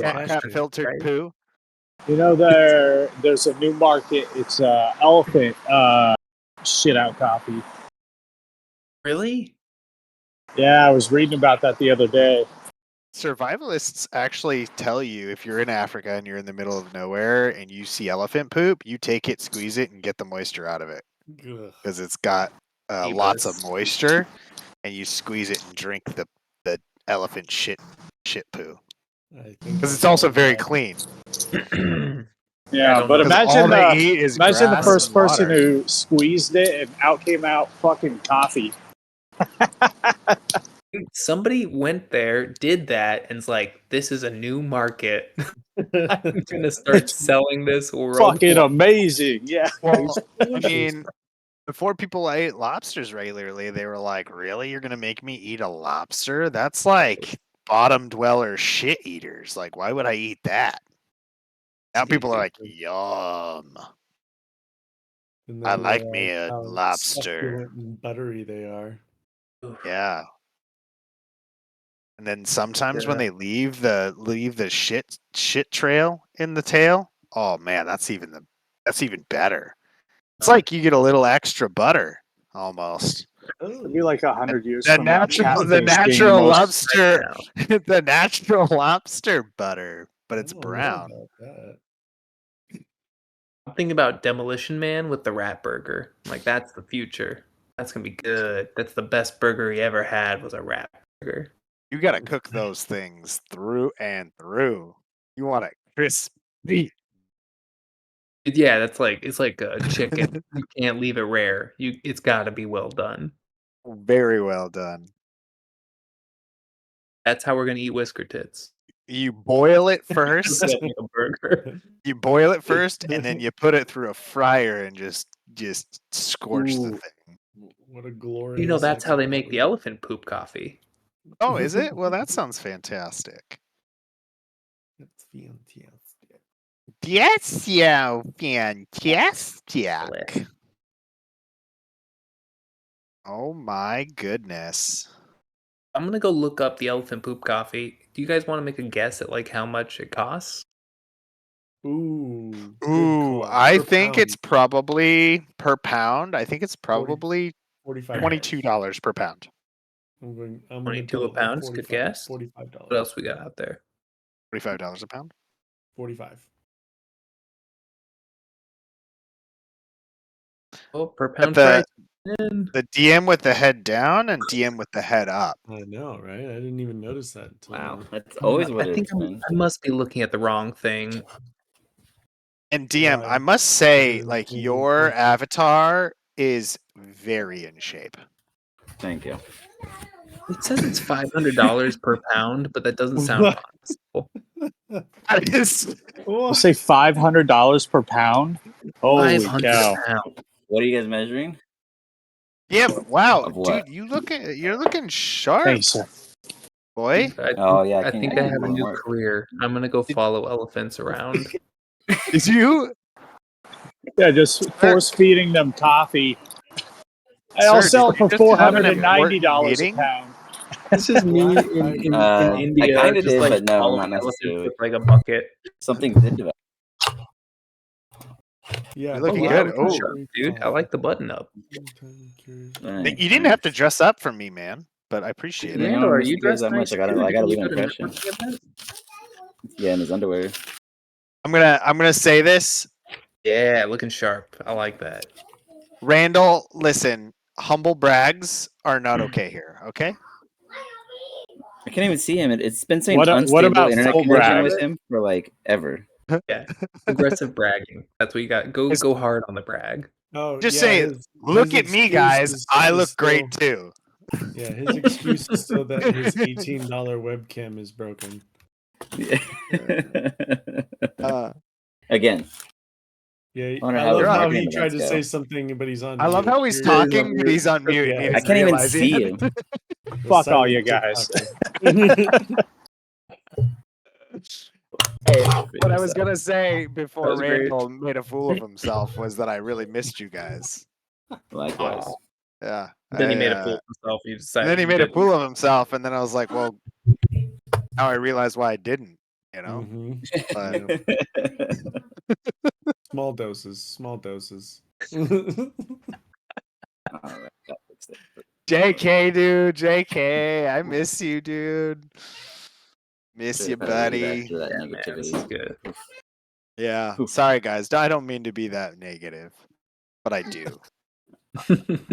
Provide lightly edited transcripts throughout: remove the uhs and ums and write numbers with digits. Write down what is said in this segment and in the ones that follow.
Cat filtered right? poo. You know, there's a new market. It's elephant shit out coffee. Really? Yeah, I was reading about that the other day. Survivalists actually tell you if you're in Africa and you're in the middle of nowhere and you see elephant poop, you take it, squeeze it, and get the moisture out of it because it's got lots of moisture, and you squeeze it and drink the elephant shit poo because it's also very clean. Yeah, but Because imagine all they eat is imagine the grass first and person water. who squeezed it and out came out fucking coffee. Somebody went there, did that, and it's like, this is a new market. I'm gonna start selling this worldwide. Fucking amazing. Yeah. Well, I mean, before people ate lobsters regularly, they were like, really? You're going to make me eat a lobster? That's like bottom dweller shit eaters. Like, why would I eat that? Now people are like, yum. I like me a lobster. Succulent and buttery they are. Yeah. And then sometimes when they leave the shit trail in the tail, oh man, that's even better. It's like you get a little extra butter almost. It'll be like 100 years The from now. natural lobster, the natural lobster butter, but it's brown. I'm thinking about Demolition Man with the rat burger. Like, that's the future. That's gonna be good. That's the best burger he ever had, was a rat burger. You gotta cook those things through and through. You want it crispy. Yeah, it's like a chicken. You can't leave it rare. It's got to be well done. Very well done. That's how we're gonna eat Whisker Tits. You boil it first. A burger. You boil it first, and then you put it through a fryer and just scorch the thing. What a glorious! That's how they make the elephant poop coffee. Oh, is it? Well, that sounds fantastic. That's fantastic. Yes, yeah, fantastic. Oh my goodness. I'm gonna go look up the elephant poop coffee. Do you guys want to make a guess at like how much it costs? Ooh, I think it's probably per pound. I think it's probably $22 per pound. I'm 22 a pound. Good guess. $45. What else we got out there? $45 a pound. 45. Oh, per pound The DM with the head down and DM with the head up. I know, right? I didn't even notice that. Wow, that's always what it's been. I must be looking at the wrong thing. And DM, I must say, like, your avatar is very in shape. Thank you. It says it's $500 per pound, but that doesn't sound possible. That is. You say $500 per pound? Holy cow! What are you guys measuring? Yeah, but wow, dude, you're looking sharp. Thanks, sir. Boy. I think I have a new career. I'm gonna go follow elephants around. Is you? Yeah, just force feeding them coffee. I'll sell it for $490 a pound. This is me in India. I kind of just did, like but no, following not elephants necessarily. with like a bucket. Something did develop. Yeah, you're looking good. Oh, dude, I like the button up. You didn't have to dress up for me, man, but I appreciate it. Are you dressed that much? nice? I gotta leave an impression. Yeah, in his underwear. I'm gonna say this. Yeah, looking sharp. I like that. Randall, listen, humble brags are not okay here. Okay. I can't even see him. It's been saying what unstable about internet full connection brag? with him for like ever. Yeah, aggressive bragging. That's what you got. Go hard on the brag. Oh, just say, look at me, guys. I look great too. Yeah, his excuse is still that his $18 webcam is broken. Again. Yeah, I love how he tried to say something, but he's on. I love how he's talking, but he's on mute. Yeah, I can't even see you. Fuck all you guys. What I was gonna say before Randall made a fool of himself was that I really missed you guys. Likewise. Yeah. Then he made a fool of himself. He decided. Then he made a fool of himself, and then I was like, well, now I realize why I didn't. you know. Mhm. But Small doses. Small doses. All right, that fixed it. JK, dude, JK, I miss you, dude. Miss Should you, have had a read buddy. after that Yeah, man, this is negativity. good. Yeah, Oof. sorry guys, I don't mean to be that negative, but I do.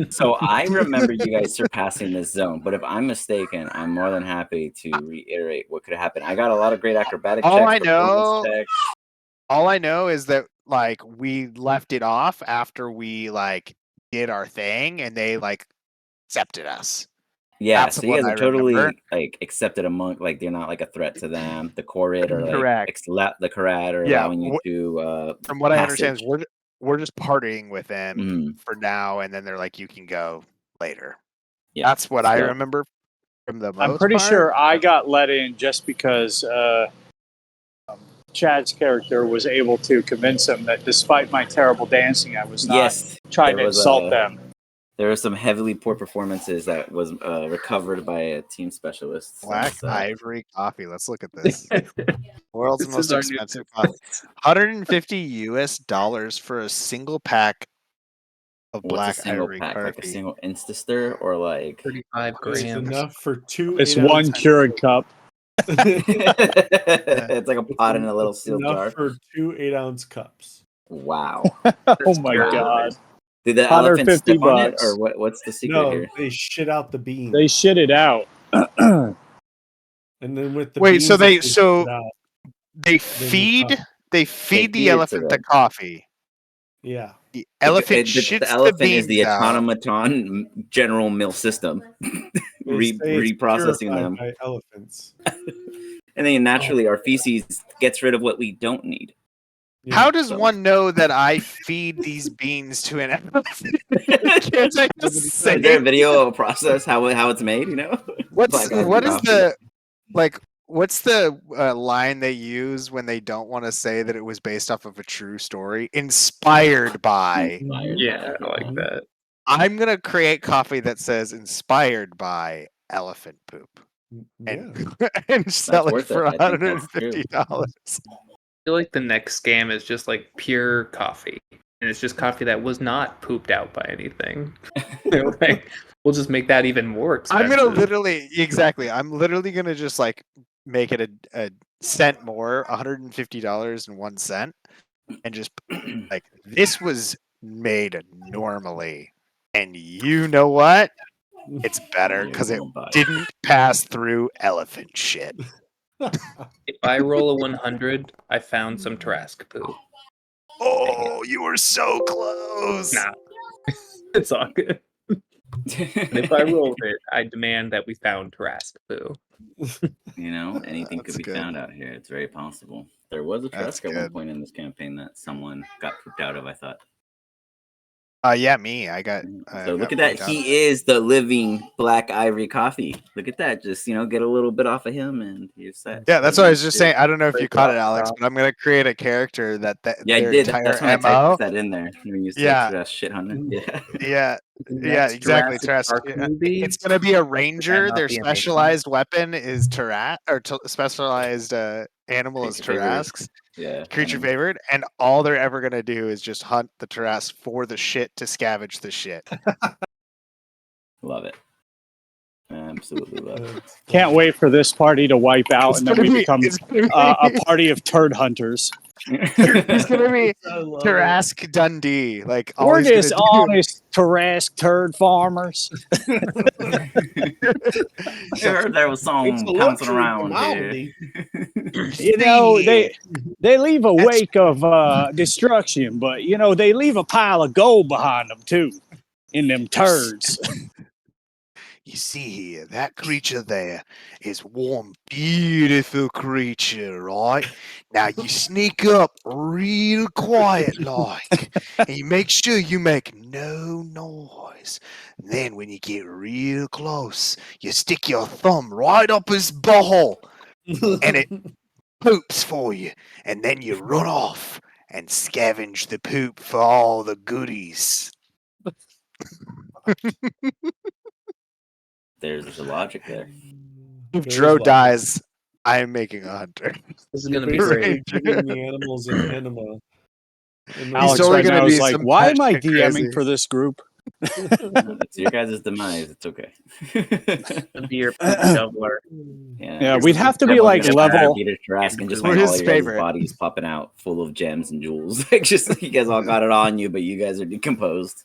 So I remember you guys surpassing this zone, but if I'm mistaken, I'm more than happy to reiterate what could have happened. I got a lot of great acrobatic All checks, I performance know, checks. all I know is that like we left it off after we like did our thing, and they like accepted us. Yeah, That's so you what guys I are remember. totally like accepted among like they're not like a threat to them. The Corrid or like Correct. the Corrad are Yeah, allowing you to from what I understand, passage. is we're just partying with them Mhm. for now, and then they're like, you can go later. Yeah, That's what I so remember from the I'm most pretty part. sure I got let in just because Chad's character was able to convince him that despite my terrible dancing, I was not yes, trying to insult them. there were some heavily poor performances that was recovered by a team specialist. Black So, Ivory coffee. Let's look at this. World's This most is our new expensive coffee. $150 for a single pack of what's a Black single Ivory pack? Like a coffee. single Instastir or like 35 It's grams. enough for 2 It's 8-ounce one Keurig cup. it's like a pot in a little It's sealed enough jar. for 2 8-ounce cups. Wow. Oh my Wow. god! Did the elephant step on it, $150. or what's the secret No, here? they shit out the beans. They shit it out. And then with the Wait, beans so that they shit so out, they then feed cup. they feed the feed it to elephant the them. coffee. Yeah. The elephant The shits the elephant is the beans out. automaton general mill system, They say it's reprocessing purified them, by elephants. and then naturally our feces gets rid of what we don't need. Yeah. How does So- one know that I feed these beans to an elephant? Can't I just Is say there a video of a process how it's made? You know, what's Black Ivory what is coffee. the like what's the line they use when they don't want to say that it was based off of a true story? Inspired by. Inspired Yeah, by, I like that. I'm gonna create coffee that says inspired by elephant poop and and sell it worth for it. I think that's $150. I feel like the next scam is just like pure coffee. And it's just coffee that was not pooped out by anything. Like, we'll just make that even more expensive. I'm gonna I'm literally gonna just like make it a cent more, $150.01, and just like this was made normally, and you know what? It's better because it didn't pass through elephant shit. If I roll a 100, I found some Tarrasque poo. Oh, you were so close. Nah, it's all good. And if I rolled it, I demand that we found Tarrasque poo. You know, anything That's could be good. found out here. It's very possible. There was a That's Tarrasque at one good. point in this campaign that someone got pooped out of, I thought. Yeah, me. I got. So look at that. He is the living Black Ivory coffee. Look at that. Just, get a little bit off of him and you're set. Yeah, that's what I was just saying. I don't know if you Break caught off it, Alex, top. but I'm gonna create a character that Yeah, I their did. entire That's when I MO. typed that in there. When you said Yeah. shit hunter. Yeah. Yeah, Next exactly. Jurassic Park movie, It's gonna be a ranger. not Their be amazing? specialized weapon is specialized animal is Creature favorite. Tarrasques. Yeah. Creature favorite, and all they're ever gonna do is just hunt the Tarrasque for the shit to scavenge the shit. Love it. Absolutely love it. Can't wait for this party to wipe out, It's and then gonna we be- become it's gonna a be- party of turd hunters. He's gonna be I love it. Tarrasque Dundee. Like all We're he's gonna just do. honest Tarrasque turd farmers. I heard there was some It's a pouncing luxury around commodity. You know, they leave a wake of destruction, but they leave a pile of gold behind them too, in them turds. You see here, that creature there is one beautiful creature, right? Now you sneak up real quiet like, and you make sure you make no noise. Then when you get real close, you stick your thumb right up his butthole, and it poops for you, and then you run off and scavenge the poop for all the goodies. There's a logic there. If There is Dro logic. dies, I'm making a hunter. This is You're gonna be basically great. giving the animals an enema. Alex totally right gonna now be is like, some why am I batshit DMing crazy. for this group? It's your guys' demise. It's okay. The beer poop shoveler. Yeah, we'd have to be Everyone like gonna have level. Peter Trask and just We're find all his your guys' favorite. bodies popping out full of gems and jewels. Like just you guys all got it on you, but you guys are decomposed.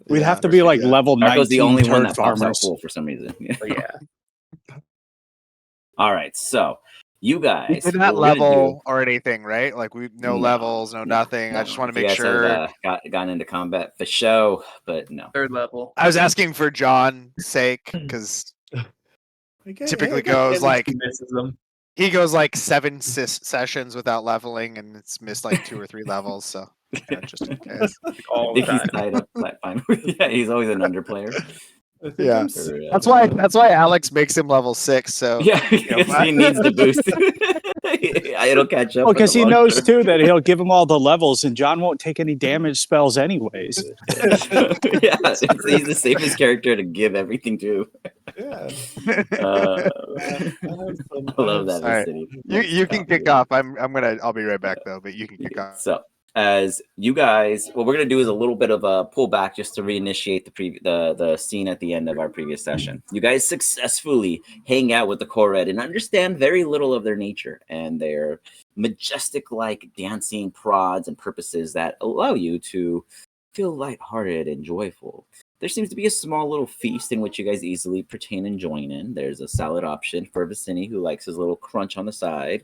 We'd Yeah, have to be like yeah. level Darko's the 19 only one turd that pops out farmers. full for some reason. But yeah. All right, so you We guys, did what not we're gonna do? level or anything, right? Like we no levels, no nothing. I just want to If you make guys sure. have gotten into combat for show, but no. 3rd level. I was asking for John's sake because typically goes like He misses them. he goes like 7 sessions without leveling, and it's missed like 2 or 3 levels. So just in case. All the If he's time. tied up, that's fine. Yeah, he's always an underplayer. I think Yeah. I'm That's why Alex makes him level 6. So Yeah, because he needs the boost. It'll catch up. Well, because he in the long knows term. too that he'll give him all the levels, and John won't take any damage spells anyways. Yeah, he's the safest character to give everything to. Yeah. I love that. All right. City. You can kick off. I'll be right back though, but you can kick off. So, as you guys, what we're gonna do is a little bit of a pullback just to reinitiate the scene at the end of our previous session. You guys successfully hang out with the Korred and understand very little of their nature and their majestic, like dancing prods and purposes that allow you to feel lighthearted and joyful. There seems to be a small little feast in which you guys easily pertain and join in. There's a salad option for Vicini who likes his little crunch on the side.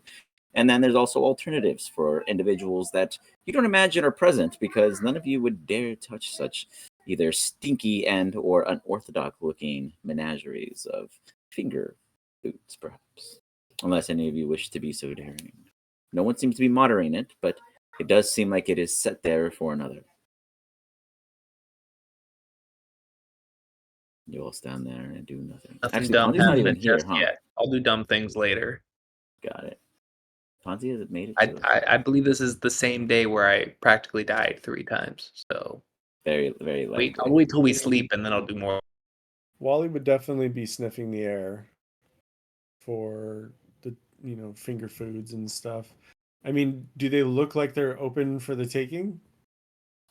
And then there's also alternatives for individuals that you don't imagine are present because none of you would dare touch such either stinky and or unorthodox looking menageries of finger foods, perhaps. Unless any of you wish to be so daring. No one seems to be moderating it, but it does seem like it is set there for another. You all stand there and do nothing. Nothing Actually, dumb Fonzie's not even happened here, just huh? yet. I'll do dumb things later. Got it. Fonzie hasn't made it. I believe this is the same day where I practically died 3 times. So very, very likely. I'll wait till we sleep and then I'll do more. Wally would definitely be sniffing the air for the finger foods and stuff. I mean, do they look like they're open for the taking?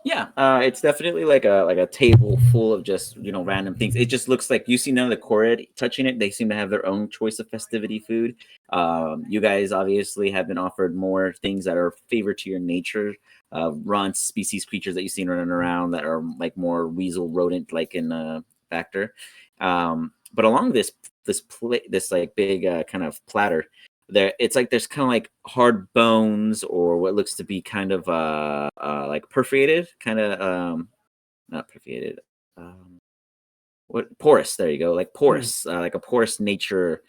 Yeah, it's definitely like a table full of just random things. It just looks like you see none of the Korred touching it. They seem to have their own choice of festivity food. You guys obviously have been offered more things that are favored to your nature. Runts, species, creatures that you've seen running around that are like more weasel rodent like in factor. But along this like big kind of platter, it's like there's kind of like hard bones or what looks to be kind of like perforated, kind of not perforated, what porous, there you go, like porous, like a porous nature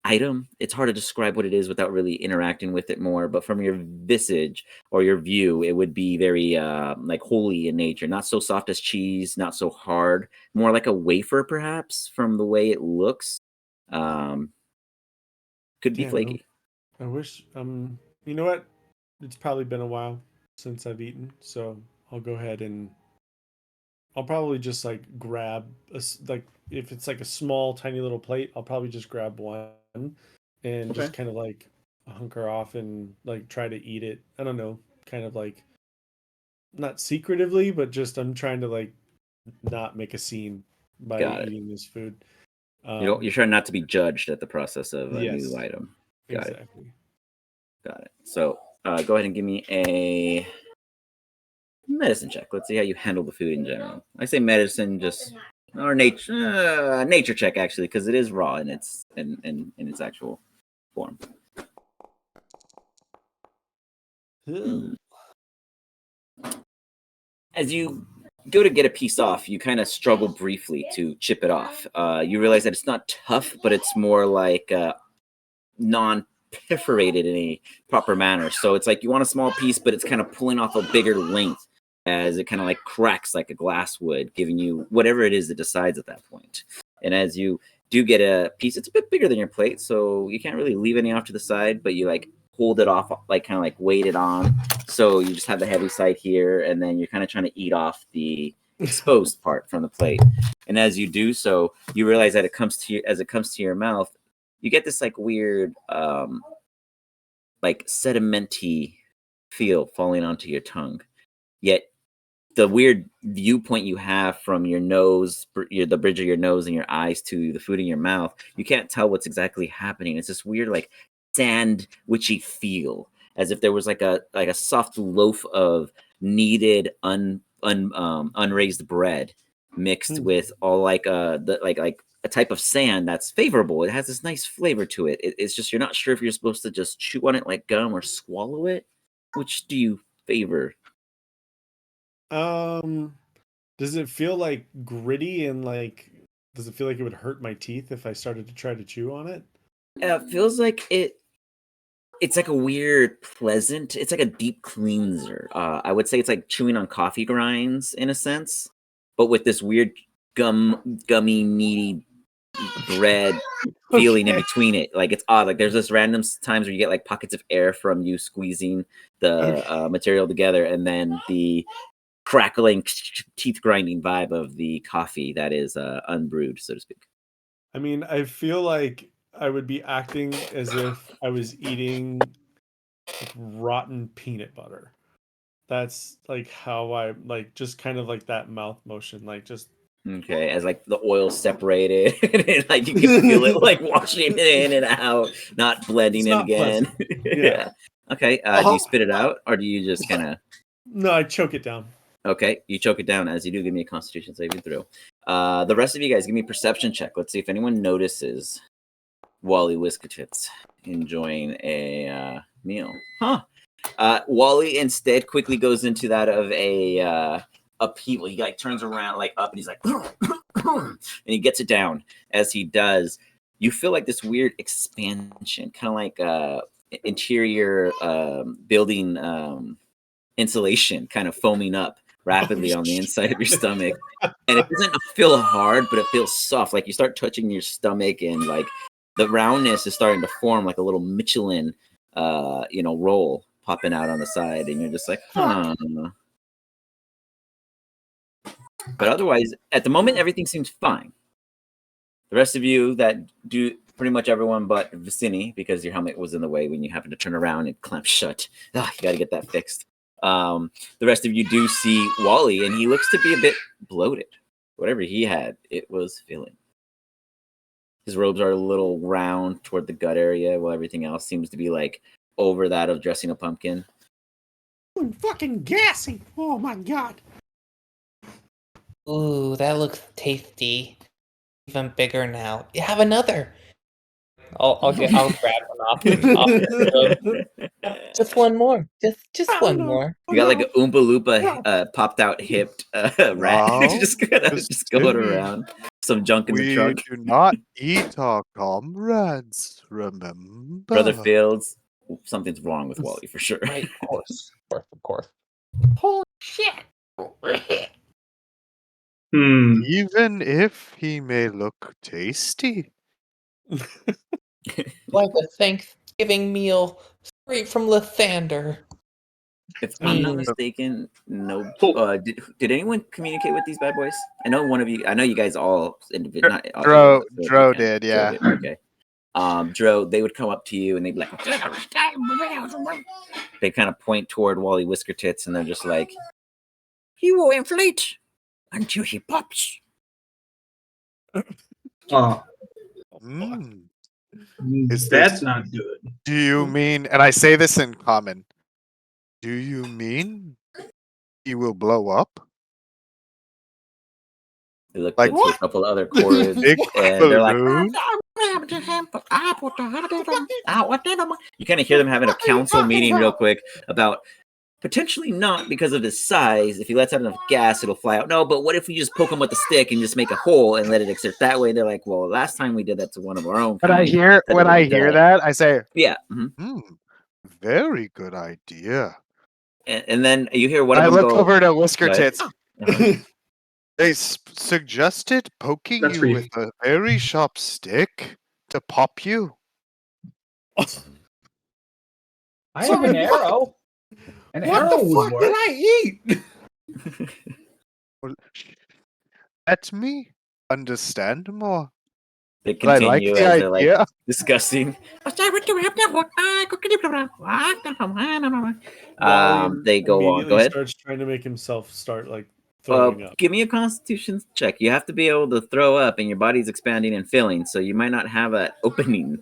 item. It's hard to describe what it is without really interacting with it more, but from your visage or your view it would be very like holy in nature, not so soft as cheese, not so hard, more like a wafer perhaps from the way it looks. Could be flaky. I wish. You know what? It's probably been a while since I've eaten, so I'll go ahead and I'll probably just like grab like if it's like a small, tiny little plate, I'll probably just grab one and just kind of like hunker off and like try to eat it. I don't know, kind of like not secretively, but just I'm trying to like not make a scene by eating this food. You're trying not to be judged at the process of a Yes, new item. Got exactly. it. Got it. So go ahead and give me a medicine check. Let's see how you handle the food in general. I say medicine, just or nature check actually, because it is raw in its in its actual form. As you go to get a piece off, you kind of struggle briefly to chip it off. You realize that it's not tough, but it's more like non-perforated in a proper manner. So it's like you want a small piece, but it's kind of pulling off a bigger length as it kind of like cracks like a glass would, giving you whatever it is that decides at that point. And as you do get a piece, it's a bit bigger than your plate, so you can't really leave any off to the side, but you like hold it off, like kind of like weight it on. So you just have the heavy side here, and then you're kind of trying to eat off the exposed part from the plate. And as you do so, you realize that as it comes to your mouth, you get this like weird like sedimenty feel falling onto your tongue. Yet the weird viewpoint you have from your nose, the bridge of your nose and your eyes to the food in your mouth, you can't tell what's exactly happening. It's this weird like sandwichy feel, as if there was like a soft loaf of kneaded unraised bread mixed with all like like a type of sand that's favorable. It has this nice flavor to it. It's just you're not sure if you're supposed to just chew on it like gum or swallow it. Which do you favor? Does it feel like gritty and like? Does it feel like it would hurt my teeth if I started to try to chew on it? It feels like it's like a weird, pleasant. It's like a deep cleanser. I would say it's like chewing on coffee grinds in a sense, but with this weird gummy, meaty bread feeling in between it. Like it's odd. Like there's this random times where you get like pockets of air from you squeezing the material together, and then the crackling, teeth grinding vibe of the coffee that is unbrewed, so to speak. I mean, I feel like I would be acting as if I was eating like rotten peanut butter. That's like how I like, just kind of like that mouth motion, like just Okay, as like the oil separated, and like you can feel it like washing in and out, not blending It's in not again. Yeah. Okay. Do you spit it out, or do you just kind of? No, I choke it down. Okay, you choke it down. As you do, give me a Constitution saving throw. The rest of you guys, give me a perception check. Let's see if anyone notices Wally Whisketits enjoying a meal. Huh. Wally instead quickly goes into that of a upheaval. He like turns around like up and he's like and he gets it down. As he does, you feel like this weird expansion, kind of like interior building insulation kind of foaming up rapidly on the inside of your stomach. And it doesn't feel hard, but it feels soft. Like you start touching your stomach and like the roundness is starting to form like a little Michelin roll popping out on the side, and you're just like, huh. But otherwise, at the moment, everything seems fine. The rest of you that do pretty much everyone but Vicini, because your helmet was in the way when you happened to turn around and clamp shut. You got to get that fixed. The rest of you do see Wally, and he looks to be a bit bloated. Whatever he had, it was filling. His robes are a little round toward the gut area, while everything else seems to be like over that of dressing a pumpkin. I'm fucking gassy. Oh my god. Ooh, that looks tasty. Even bigger now. You have another. I'll grab one off the Just one more. Just one more. You got like an Oompa Loompa popped out hipped rat just going around. Some junk in the trunk. We do not eat our comrades, remember? Brother Fields, something's wrong with Wally for sure. Right, of course. Holy shit. Even if he may look tasty. Like a Thanksgiving meal straight from Lathander. If I'm not mistaken, no. Did anyone communicate with these bad boys? I know one of you. I know you guys all individually. Dro did, yeah. Dro did, okay. Dro, they would come up to you and they'd be like, they kind of point toward Wally Whiskertits and they're just like, he will inflate until he pops. That's not good. Do you mean, and I say this in common, do you mean he will blow up? They look like to a couple other chords and they're like, you kind of hear them having a council meeting real quick about potentially not because of his size. If he lets out enough gas, it'll fly out. No, but what if we just poke him with a stick and just make a hole and let it exert that way? And they're like, well, last time we did that to one of our own. When I hear that, I say, yeah, very good idea. And then you hear one of them go. I look over to Whiskertits. They suggested poking you with a very sharp stick to pop you. I have an arrow. What the fuck did I eat? Let me understand more. They But I like continue the as they're like idea. discussing. Wally They go on. Go immediately ahead. starts trying to make himself start like throwing up. Give me a Constitution check. You have to be able to throw up, and your body's expanding and filling, so you might not have an opening.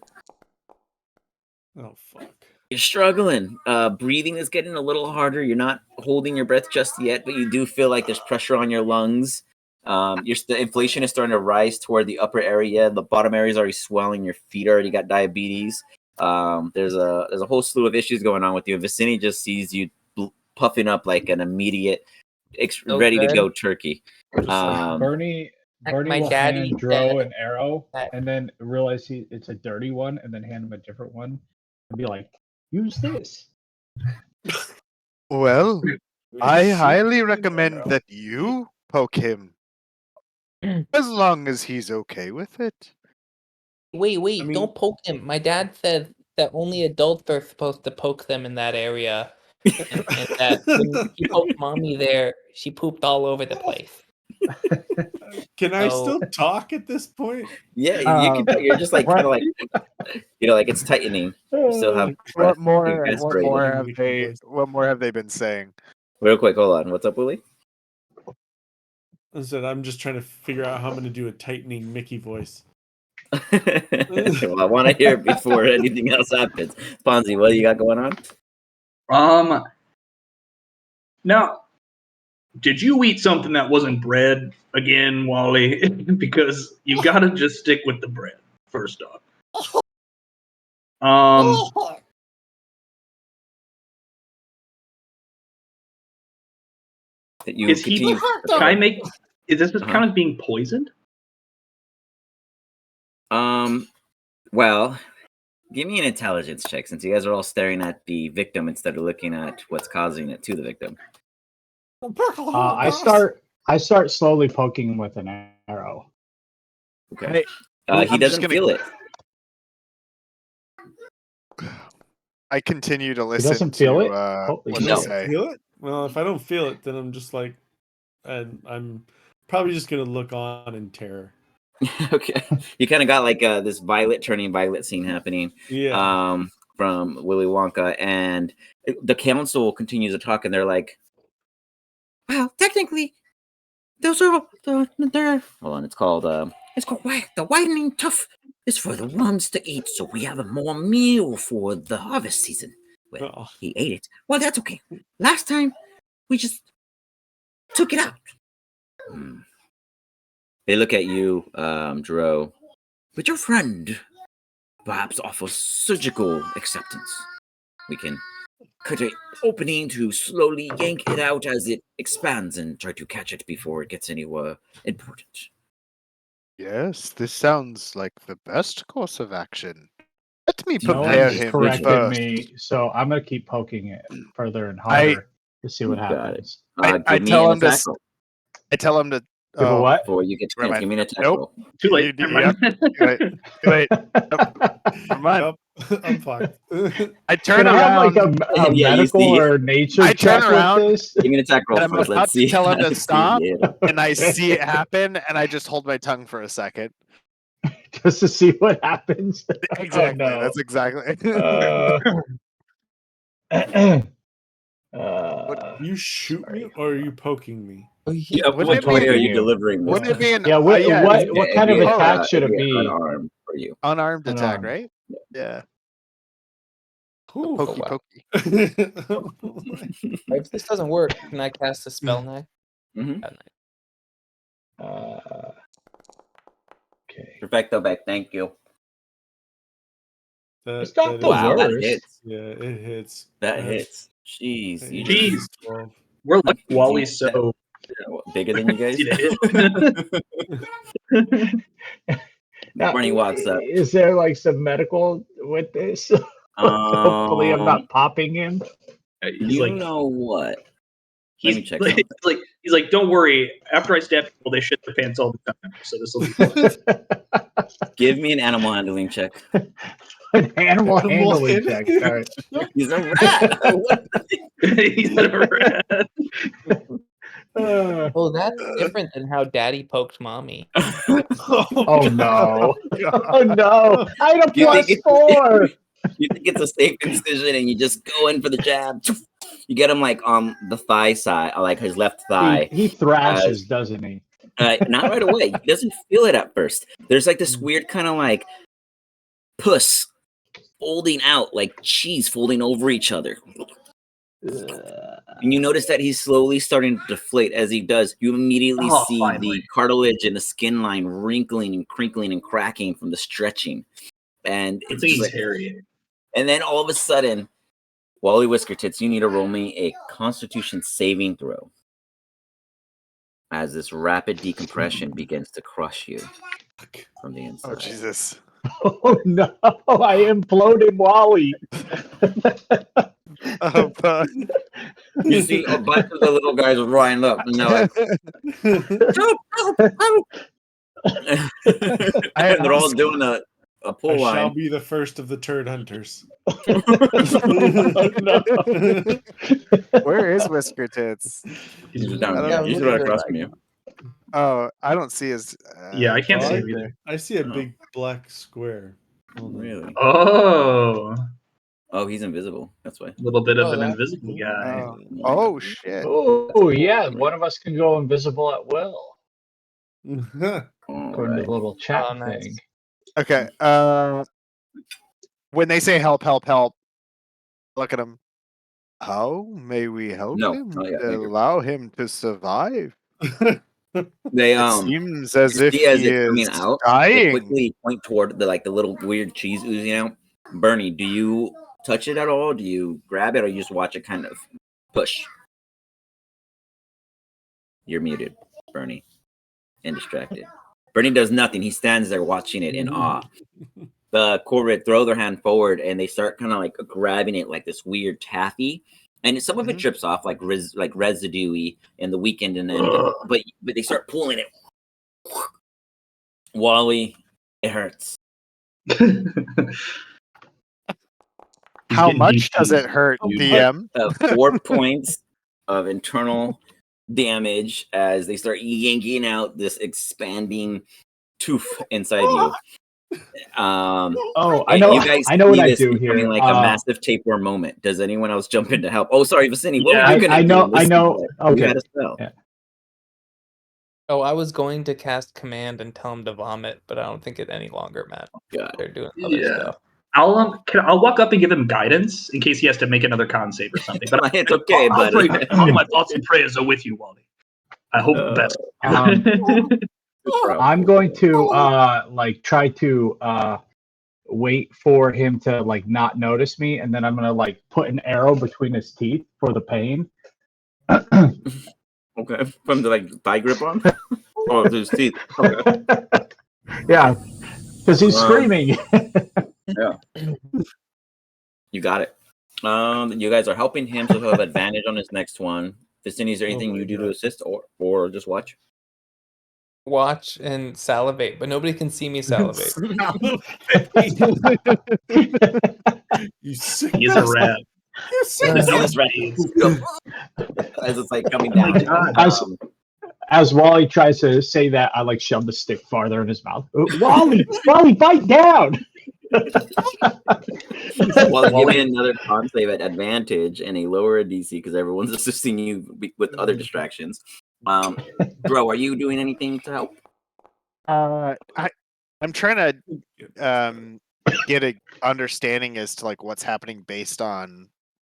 Oh fuck. You're struggling. Breathing is getting a little harder. You're not holding your breath just yet, but you do feel like there's pressure on your lungs. The inflation is starting to rise toward the upper area. The bottom area is already swelling. Your feet already got diabetes. There's a whole slew of issues going on with you. Vicini just sees you puffing up like an immediate, ready to go turkey. Bernie My will daddy hand Dro said an arrow that- and then realize it's a dirty one, and then hand him a different one and be like, "Use this." Well, I highly recommend that you poke him, as long as he's okay with it. Wait, I mean- don't poke him. My dad said that only adults are supposed to poke them in that area. And that when he poked mommy there, she pooped all over the place. Can I So- still talk at this point? Yeah, you can. You're just like kind of like, like it's tightening. You still have breath. What more? You guys What breathe. more have Mickey they? voice. What more have they been saying? Real quick, hold on. What's up, Willie? I said I'm just trying to figure out how I'm going to do a tightening Mickey voice. Well, I want to hear it before anything else happens. Fonzie, what do you got going on? Now, did you eat something that wasn't bread again, Wally? Because you got to just stick with the bread first off. That you Is he? continue. Can I make? Is this Uh-huh. count as being poisoned? Well, give me an intelligence check since you guys are all staring at the victim instead of looking at what's causing it to the victim. I start slowly poking him with an arrow. Okay. I'm He just doesn't gonna- feel it. I continue to He listen doesn't feel to it? Holy what they No. say. Feel it? Well, if I don't feel it, then I'm just like, and I'm probably just going to look on in terror. Okay. You kind of got like this violet turning violet scene happening. Yeah. From Willy Wonka, and the council continues to talk, and they're like, "Well, technically, those are they're hold on. It's called the whitening tuff is for the worms to eat, so we have a more meal for the harvest season." Well, Oh. he ate it. Well, that's okay. Last time, we just took it out. They look at you, Dro. But your friend perhaps offers surgical acceptance. We can cut an opening to slowly yank it out as it expands and try to catch it before it gets anywhere important. Yes, this sounds like the best course of action. Let me No prepare one's him corrected first. me, so I'm gonna keep poking it further and harder to see what Got it. happens. I Give me tell an him to attack roll I tell him to. Give a what? before you get to Never mind. give me an attack Nope. roll. Too late. You- Never mind. Wait, come on. Yep. I'm fucked. I turn Can I have around like a Yeah, you medical see- or nature I turn check around- with this? Give me an attack roll And I'm first. about Let's to see. tell him to Let's see, stop. yeah. and I see it happen, and I just hold my tongue for a second. Just to see what happens. Exactly. no. That's exactly. You shoot me or are you poking me? Yeah, Wouldn't what it point be- are you delivering this? Wouldn't it be an Yeah, what yeah, kind of it'd be- attack should it it'd be? unarmed for you. unarmed attack, Unarmed. right? Yeah. Ooh. Pokey wow. pokey. If this doesn't work, can I cast a spell now? Mhm. Okay. Perfecto, back. Thank you. It's not the Wow, that worst. hits. Yeah, it hits. That That's- hits. Jeez. You Jeez. just 12. We're lucky Wally's so bigger than you guys. Now, Bernie walks up. Is there like some medical with this? Hopefully, I'm not popping him. He's You like, know what? Let me check like, something. he's like, don't worry. After I stab people, they shit their pants all the time. So this will be fun. Give me an animal handling check. An animal Animal handling check. handling All right. He's a rat. What? He's never had. Oh, that's different than how Daddy poked Mommy. Oh no! God. Oh no! I had a You think +4. You think it's a safe decision, and you just go in for the jab. You get him like on the thigh side, like his left thigh. He thrashes, doesn't he? Not right away. He doesn't feel it at first. There's like this weird kind of like puss folding out, like cheese folding over each other. And you notice that he's slowly starting to deflate. As he does, you immediately see finally. the cartilage and the skin line wrinkling and crinkling and cracking from the stretching. And Good it's thing just he's like, hairy. and then all of a sudden, Wally Whisker Tits, you need to roll me a Constitution saving throw as this rapid decompression begins to crush you from the inside. Oh Jesus! Oh no! I imploded Wally. Oh fuck! You see a bunch of the little guys running up, and they're like, help, help, help. And they're all doing a I pull shall line. be the first of the turd hunters. Where is Whisker Tits? He's He's down I here. don't- He's looking right for across it from you. Oh, I don't see his. Yeah, I can't see him right either. there. I see a Oh. big black square. Hold on. Really? Oh, Oh, he's invisible. That's why. a little bit of Oh, an that's invisible guy. Oh. Oh shit! Oh yeah, one of us can go invisible at will, All according to right. the little chat Oh, nice. thing. Okay. When they say help, help, help, look at him. How may we help No, him not yet, to thank you. allow him to survive? They It seems as you if see as he it's coming is out, they dying. quickly point toward the little weird cheese oozing out. Bernie, do you touch it at all? Do you grab it, or you just watch it kind of push? You're muted, Bernie, and distracted. Bernie does nothing. He stands there watching it in awe. The Corvid throw their hand forward, and they start kind of like grabbing it like this weird taffy, and some of it Mhm. drips off like residue-y in the weekend, and then but they start pulling it. Wally, it hurts. How getting much does DC'd. it hurt, You DM? 4 points of internal damage as they start yanking out this expanding tooth inside you. Oh, I and know. you guys I know what see I this do becoming here. like a massive tapeworm moment. Does anyone else jump in to help? Oh, sorry, Vicini. What were you gonna I do? know. I Listen, know. you Okay. had a spell. Yeah. Oh, I was going to cast command and tell him to vomit, but I don't think it any longer matters. God. They're doing other Yeah. stuff. I'll walk up and give him guidance in case he has to make another con save or something. But It's okay, I'll buddy. pray, all my thoughts and prayers are with you, Wally. I hope the best. I'm going to try to wait for him to like not notice me, and then I'm gonna like put an arrow between his teeth for the pain. Okay, from the thigh grip on. Oh, his teeth. Okay. Yeah, because he's screaming. Yeah, you got it. You guys are helping him, so he'll have advantage on his next one. Vicini, is there anything my you do to God. assist, or just watch? Watch and salivate, but nobody can see me salivate. You sick He is a bastard. rat. You sick This Yeah. is right. As it's like coming down. As Wally tries to say that, I like shove the stick farther in his mouth. Wally, bite down! Well, give me another con save at advantage and a lower DC because everyone's assisting you with other distractions. Bro, are you doing anything to help? I'm trying to get a understanding as to like what's happening based on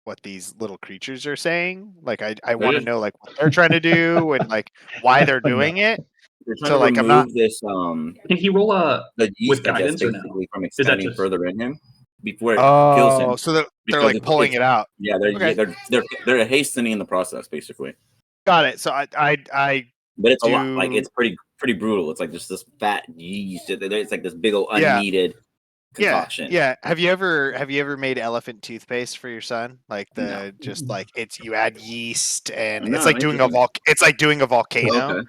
what these little creatures are saying. Like I want to just- know like what they're trying to do and like why they're doing it. You're trying So, to like, I'm not- remove this Can he roll the yeast, I guess, guidance or no? basically from that expanding just- further in him before it kills him. Oh, so they're Because like pulling it out. Yeah, they're Okay. they're hastening the process basically. Got it. So I But it's a lot. Like Do- it's pretty brutal. It's like just this fat yeast. It's like this big old Yeah. unneeded concoction. Yeah. Have you ever made elephant toothpaste for your son? Like No. just like you add yeast and No, it's like doing a volcano. Okay.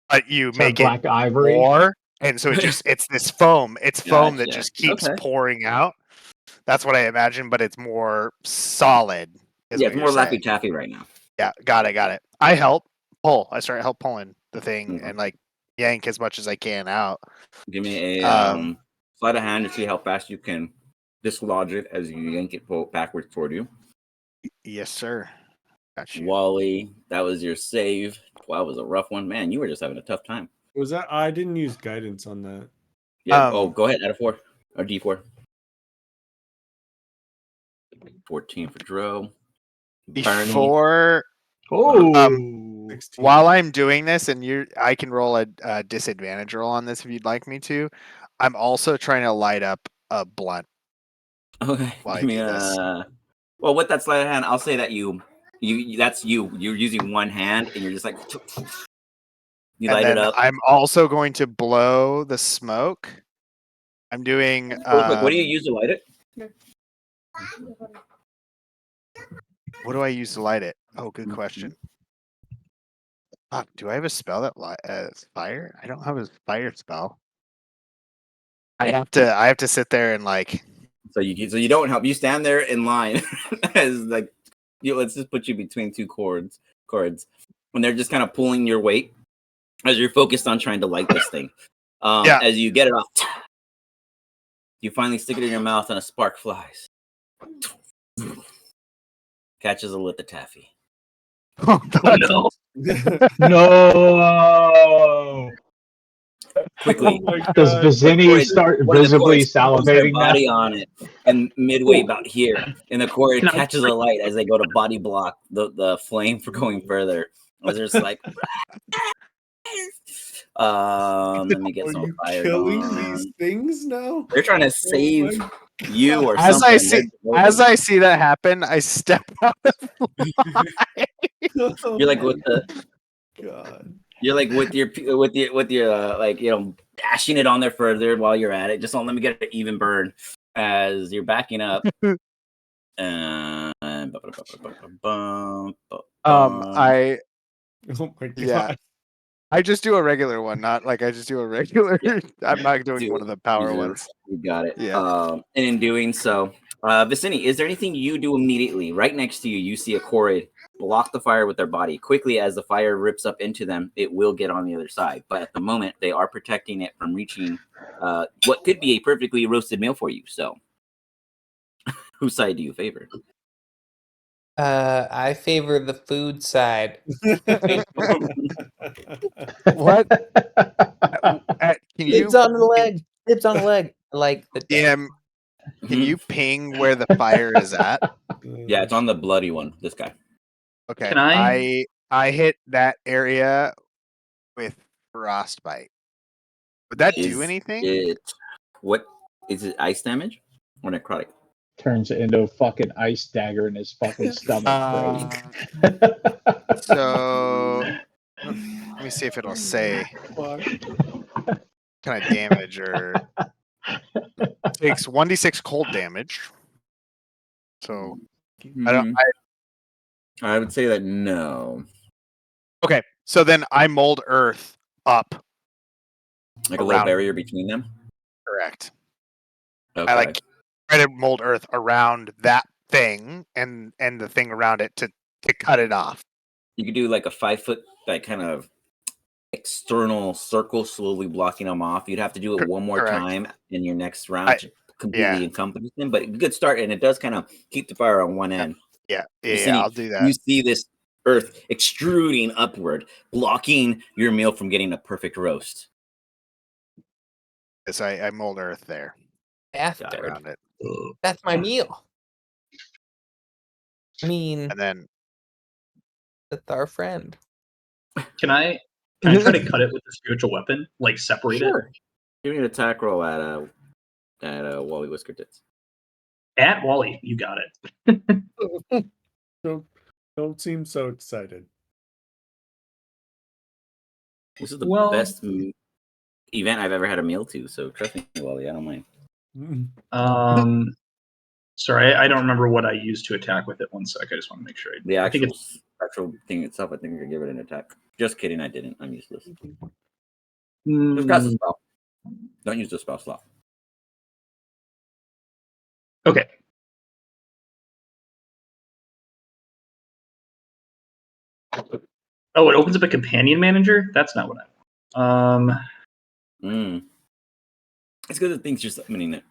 But you It's like make it black ivory. more, and so it's this foam. It's foam that Gotcha. just keeps Okay. pouring out. That's what I imagine, but it's more solid. Is Yeah, what it's more you're saying. Laffy Taffy right now. Yeah, got it. I help. pull. I start help pulling the thing Okay. and like yank as much as I can out. Give me a sleight of hand to see how fast you can dislodge it as you yank it backwards toward you. Yes, sir. Got you. Wally, that was your save. Wow, it was a rough one. Man, you were just having a tough time. Was that? I didn't use guidance on that. Yeah. Go ahead. Add a 4 or D4. 14 for Dro. Before Oh, 16. while I'm doing this, and I can roll a disadvantage roll on this if you'd like me to. I'm also trying to light up a blunt Okay. while I Give me do this. Well, with that sleight of hand, I'll say that that's you. You're using one hand and you're just like you And light it then up. I'm also going to blow the smoke. I'm doing. Real quick, what do you use to light it? What do I use to light it? Oh, good question. Do I have a spell that lights fire? I don't have a fire spell. I have to sit there and like. So you don't help. You stand there in line as like let's just put you between two cords when they're just kind of pulling your weight as you're focused on trying to light this thing. Yeah. As you get it off, you finally stick it in your mouth and a spark flies. Catches a lit the taffy. Oh, no. no. Quickly, Does Vizini start one of the visibly chords puts their salivating now? body on it, and midway about here, and the chord Can I- catches a light as they go to body block the flame for going further. Was just like, let me get Are some you fire killing going. these things now? They're trying to save you or As something. as I see that happen, I step out of You're like with the. God. You're like with your like dashing it on there further while you're at it. Just don't let me get an even burn as you're backing up. I Oh my God. yeah. I just do a regular one, not like I just do a regular. Yeah. I'm not doing Do one of the power reserve. ones. You got it. Yeah. And in doing so, Vicini, is there anything you do immediately? Right next to you, you see a Korid block the fire with their body. Quickly, as the fire rips up into them, it will get on the other side. But at the moment, they are protecting it from reaching what could be a perfectly roasted meal for you. So, whose side do you favor? I favor the food side. What? Can you Dibs on the leg. Dibs on the leg. I like the DM? Can you ping where the fire is at? Yeah, it's on the bloody one. This guy. Okay. Can I- I hit that area with frostbite. Would that do anything? What is it? Ice damage or necrotic? Turns it into a fucking ice dagger in his fucking stomach. So let me see if it'll say kind of damage or takes 1d6 cold damage. So I would say that no. Okay, so then I mold earth up. Like a little barrier between them? Correct. Okay. I like try to mold earth around that thing and the thing around it to cut it off. You could do like a 5 foot like kind of external circle, slowly blocking them off. You'd have to do it one more time in your next round to completely encompass them. But a good start, and it does kind of keep the fire on one end. Yeah, I'll do that. You see this earth extruding upward, blocking your meal from getting a perfect roast. Yes, I mold earth there. After around it. that's my meal. I mean, and then that's our friend. Can I try to cut it with a spiritual weapon? Like separate it? Give me an attack roll at Wally Whisker Tits. At Wally, you got it. Don't seem so excited. This is the best event I've ever had a meal to, so trust me, Wally, I don't mind. Sorry, I don't remember what I used to attack with it. 1 sec, I just want to make sure. The I think actual thing itself, I think I could give it an attack. Just kidding, I didn't. I'm useless. Mm. Just cast a spell. Don't use the spell slot. Okay. Oh, it opens up a companion manager? That's not what I want. It's good that things just summoning it.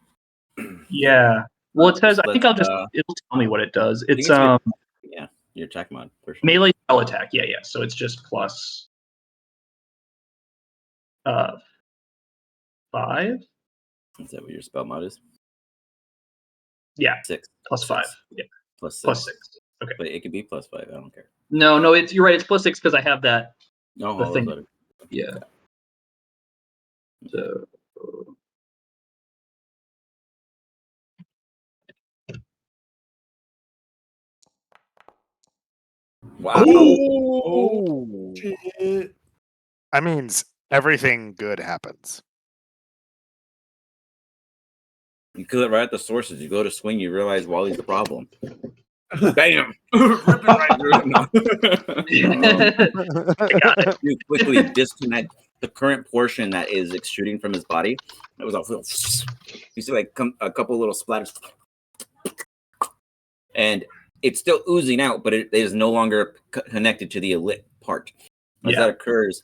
Yeah. Well, it says, I think Let's, it'll tell me what it does. It's, yeah, your attack mod. For sure. melee spell attack. Yeah. So it's just plus 5. Is that what your spell mod is? Yeah. 6. Plus 5. Yeah. Plus 6. Plus 6. Okay. But it could be plus 5. I don't care. No, you're right. It's plus 6 because I have that. No, The thing. Yeah. So. Wow. Oh, Shit. that means everything good happens. You kill it right at the sources. You go to swing, you realize Wally's the problem. Bam! Rip it right through him. No. You quickly disconnect the current portion that is extruding from his body. It was all you see like a couple little splatters, and it's still oozing out, but it is no longer connected to the lit part. As that occurs,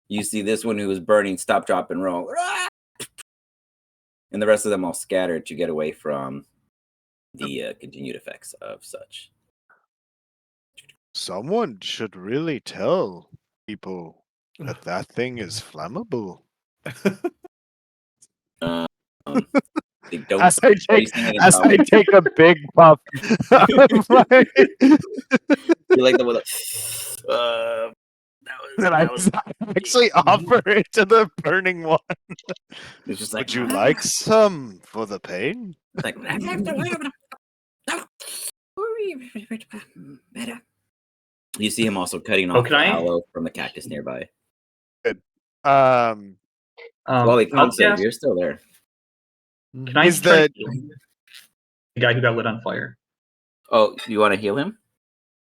you see this one who was burning stop, drop, and roll, and the rest of them all scattered to get away from the continued effects of such. Someone should really tell people that thing is flammable. They don't. As I take a big puff. You like the one that I actually offer it to the burning one. It's just like, would you like some for the pain? Like, you see him also cutting off the aloe from the cactus nearby. Good. Wally, concept, you're still there. Can I the guy who got lit on fire? Oh, you want to heal him?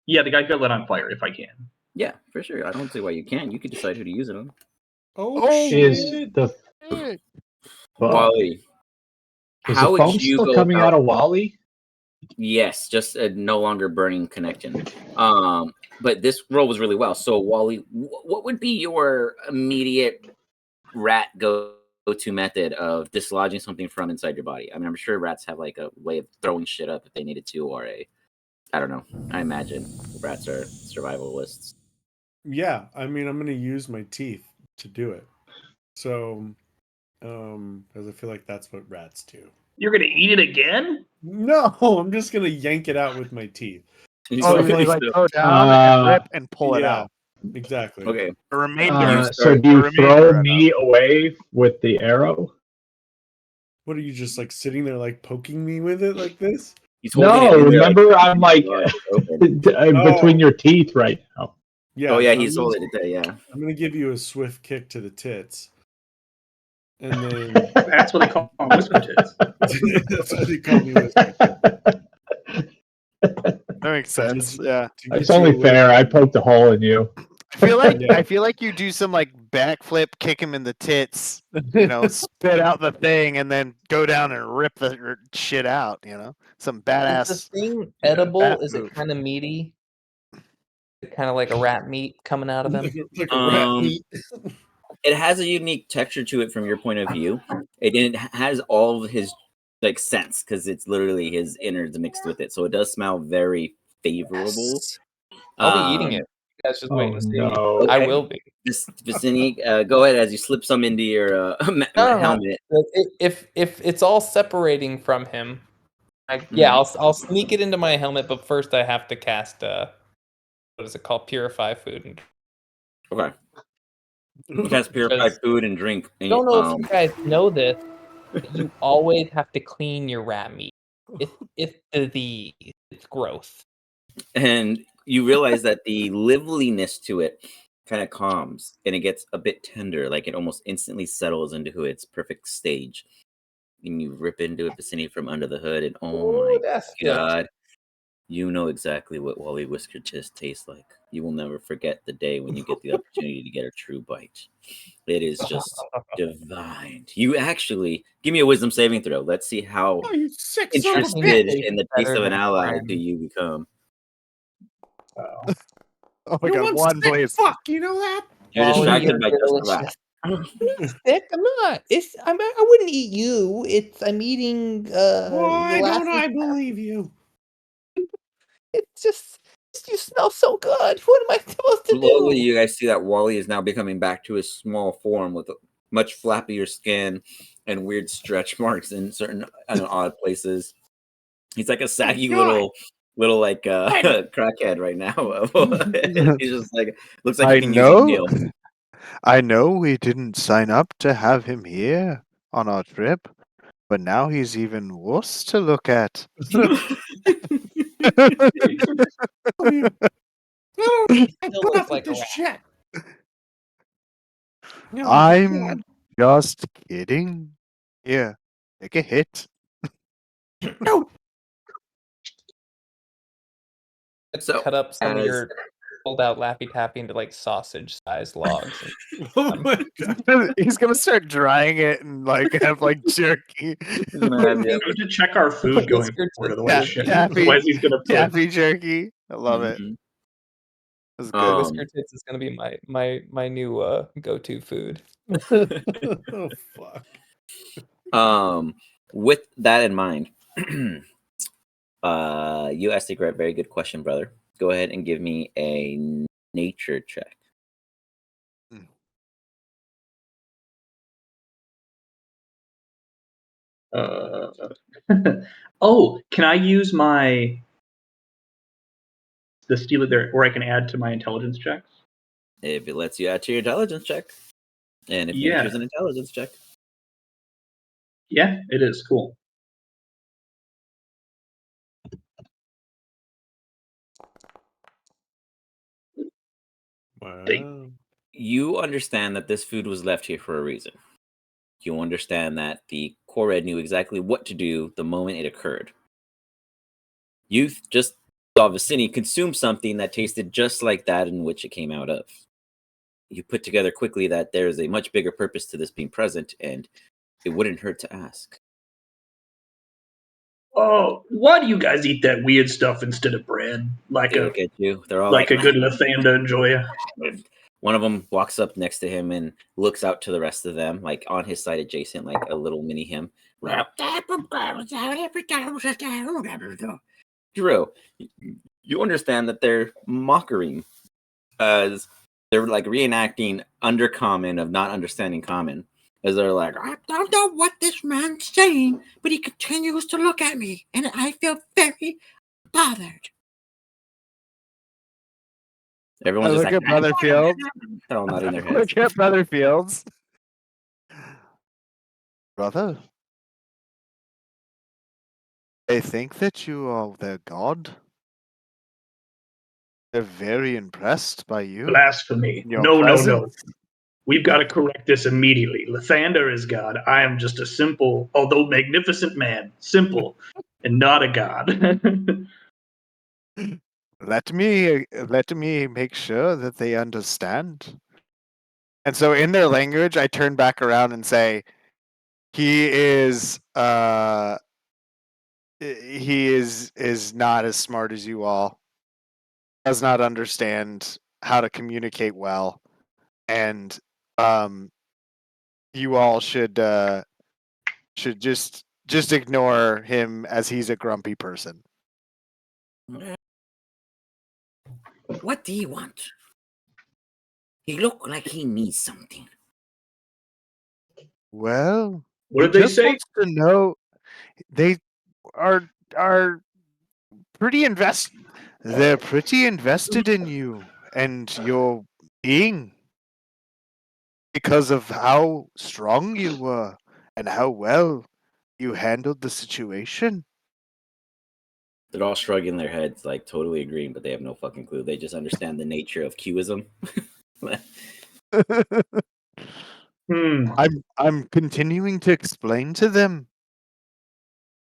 Yeah, the guy who got lit on fire, if I can. Yeah, for sure. I don't see why you can't. You could decide who to use it on. Shit. Wally. Is the foam still coming out of Wally? Yes, just a no longer burning connection. But this roll was really well. So, Wally, what would be your immediate rat go-to method of dislodging something from inside your body? I mean, I'm sure rats have like a way of throwing shit up if they needed to, or I don't know. I imagine rats are survivalists. Yeah, I mean, I'm gonna use my teeth to do it. So, because I feel like that's what rats do. You're gonna eat it again? No, I'm just gonna yank it out with my teeth. So you like go down and rip and pull it out. Exactly. Okay. The remainder. So do you throw me away with the arrow? What are you just like sitting there like poking me with it like this? No, remember I'm like between your teeth right now. Yeah. Oh yeah, he's holding it there. Yeah. I'm gonna give you a swift kick to the tits. And then that's what they call whisper tits. That's what they call me whisper tits. That makes sense. Yeah. It's only fair. I poked a hole in you. I feel like you do some like backflip, kick him in the tits, spit out the thing, and then go down and rip the shit out. Some badass. Is the thing edible? Is it kind of meaty? Kind of like a rat meat coming out of him. Like a rat meat. It has a unique texture to it from your point of view. It has all of his like scents because it's literally his innards mixed with it, so it does smell very favorable. Yes. I'll be eating it. You guys just wait and see. No. Okay. I will be. Vicini, go ahead as you slip some into your helmet. If it's all separating from him, I'll sneak it into my helmet. But first, I have to cast what is it called? Purify food. Okay. Cast purify food and drink. I don't know if you guys know this, but you always have to clean your rat meat. It's gross. And you realize that the liveliness to it kind of calms and it gets a bit tender, like it almost instantly settles into its perfect stage. And you rip into it, Vicini, from under the hood, and oh my god, you know exactly what Wally Whisker Tits tastes like. You will never forget the day when you get the opportunity to get a true bite. It is just divine. You actually give me a wisdom saving throw. Let's see how interested in the taste of an ally do you become. Oh my You god, want one sick please. fuck, you know that? You're Wally, distracted you're by just the delicious. rat. Sick? I'm not. I wouldn't eat you. I'm eating Why the don't Laffy I Taffy. believe you? It's just you smell so good. What am I supposed to Slowly, do? you guys see that Wally is now becoming back to his small form with a much flappier skin and weird stretch marks in certain odd places. He's like a saggy God. little like crackhead right now. He's just like looks like he I can use a know. meal. I know we didn't sign up to have him here on our trip, but now he's even worse to look at. No, I Still put looks up like with a this rat. shit. Oh my I'm just kidding. Here, take a hit. No. Let's So, cut up some of as- your pulled out Laffy Taffy into like sausage-sized logs. Oh my god. He's gonna start drying it and like have like jerky. He's gonna have We you. need to check our food going Whisker forward. tits Otherwise, would shit. be- Otherwise he's gonna put. Taffy jerky. I love it. Mhm. That's good. Whisker tits is gonna be my new go-to food. Oh fuck. With that in mind, you asked a great, very good question, brother. Go ahead and give me a nature check. Oh, can I use the steal it there, or I can add to my intelligence checks? If it lets you add to your intelligence check, and if Yeah. nature's an intelligence check, Yeah, it is cool. Wow. you understand that this food was left here for a reason. You understand that the Korred knew exactly what to do the moment it occurred. You just saw Vicini consume something that tasted just like that in which it came out of. You put together quickly that there is a much bigger purpose to this being present, and it wouldn't hurt to ask. Oh, why do you guys eat that weird stuff instead of bread? Like They a look at you. They're all like a good Lathanda enjoyer. One of them walks up next to him and looks out to the rest of them, like on his side adjacent, like a little mini him. Drew, you understand that they're mocking, as they're like reenacting undercommon of not understanding common, as they're like, I don't know what this man's saying, but he continues to look at me, and I feel very bothered. everyone's I just look like, at Brother Fields. they're all nodding their heads. Look at Brother Fields. Brother, they think that you are their god. They're very impressed by you. Blasphemy. Your No, presence. no, no. We've got to correct this immediately. Lathander is God. I am just a simple, although magnificent man. Simple and not a god. Let me make sure that they understand. And so in their language, I turn back around and say, he is not as smart as you all. Does not understand how to communicate well. And you all should just ignore him, as he's a grumpy person. What do you want? He look like he needs something. Well, What he did they just say? wants to know. They are pretty They're pretty invested in you and your being, because of how strong you were and how well you handled the situation. They're all shrugging their heads, like totally agreeing, but they have no fucking clue. They just understand the nature of Qism. I'm continuing to explain to them.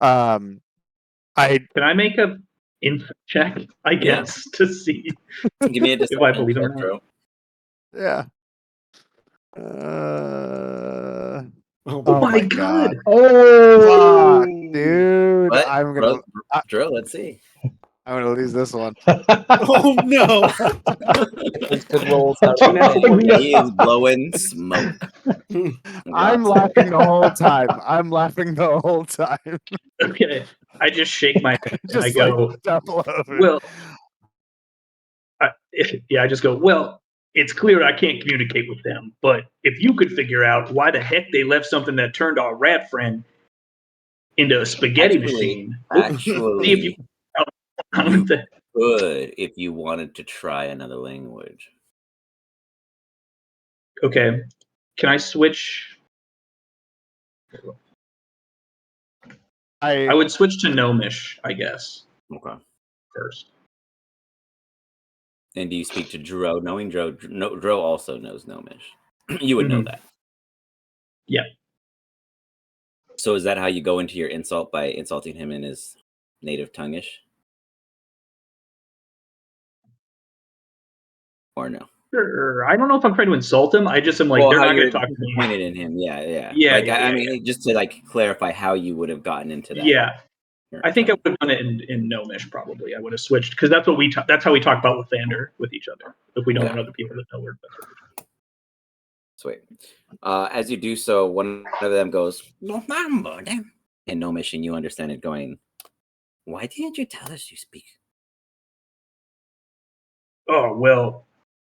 I Can I make a info check, I guess, to see Give me a if I deception believe him check, or not? bro. yeah. Oh my god! Fuck, dude. What? I'm Bro, gonna Drew, let's see. I'm gonna lose this one. Oh no! Those good rolls out Two of natural the ones. Yeah, he is blowing smoke. I'm Lots of- laughing the whole time. I'm laughing the whole time. Okay. I just shake my head and I Just go, like double over. well, I just go, well, it's clear I can't communicate with them, but if you could figure out why the heck they left something that turned our rat friend into a spaghetti machine, see if you Actually, you could if you wanted to try another language. Okay. Can I switch? I would switch to Gnomish, I guess, Okay. first. And do you speak to Dro? Knowing Dro, Dro also knows Gnomish. You would know Mhm. that. Yeah. So is that how you go into your insult, by insulting him in his native tonguish? Or no? Sure. I don't know if I'm trying to insult him. I just am like, Well, they're how not going you're to talk to me. disappointed in him. Yeah. Yeah, Like, yeah, I yeah, mean, just to like clarify how you would have gotten into that. Yeah. I think I would have done it in Gnomish probably. I would have switched because that's what that's how we talk about Lathander with each other. If we don't Okay. want other people to know we're Sweet. As you do so, one of them goes, in Gnomish, and you understand it going, why didn't you tell us you speak? Oh, well,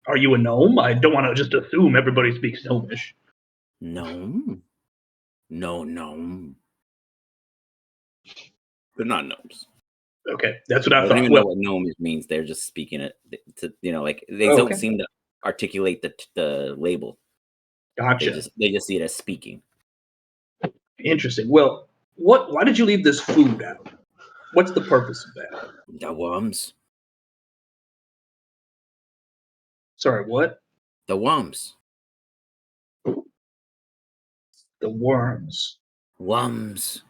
are you a gnome? I don't want to just assume everybody speaks Gnomish. Gnome? No gnome. They're not gnomes. Okay, that's what I don't thought. even Well, know what gnome means. They're just speaking it to, like they Okay. don't seem to articulate the label. Gotcha. They just see it as speaking. Interesting. Well, why did you leave this food out? What's the purpose of that? The worms. Sorry, what? The worms. The worms. Worms.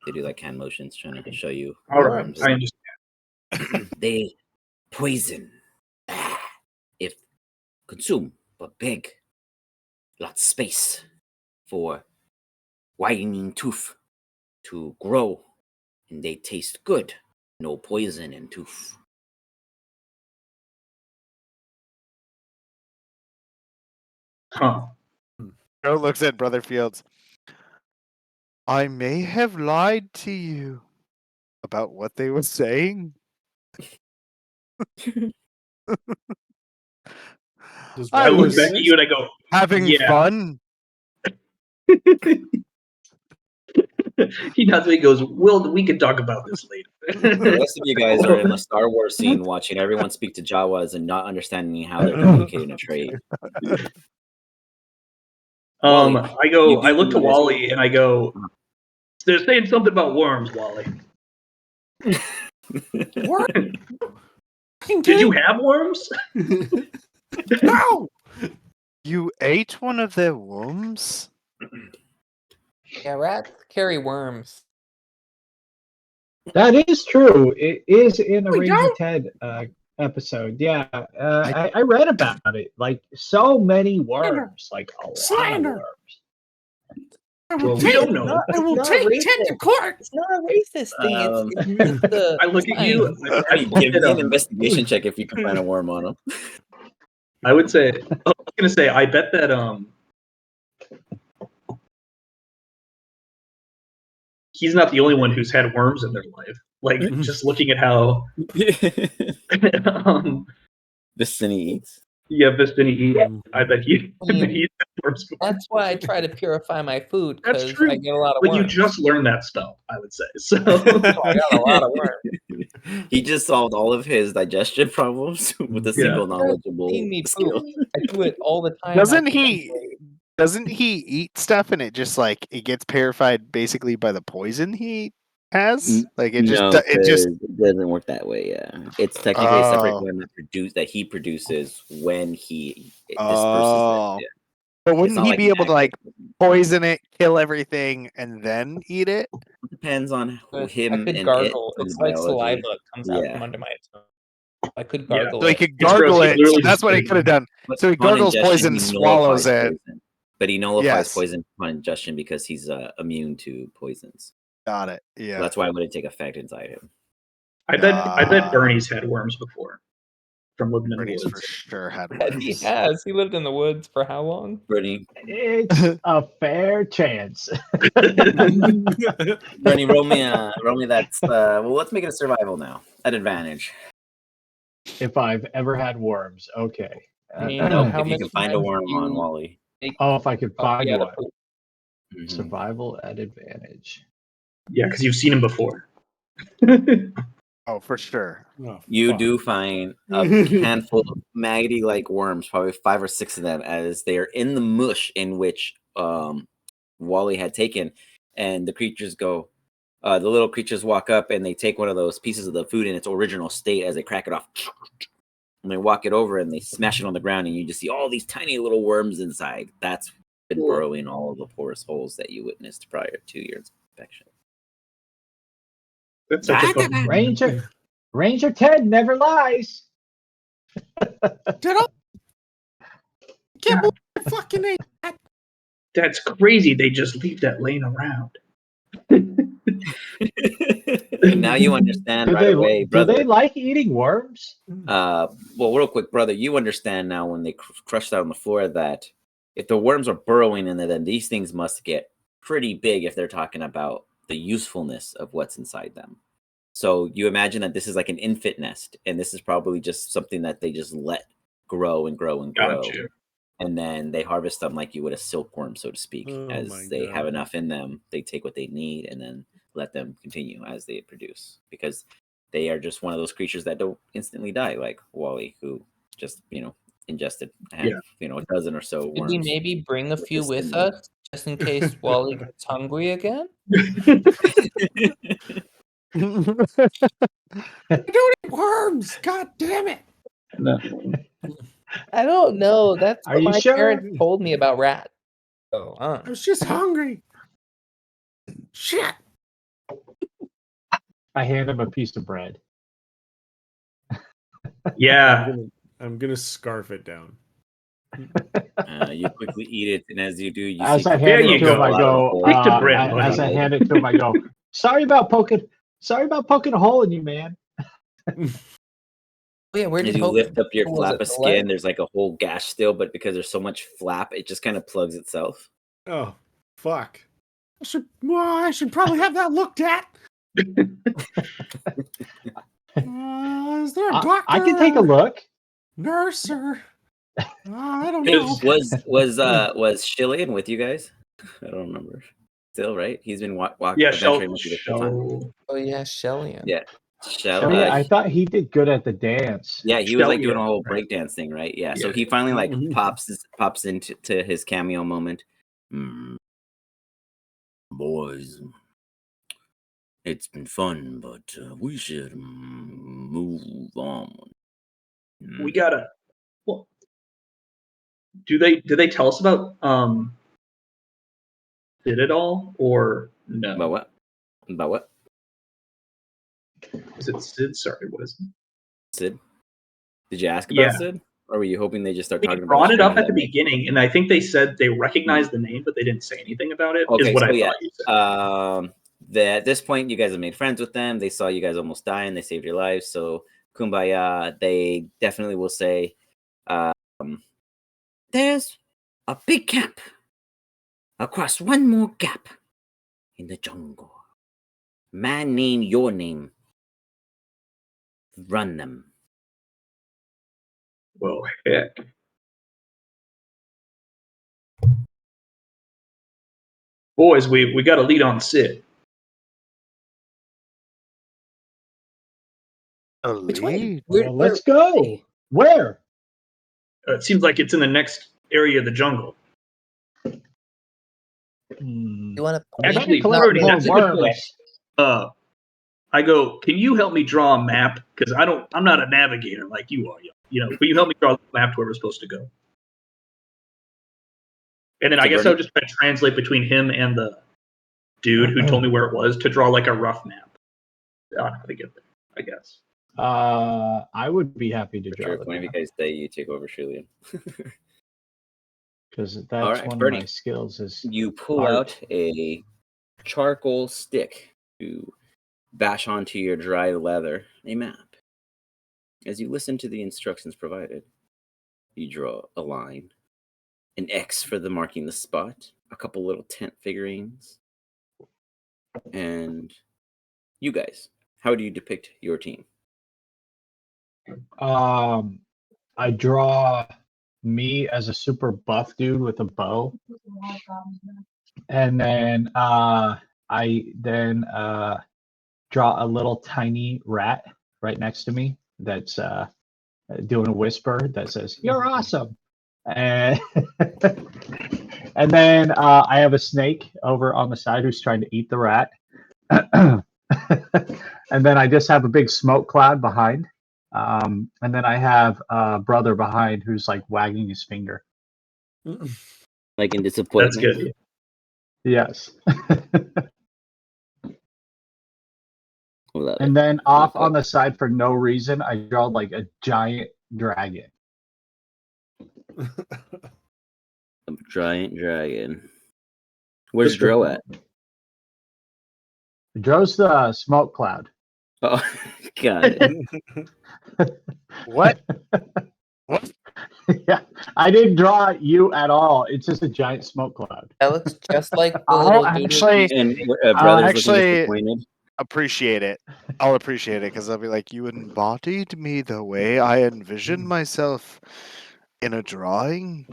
They do like hand motions trying to show you All right, worms. I understand. They poison if consume, but big. Lots of space for widening tooth to grow, and they taste good. No poison in tooth. Huh. Joe looks at Brother Fields. I may have lied to you about what they were saying. I look was back at you and I go, having yeah. fun. He nods and he goes, well, we can talk about this later. The rest of you guys are in the Star Wars scene watching everyone speak to Jawas and not understanding how they're communicating a trait. Wally, I you look to notice- Wally and I go, they're saying something about worms, Wally. What? Did you have worms? No! You ate one of their worms? Yeah, rats carry worms. That is true. It is in a We Raising don't? Ted episode. Yeah, I read about it. Like so many worms, like a lot of Slander. worms. I Well, will we take, don't know. I will It's not take racist. Ted to court. It's not a racist thing. It's the I look at you. science. I Hey, point give at me an him. investigation check if you can find a worm on them. I would say, I was gonna say, I bet that he's not the only one who's had worms in their life. Like just looking at how Destiny eats. yeah, Vistini eats. I bet he's had worms before. That's why I try to purify my food, That's because true. I get a lot of But you worms. just learned that stuff, I would say. So I got a lot of worms. He just solved all of his digestion problems with a single knowledgeable Seen me skill. poop. I do it all the time. Doesn't he eat stuff and it just like it gets purified basically by the poison he has? Like it just No, it just it doesn't work that way. Yeah, it's technically a separate Oh. one that he produces when he disperses Oh. it. Yeah. But It's wouldn't not he like be able to like active. poison it, kill everything, and then eat it? It depends on him I could and gargle. it, It's the like biology. saliva that comes out Yeah. from under my tongue. I could Yeah. gargle So he it. could It's gross. gargle He it. literally That's just what he ate could have it. done. But So he upon gargles ingestion, poison, he swallows nullifies it. poison. But he nullifies Yes. poison upon ingestion because he's immune to poisons. Got it. So Yeah. that's why it wouldn't take effect inside him. I bet Bernie's had worms before from living in Bernie's the for woods. sure had He worms. has. He lived in the woods for how long? Bernie, It's a fair chance. Bernie, roll me that. Well, let's make it a survival now at advantage. If I've ever had worms, okay. I mean, Nope, how if you many can find a times worm do on you Wally. take Oh, if I could find coffee out of one. poop? Mhm. Survival at advantage. Yeah, because you've seen him before. Oh, for sure. Oh, You fuck. do find a handful of maggoty-like worms, probably 5 or 6 of them, as they are in the mush in which Wally had taken, and the creatures go. The little creatures walk up and they take one of those pieces of the food in its original state as they crack it off, and they walk it over and they smash it on the ground, and you just see all these tiny little worms inside. That's been burrowing all of the porous holes that you witnessed prior to your inspection. That's such a fucking Ranger Ted never lies. Get up! Can't believe I fucking ate that. That's crazy. They just leave that laying around. And now you understand right away, Do brother. they like eating worms? Well, real quick, brother, you understand now when they crush that on the floor that if the worms are burrowing in there, then these things must get pretty big if they're talking about the usefulness of what's inside them. So you imagine that this is like an infant nest, and this is probably just something that they just let grow and grow and grow. Gotcha. And then they harvest them like you would a silkworm, so to speak. As they have enough in them, they take what they need and then let them continue as they produce. Because they are just one of those creatures that don't instantly die, like Wally, who just, ingested a dozen or so Should we worms. maybe bring a few with us, just in case Wally gets hungry again? I don't eat worms. God damn it. No. I don't know. That's Are what you my sure? parents told me about rats. Oh, I was just hungry. Shit. I hand him a piece of bread. Yeah. I'm gonna scarf it down. You quickly eat it, and as you do, you As see I hand you it to him, go. I go. Take the bread, buddy. As I hand it to him, I go. Sorry about poking a hole in you, man. yeah, where As did you lift up your was flap it of the skin, leg? there's like a whole gash still, but because there's so much flap, it just kind of plugs itself. Oh, fuck. I should probably have that looked at. Is there a doctor? I can take a look. Nurse or I don't know. Was Shillian with you guys? I don't remember. Still, right? He's been walking, adventuring with you this whole time. Oh yeah, Shellian. Yeah, I thought he did good at the dance. Yeah, he was like doing Shelley, a whole right. breakdance thing, right? Yeah. So Yeah. he finally like pops into his cameo moment. Boys, it's been fun, but we should move on. We gotta. Well, do they tell us about did it all or no? About what? About what? Is it Sid? Sorry, what is it? Sid? Did you ask about Yeah. Sid? Or were you hoping they just start They talking about brought a it up stranger at the that makes- beginning, and I think they said they recognized the name, but they didn't say anything about it. Okay, is what so I thought you said. At this point, you guys have made friends with them. They saw you guys almost die, and they saved your lives. So, kumbaya. They definitely will say, There's a big gap across one more gap in the jungle. Man name your name. Run them. Well, heck. Boys, we got to lead on Sid. Which way? Well, let's go. Where? It seems like it's in the next area of the jungle. You want to Actually, collect Brody, more that's a good worms. point. I go, can you help me draw a map? Because I'm not a navigator like you are. Will you help me draw a map to where we're supposed to go? And then I guess I'll just try to translate between him and the dude who told me where it was to draw like a rough map. I'm gonna get there, I guess. I would be happy to draw If one of you guys say you take over Shillian. Because that's one Bernie, of my skills. Is you pull out a charcoal stick to bash onto your dry leather a map. As you listen to the instructions provided, you draw a line, an X for the marking the spot, a couple little tent figurines, and you guys. How do you depict your team? I draw me as a super buff dude with a bow, and then I then draw a little tiny rat right next to me that's doing a whisper that says "You're awesome," and and then I have a snake over on the side who's trying to eat the rat, and then I just have a big smoke cloud behind. And then I have a brother behind who's like wagging his finger. Like in disappointment. That's good. Yes. Love And it. then off on the side for no reason, I draw like a giant dragon. A giant dragon. Where's Dro at? Dro's the smoke cloud. Oh, got it. What? What? Yeah, I didn't draw you at all. It's just a giant smoke cloud. That looks just like the I'll little actually, And I'll brother's looking actually disappointed. appreciate it. I'll appreciate it because I'll be like, you embodied me the way I envisioned myself in a drawing.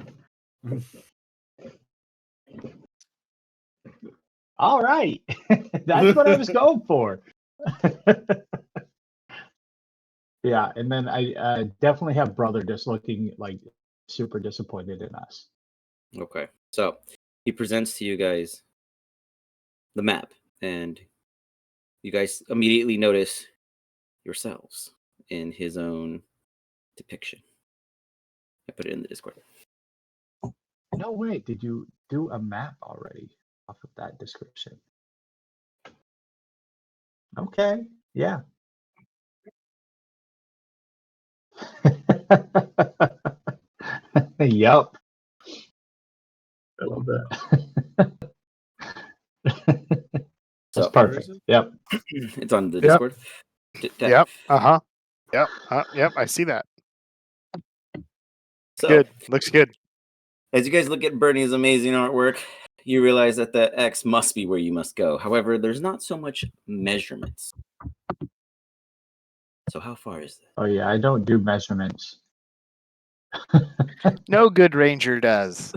All right. That's what I was going for. Yeah, and then I definitely have brother just looking like super disappointed in us. Okay. So he presents to you guys the map, and you guys immediately notice yourselves in his own depiction. I put it in the Discord. No way. Did you do a map already off of that description? Okay. Yeah. Yup. I love that. That's So perfect. Yep. it's on the Yep. Discord. Yep. Uh-huh. Yep. Yep. I see that. So Good. Looks good. as you guys look at Bernie's amazing artwork, you realize that the X must be where you must go. However, there's not so much measurements. So how far is that? Oh yeah, I don't do measurements. No good ranger does.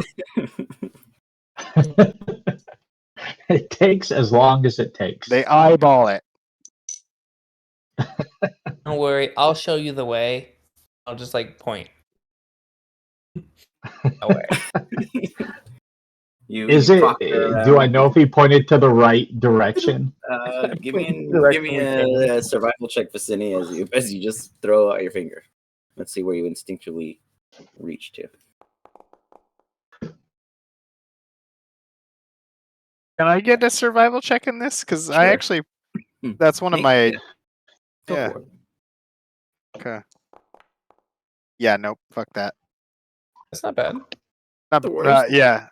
It takes as long as it takes. They eyeball it. Don't worry, I'll show you the way. I'll just like point. Away. Is it? Do I know if he pointed to the right direction? Give me a survival check, Vicini, as you just throw out your finger. Let's see where you instinctually reach to. Can I get a survival check in this? Because I Sure. actually, that's one of my. Go Yeah. for it. Okay. Yeah. Nope. Fuck that. That's not bad. Not, The worst. yeah.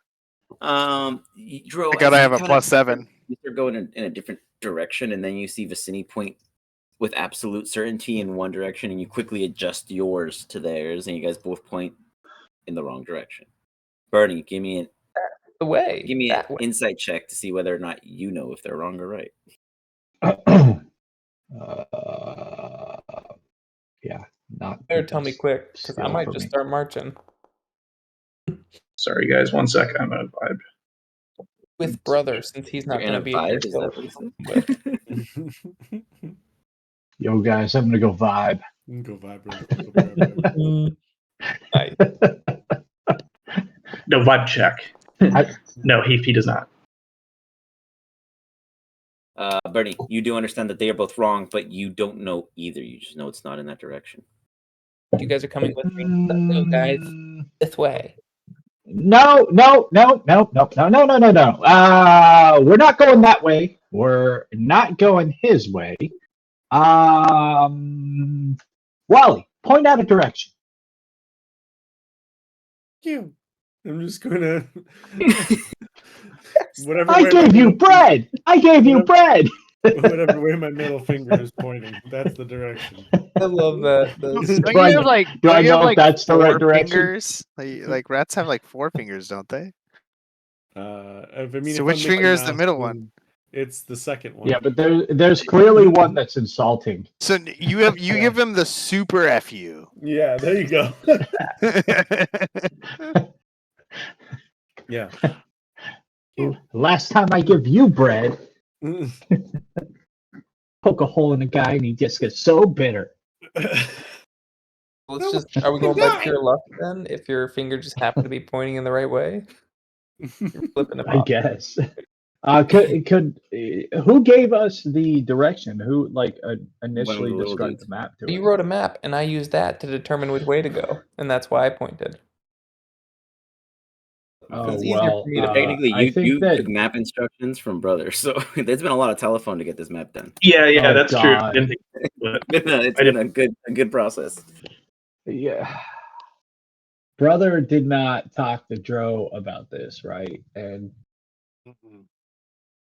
Dro, I gotta as have you a kinda +7. You start going in a different direction, and then you see Vicini point with absolute certainty in one direction, and you quickly adjust yours to theirs, and you guys both point in the wrong direction. Bernie, give me The way. an insight check to see whether or not you know if they're wrong or right. Yeah, not. Better tell me quick, because I skill might for just me. start marching. Sorry, guys. 1 second. I'm out of vibe. With brother, since he's not You're in going a to be vibe, is here. that what you said? Yo, guys, I'm gonna go vibe. Go vibrate. No, vibe check. No, he does not. Bernie, you do understand that they are both wrong, but you don't know either. You just know it's not in that direction. You guys are coming with me. Let's go, guys. This way. No. We're not going that way. We're not going his way. Wally, point out a direction. You. I'm just gonna. Whatever. I gave you bread. Whatever way my middle finger is pointing, that's the direction. I love that. Don't That's Do you I- have like? do Don't I you have know if like that's the right 4 direction? fingers? Like rats have like 4 fingers, don't they? If So which I'm finger Mickey is the Mouse, middle then one? It's the second one. Yeah, but there's clearly one that's insulting. So you give him the super fu. Yeah, there you go. Yeah. Last time I give you bread, poke a hole in a guy and he just gets so bitter. Let's just. Are we going by pure luck then? If your finger just happened to be pointing in the right way, you're flipping them I off. guess. Who gave us the direction? Who initially little described dudes. the map to You us? wrote a map, and I used that to determine which way to go, and that's why I pointed. Oh, It's easier for me to Technically, I think you that took map instructions from brother, so there's been a lot of telephone to get this map done. Yeah, Oh, that's God. true. But It's been a good process. yeah, brother did not talk to Dro about this, right? And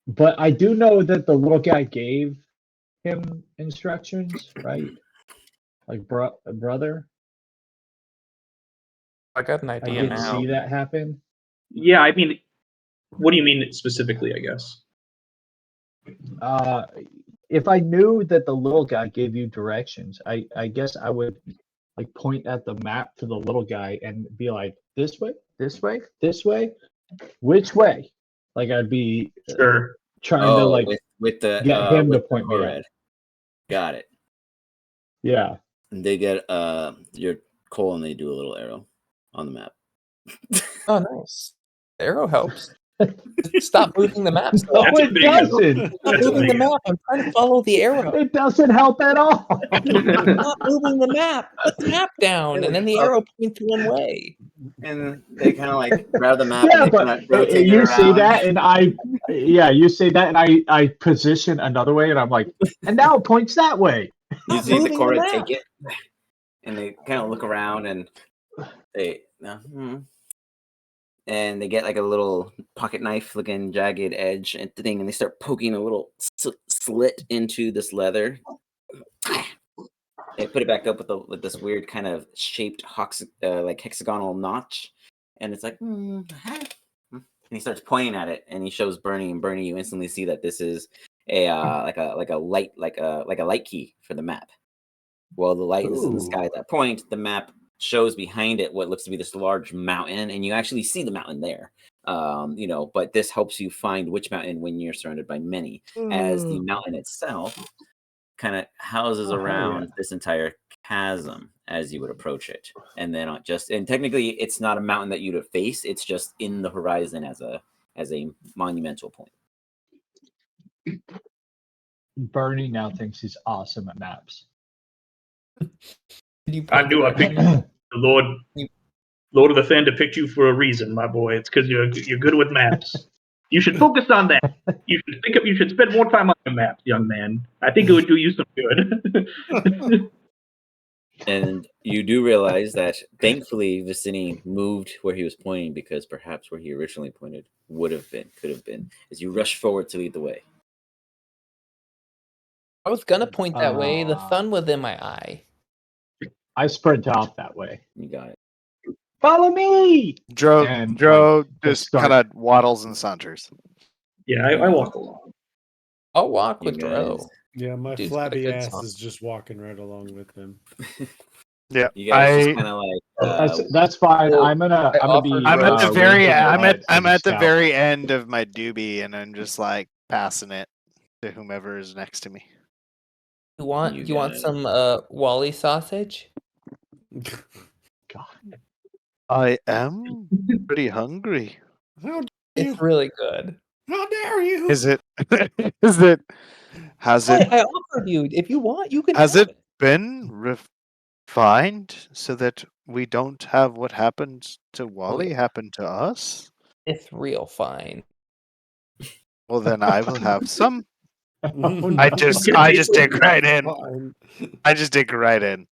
but I do know that the little guy gave him instructions, right? Like brother. I got an I idea did now. see that happen. yeah, I mean, what do you mean specifically? I guess. If I knew that the little guy gave you directions, I guess I would like point at the map to the little guy and be like, this way, this way, this way, which way? Like I'd be Sure. trying to like with the get him to with the point me red. out. Got it. Yeah. And they get your coal and they do a little arrow on the map. Oh, nice. The arrow helps. Stop moving the map. No, That's a it big help. doesn't. Stop moving the map. I'm trying to follow the arrow. It doesn't help at all. Stop moving the map. Put the map down, and then the arrow points one way. And they kind of like grab the map Yeah, and they but kind of rotate you it say around. that, and you say that, and I position another way, and I'm like, and now it points that way. You Stop see the moving Cora map. take it, and they kind of look around and and they get like a little pocket knife looking jagged edge and thing, and they start poking a little slit into this leather. They put it back up with this weird kind of shaped like hexagonal notch, and it's like, and he starts pointing at it, and he shows Bernie, and Bernie, you instantly see that this is a like a light key for the map. Well, the light is in the sky at that point. The map shows behind it what looks to be this large mountain, and you actually see the mountain there. But this helps you find which mountain when you're surrounded by many, as the mountain itself kind of houses around this entire chasm as you would approach it. And then and technically it's not a mountain that you'd face, it's just in the horizon as a monumental point. Bernie now thinks he's awesome at maps. I knew I picked the Lord of the Thunder picked you for a reason, my boy. It's because you're good with maps. You should focus on that. You should spend more time on the maps, young man. I think it would do you some good. And you do realize that thankfully Vicini moved where he was pointing, because perhaps where he originally pointed could have been, as you rush forward to lead the way. I was gonna point that way. The sun was in my eye. I sprint off that way. You got it. Follow me. Dro just kind of waddles and saunters. Yeah, I walk along. I'll walk with Dro. Yeah, my Dude's flabby got a good ass song. is just walking right along with them. Yeah, You guys just kind of like that's fine. Well, I'm gonna be. I'm at the very ranging I'm ahead at the scout. very end of my doobie, and I'm just like passing it to whomever is next to me. You want some Wally sausage? God. I am pretty hungry. It's really good. How dare you? Is it? Is it? Has it? I offered you. If you want, you can. Has have it been refined so that we don't have what happened to Wally happen to us? It's real fine. Well, then I will have some. Oh, I no. just dig right in. I just dig right in.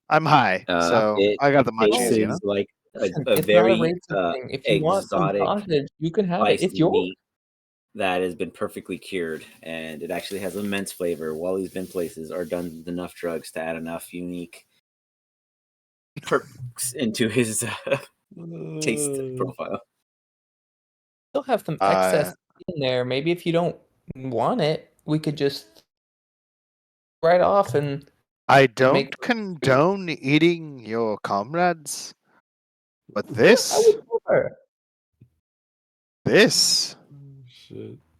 I'm high, so I got the munchies, you know. Like a It's not a very racist thing. If you want some exotic, sausage, you can have it. It's spicy yours. meat that has been perfectly cured, and it actually has immense flavor. Wally's Bin places are done with enough drugs to add enough unique perks into his taste profile. Still have some excess in there. Maybe if you don't want it, we could just right off and I don't condone eating your comrades, but this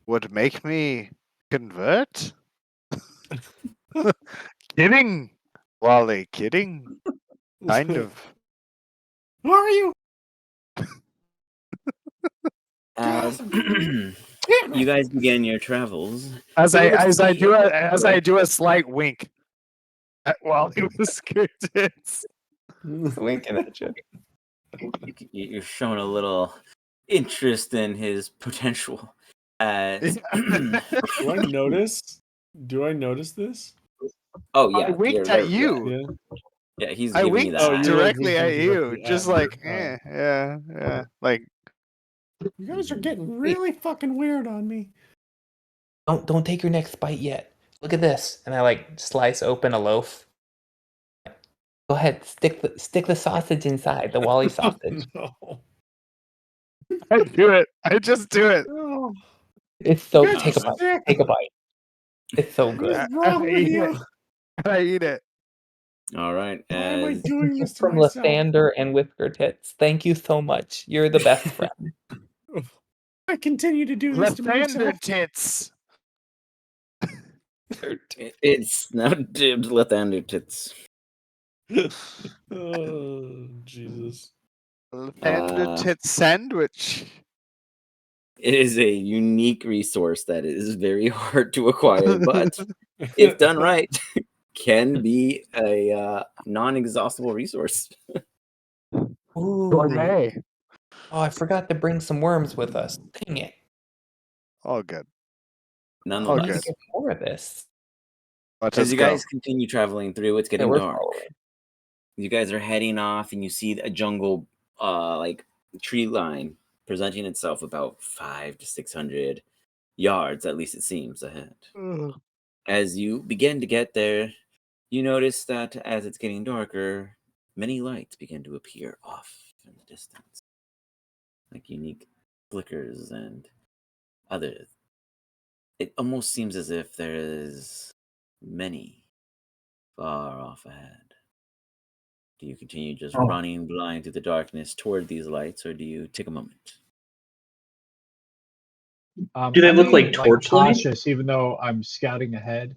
would make me convert. Kidding, Wally, kidding. Kind of. Who are you? As you guys begin your travels, As I do a slight wink at Wally with scared tits. Winking at you. You're showing a little interest in his potential. As Do I notice? Do I notice this? Oh yeah, I winked at you. Yeah, he's I giving winked you that. directly at you, just like, yeah, like. You guys are getting really fucking weird on me. Don't take your next bite yet. Look at this, and I like slice open a loaf. Go ahead, stick the sausage inside, the Wally sausage. No. I do it. I just do it. Oh. It's so You guys take a are bite. sick. Take a bite. It's so good. What's wrong with you? I eat it. All right. Why am I doing this to From myself? Lathander and Whisker Tits. Thank you so much. You're the best friend. I continue to do this to myself. Lathander tits. It's now dubbed Lathander tits. Oh, Jesus. Lathander tits sandwich. It is a unique resource that is very hard to acquire, but if done right, can be a non-exhaustible resource. Gourmet. Oh, I forgot to bring some worms with us. Dang it. All good. Nonetheless, Let's get more of this. as you guys continue traveling through, it's getting we're dark. You guys are heading off, and you see a jungle, like tree line presenting itself about 500 to 600 yards, at least it seems, ahead. As you begin to get there, you notice that as it's getting darker, many lights begin to appear off in the distance, like unique flickers and others. It almost seems as if there is many far off ahead. Do you continue just running blind through the darkness toward these lights, or do you take a moment? Do they I'm look being, like torchlight? cautious, even though I'm scouting ahead.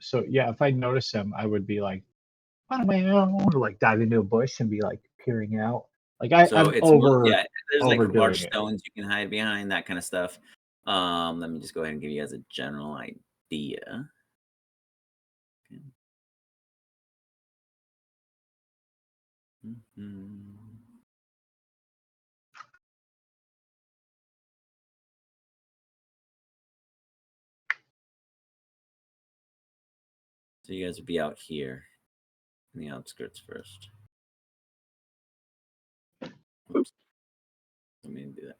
So yeah, if I notice them, I would be like, like dive into a bush and be like peering out. Like So I'm it's there's like overdoing large it. stones you can hide behind, that kind of stuff. Let me just go ahead and give you guys a general idea. So you guys would be out here in the outskirts first. Oops. Let me do that.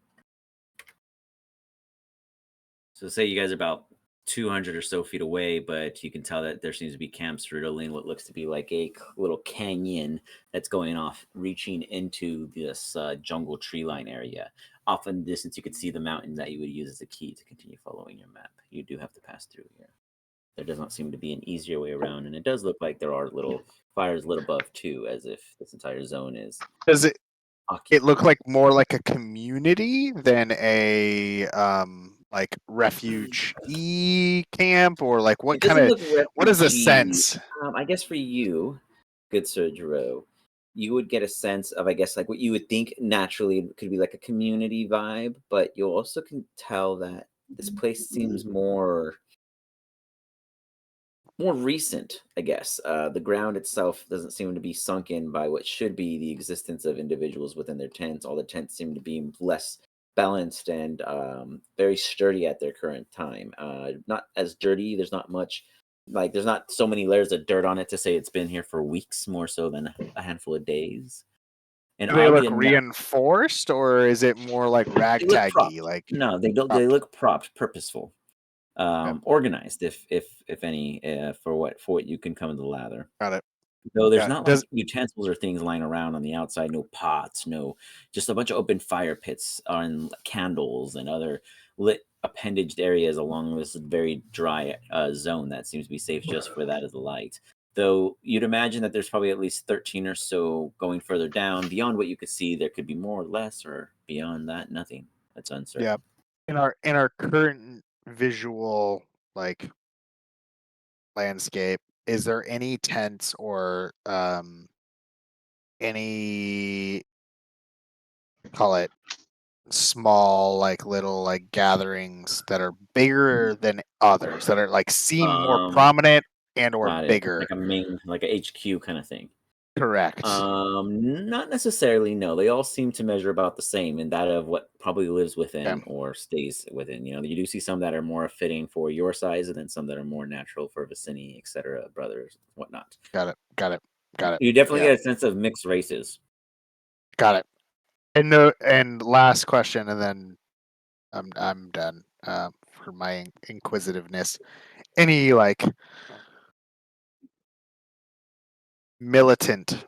So say you guys are about 200 or so feet away, but you can tell that there seems to be camps riddling what looks to be like a little canyon that's going off, reaching into this jungle tree line area. Off in the distance, you can see the mountain that you would use as a key to continue following your map. You do have to pass through here. There does not seem to be an easier way around, and it does look like there are little fires lit above too, as if this entire zone is. Does it look like more like a community than a like refuge camp, or like what kind of what is the sense? I guess for you, good Sir Jero, you would get a sense of, I guess, like what you would think naturally could be like a community vibe, but you also can tell that this place seems more recent, I guess. The ground itself doesn't seem to be sunken by what should be the existence of individuals within their tents. All the tents seem to be less balanced and very sturdy at their current time. Not as dirty. There's not much, like there's not so many layers of dirt on it to say it's been here for weeks, more so than a handful of days. And Do they oddly look enough, reinforced, or is it more like they look ragtaggy? propped. Like No, they don't. They propped? look propped, purposeful, Yeah, organized, if any, for what you can come to the lather. got it. Though there's Got it. not like utensils or things lying around on the outside, no pots, no, just a bunch of open fire pits and candles and other lit appendaged areas along this very dry zone that seems to be safe just for that as a light. Though you'd imagine that there's probably at least 13 or so going further down. Beyond what you could see, there could be more or less, or beyond that, nothing. That's uncertain. Yeah. In our current visual like landscape, is there any tents or any, call it, small like little like gatherings that are bigger than others, that are like seem more prominent and or Got it. bigger? Like a main, like a HQ kind of thing. Correct. Not necessarily. No, they all seem to measure about the same in that of what probably lives within or stays within. You know, you do see some that are more fitting for your size, and then some that are more natural for vicinity, etc., brothers, whatnot. Got it. Got it. Got it. You definitely Yeah. get a sense of mixed races. Got it. And last question, and then I'm done for my inquisitiveness. Any like militant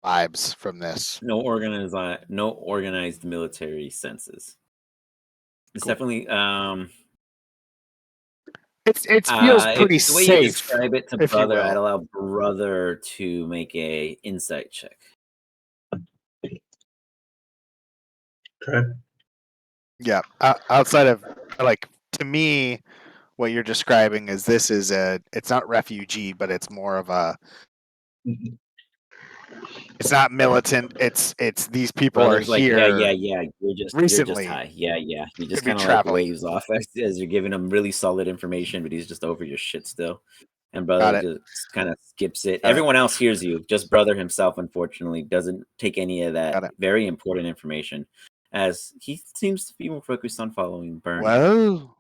vibes from this? No organized military senses. It's Cool. definitely it feels pretty if the way you safe. describe it to if you brother, I'd will. allow brother to make a insight check. Okay. Yeah. Outside of like, to me, what you're describing is this is it's not refugee, but it's more of a. It's not militant. It's these people Brother's are like, here. yeah. You're just recently. high. Yeah. He just Could be kind of like traveling. waves off as you're giving him really solid information, but he's just over your shit still. And Got brother it. just kind of skips it. Got it. Everyone else hears you. Just brother himself, unfortunately, doesn't take any of Got that it. very important information, as he seems to be more focused on following Bernie. Well,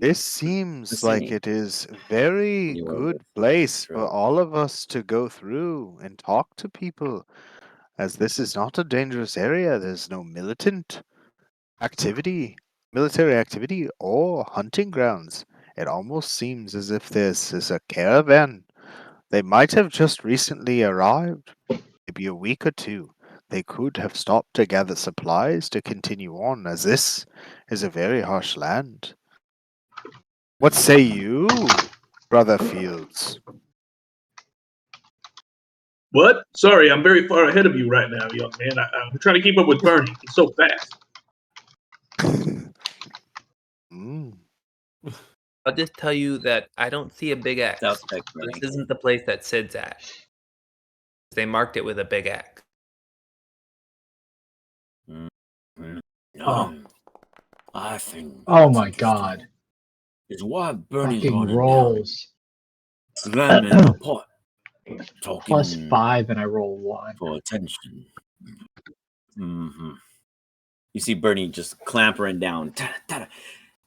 this seems Vicinity. like it is very You are good with place for Dro. all of us to go through and talk to people, as this is not a dangerous area. There's no militant activity, military activity, or hunting grounds. It almost seems as if this is a caravan. They might have just recently arrived, maybe a week or two. They could have stopped to gather supplies to continue on, as this is a very harsh land. What say you, Brother Fields? What? Sorry, I'm very far ahead of you right now, young man. I'm trying to keep up with Bernie. He's so fast. I'll just tell you that I don't see a big X. South Tech, This right? isn't the place that Sid's at. They marked it with a big X. Oh. I think. Oh my god. Is why Bernie's Fucking running rolls. Slamming in a pot. Talking +5 and I roll 1. for attention. Mm-hmm. You see Bernie just clampering down.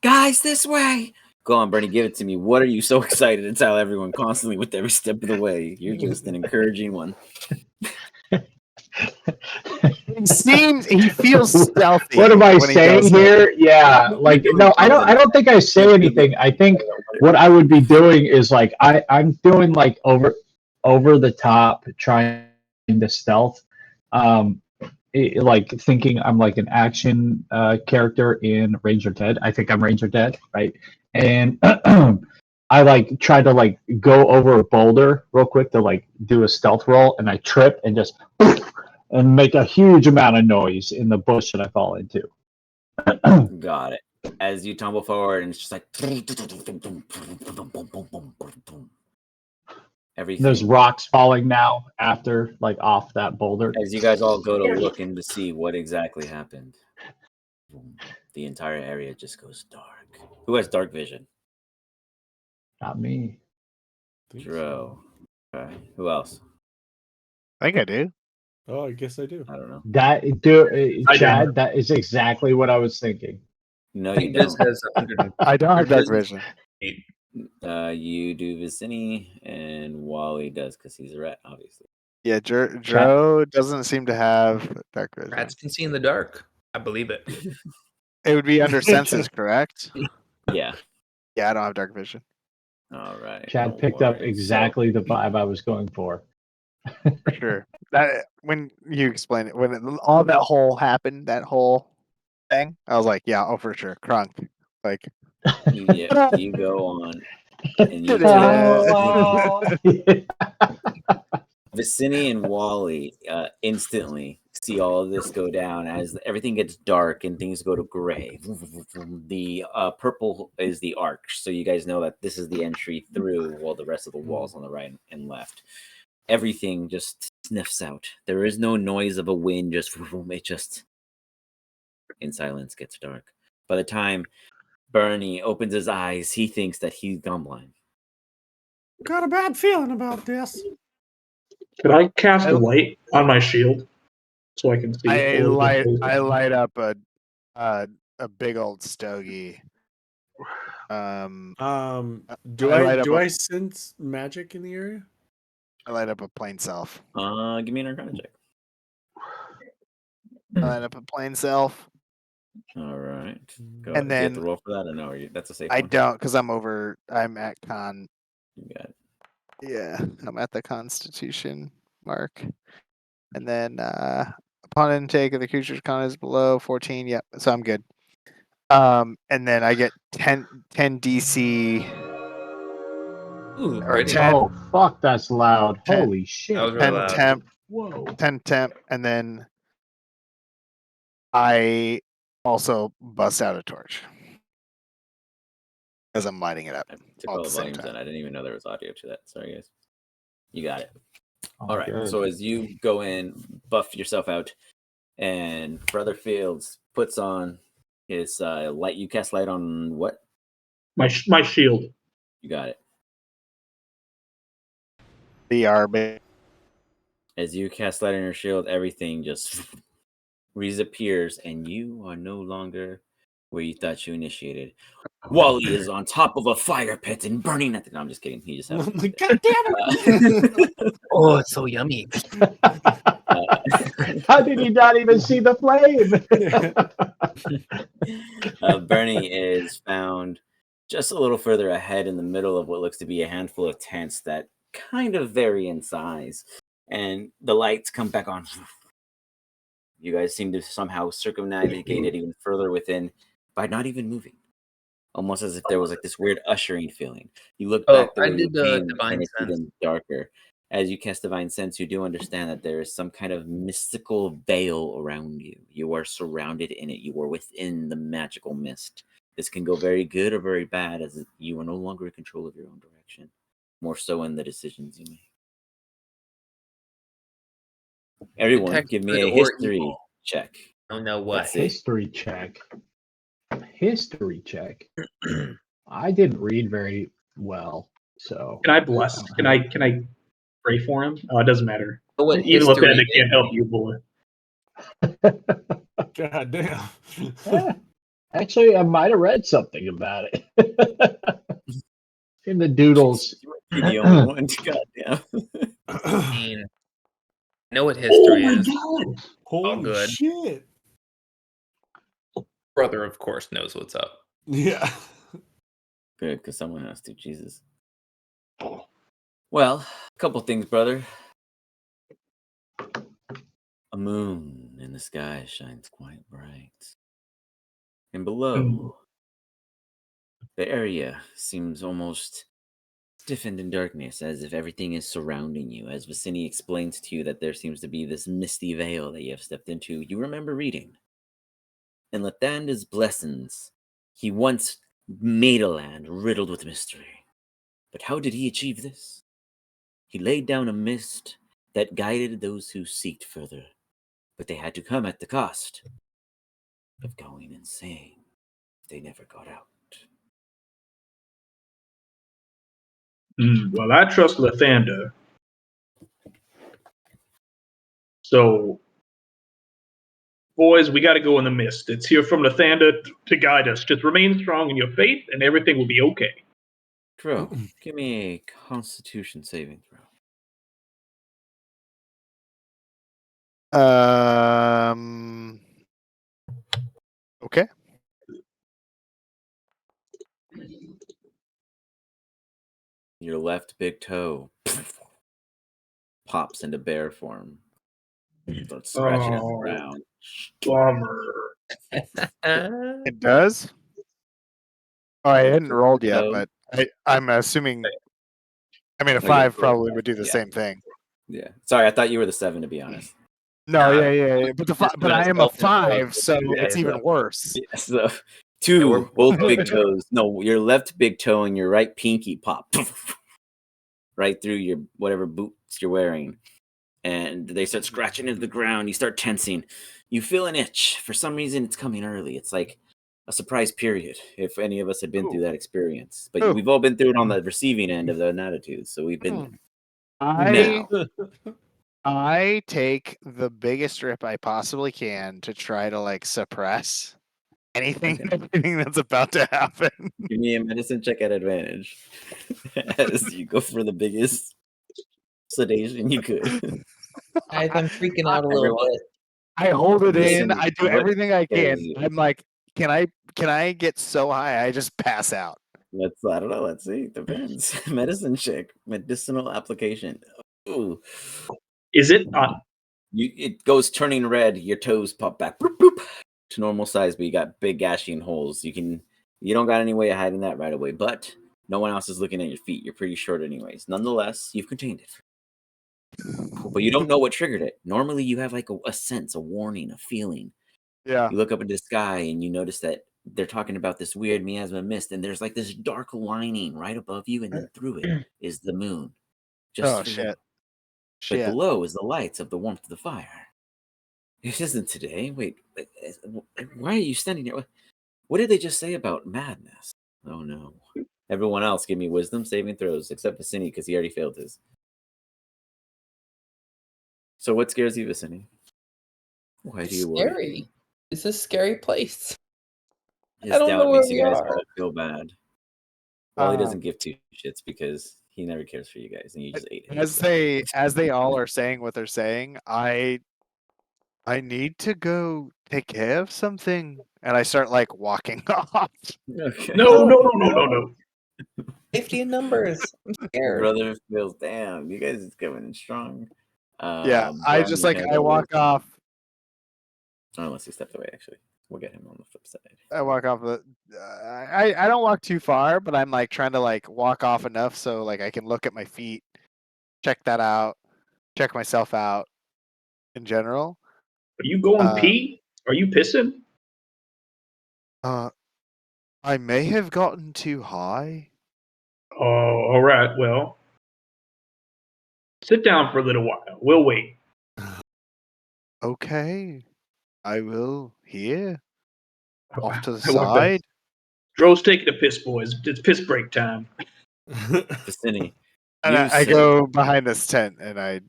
Guys, this way. Go on, Bernie, give it to me. What are you so excited to tell everyone constantly with every step of the way? You're just an encouraging one. He feels stealthy. What am I saying here? Yeah, like no, I don't think I say anything. I think what I would be doing is like I'm doing like over the top, trying to stealth, like thinking I'm like an action character in Ranger Dead. I think I'm Ranger Dead, right? And I like try to like go over a boulder real quick to like do a stealth roll, and I trip and just and make a huge amount of noise in the bush that I fall into. Got it. As you tumble forward, and it's just like everything. There's rocks falling now after like off that boulder. As you guys all go to look in to see what exactly happened, the entire area just goes dark. Who has dark vision? Not me. Dro. Okay. Who else? I think I do. Oh, I guess I do. I don't know. That Chad, that is exactly what I was thinking. No, you This don't. has 100. I don't have dark vision. You do Vicini, and Wally does because he's a rat, obviously. Yeah, Dro doesn't seem to have dark vision. Rats can see in the dark. I believe it. It would be under senses, correct? Yeah. Yeah, I don't have dark vision. All right. Chad picked up exactly the vibe I was going for. For sure. That when you explain it, all that whole happened, that whole thing, I was like, yeah, oh for sure, Crunk. Like, yeah, you go on, and you Vicini and Wally instantly see all of this go down as everything gets dark and things go to gray. The purple is the arch, so you guys know that this is the entry through, while the rest of the walls on the right and left. Everything just sniffs out. There is no noise of a wind, it just in silence gets dark. By the time Bernie opens his eyes, he thinks that he's gone blind. Got a bad feeling about this. Could I cast a light on my shield so I can see? I light up a big old stogie. Do light up I sense magic in the area? I light up a plain self. Give me an Arcana check. I light up a plain self. All right. Go. And Do you have then to roll for that, or no? That's a safe I one? don't, because I'm at con. You got it. Yeah, I'm at the Constitution mark. And then upon intake of the creature's con is below 14. Yep, so I'm good. And then I get 10 DC. Ooh, Or pretty. 10. Oh, fuck, that's loud. 10 Holy shit. That was really 10 loud. temp. Whoa. 10 temp, and then I also bust out a torch as I'm lighting it up. I took all all at the the same volumes time. in. I didn't even know there was audio to that. Sorry, guys. You got it. Oh, all right. good. So as you go in, buff yourself out, and Brother Fields puts on his light. You cast light on what? My shield. You got it. BR. As you cast light on your shield, everything just reappears, and you are no longer where you thought you initiated. Wally is on top of a fire pit and burning at the. No, I'm just kidding. He just had. God damn it! Oh, it's so yummy. How did he not even see the flame? Bernie is found just a little further ahead in the middle of what looks to be a handful of tents that kind of vary in size. And the lights come back on. You guys seem to somehow circumnavigate it even further within by not even moving. Almost as if there was like this weird ushering feeling. You look back the way you came, and it's even darker. As you cast Divine Sense, you do understand that there is some kind of mystical veil around you. You are surrounded in it. You are within the magical mist. This can go very good or very bad, as you are no longer in control of your own direction. More so in the decisions you make. Everyone, Detect give me good a or history evil. check. I don't know what. Let's see. History check. History check. I didn't read very well, so. Can I bless? Can I pray for him? Oh, it doesn't matter. Know what Even history Latanda is? can't help you, boy. God damn. Actually, I might have read something about it in the doodles. You're the only one. Goddamn. I mean, I know what history is. God. All Holy good. shit. Brother, of course, knows what's up. Yeah. Good, because someone has to. Jesus. Well, a couple things, brother. A moon in the sky shines quite bright. And below, the area seems almost stiffened in darkness, as if everything is surrounding you. As Vicini explains to you that there seems to be this misty veil that you have stepped into, you remember reading. In Lathanda's blessings, he once made a land riddled with mystery. But how did he achieve this? He laid down a mist that guided those who seeked further, but they had to come at the cost of going insane if they never got out. Well, I trust Lathanda. So, boys, we got to go in the mist. It's here from Lathanda to guide us. Just remain strong in your faith, and everything will be okay. Crow, give me a Constitution saving throw. Okay. Your left big toe pops into bear form. Starts scratching at the ground. Bummer. It does? Oh, I hadn't rolled yet, So- but I'm assuming. I mean, a Oh, you 5 have to roll probably a would do the yeah. same thing. Yeah. Sorry, I thought you were the 7 to be honest. No, yeah. But I am a 5, so Yeah, it's even worse. Yeah, so two, both big toes. No, your left big toe and your right pinky pop right through your whatever boots you're wearing. And they start scratching into the ground. You start tensing. You feel an itch. For some reason, it's coming early. It's like a surprise period, if any of us had been through that experience. But we've all been through it on the receiving end of an attitude. So we've been now. I take the biggest rip I possibly can to try to like suppress anything that's about to happen. Give me a medicine check at advantage as you go for the biggest sedation you could. Guys, I'm freaking out a little bit. I hold it Listen, in. I do what everything I can. scares you? I'm like, can I get so high I just pass out? I don't know. Let's see. Depends. Medicine check. Medicinal application. Ooh. Is it? It goes turning red. Your toes pop back boop, boop, to normal size, but you got big gashing holes. You don't got any way of hiding that right away. But no one else is looking at your feet. You're pretty short, anyways. Nonetheless, you've contained it. But you don't know what triggered it. Normally, you have like a sense, a warning, a feeling. Yeah. You look up into the sky and you notice that they're talking about this weird miasma mist, and there's like this dark lining right above you, and then through it is the moon. Just through it. But below is the lights of the warmth of the fire. It isn't today. Wait, why are you standing here? What did they just say about madness? Oh no. Everyone else give me wisdom saving throws, except Vicini, because he already failed his. So what scares you, Vicini? Why do you worry? Scary. It's a scary place. His I don't know doubt where makes you we guys are. all feel bad. Well, he doesn't give two shits because he never cares for you guys, and you just ate him. As they all are saying what they're saying, I need to go take care of something, and I start like walking off. Okay. No. Safety in numbers. I'm scared. Brother feels damn. You guys is coming in strong. Yeah, I just like I walk off. Unless he stepped away, actually, we'll get him on the flip side. I walk off the. I don't walk too far, but I'm like trying to like walk off enough so like I can look at my feet, check that out, check myself out. In general. Are you going pee? Are you pissing? I may have gotten too high. Oh, all right. Well, sit down for a little while. We'll wait. Okay, I will here. Off to the I want side. Dro's taking a piss, boys. It's piss break time. Vicini. And I go behind this tent and I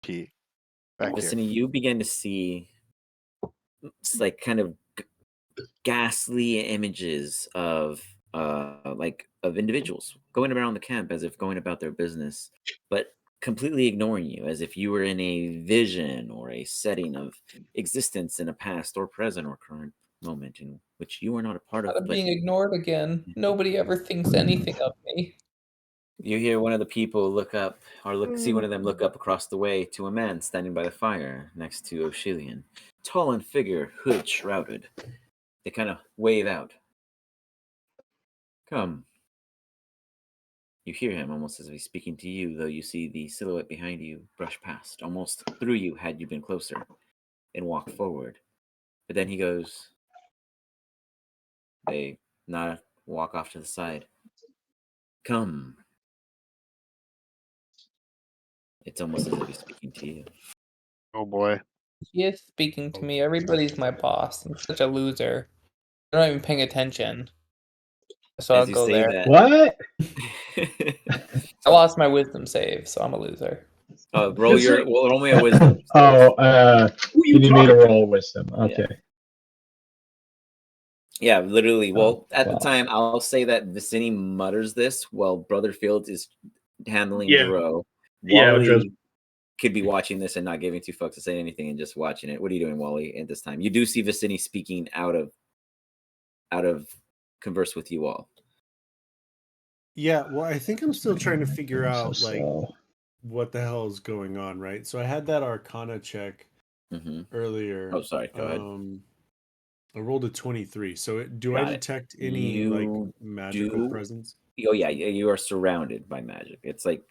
pee back here. Vicini, you begin to see it's like kind of ghastly images of of individuals going around the camp as if going about their business, but completely ignoring you, as if you were in a vision or a setting of existence in a past or present or current moment in which you are not a part of. I'm being ignored again. Nobody ever thinks anything of me. You hear one of the people look up, or see one of them look up across the way to a man standing by the fire next to O'Shillian, tall in figure, hood shrouded. They kind of wave out. Come. You hear him almost as if he's speaking to you, though you see the silhouette behind you brush past, almost through you had you been closer, and walk forward. But then he goes. They nod, walk off to the side. Come. It's almost as if he's speaking to you. Oh boy. He is speaking to me. Everybody's my boss. I'm such a loser. They're not even paying attention. So I'll go there. That. What? I lost my wisdom save, so I'm a loser. Roll me a wisdom. You need me to roll wisdom. Okay. Yeah, literally. Well, at the time, I'll say that Vicini mutters this while Brother Fields is handling Dro. could be watching this and not giving two fucks to say anything and just watching it. What are you doing, Wally, at this time? You do see Vicini speaking out of converse with you all. Yeah, well, I think I'm still trying to figure out like slow. what the hell is going on, right? So I had that Arcana check earlier. Oh, sorry. Go ahead. I rolled a 23. So do I Got it. detect any like magical presence? Oh yeah, you are surrounded by magic. It's like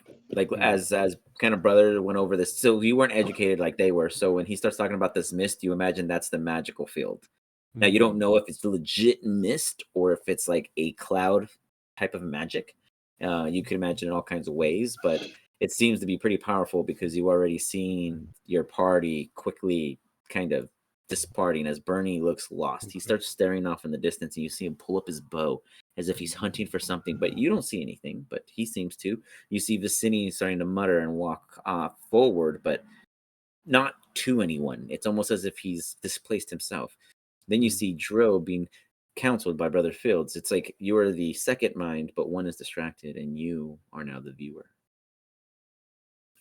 as kind of brother went over this. So you weren't educated like they were. So when he starts talking about this mist, you imagine that's the magical field. Now you don't know if it's legit mist or if it's like a cloud type of magic. You can imagine in all kinds of ways, but it seems to be pretty powerful because you already seen your party quickly kind of disparting as Bernie looks lost. He starts staring off in the distance, and you see him pull up his bow as if he's hunting for something, but you don't see anything, but he seems to. You see Vicini starting to mutter and walk forward, but not to anyone. It's almost as if he's displaced himself. Then you see Dro being counseled by Brother Fields. It's like you are the second mind, but one is distracted, and you are now the viewer.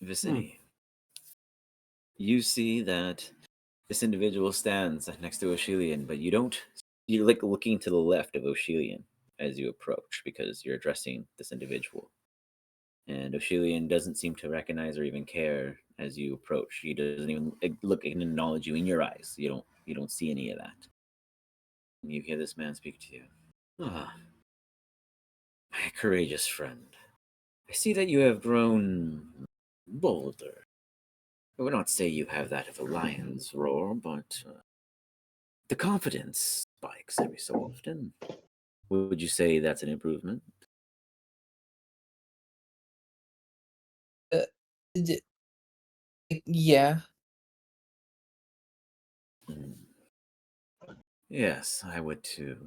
Vicini, you see that this individual stands next to Oshelian, but you're like looking to the left of Oshelian as you approach because you're addressing this individual. And Oshelian doesn't seem to recognize or even care as you approach. He doesn't even look and acknowledge you in your eyes. You don't see any of that. And you hear this man speak to you. Ah, my courageous friend. I see that you have grown bolder. I would not say you have that of a lion's roar, but the confidence spikes every so often. Would you say that's an improvement? Yeah. Yes, I would too.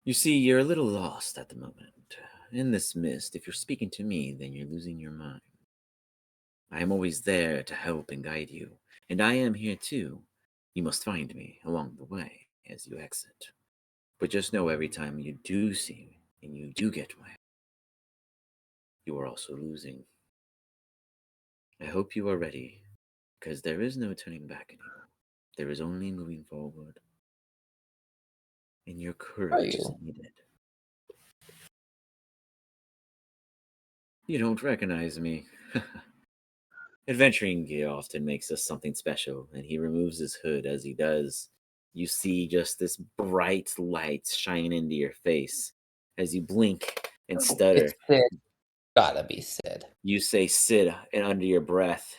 You see, you're a little lost at the moment. In this mist, if you're speaking to me, then you're losing your mind. I am always there to help and guide you, and I am here too. You must find me along the way as you exit. But just know every time you do see me and you do get my help, you are also losing. I hope you are ready, because there is no turning back anymore. There is only moving forward. And your courage is needed. You don't recognize me. Adventuring gear often makes us something special, and he removes his hood. As he does, you see just this bright light shine into your face as you blink and stutter. It's Sid. Gotta be Sid. You say Sid and under your breath.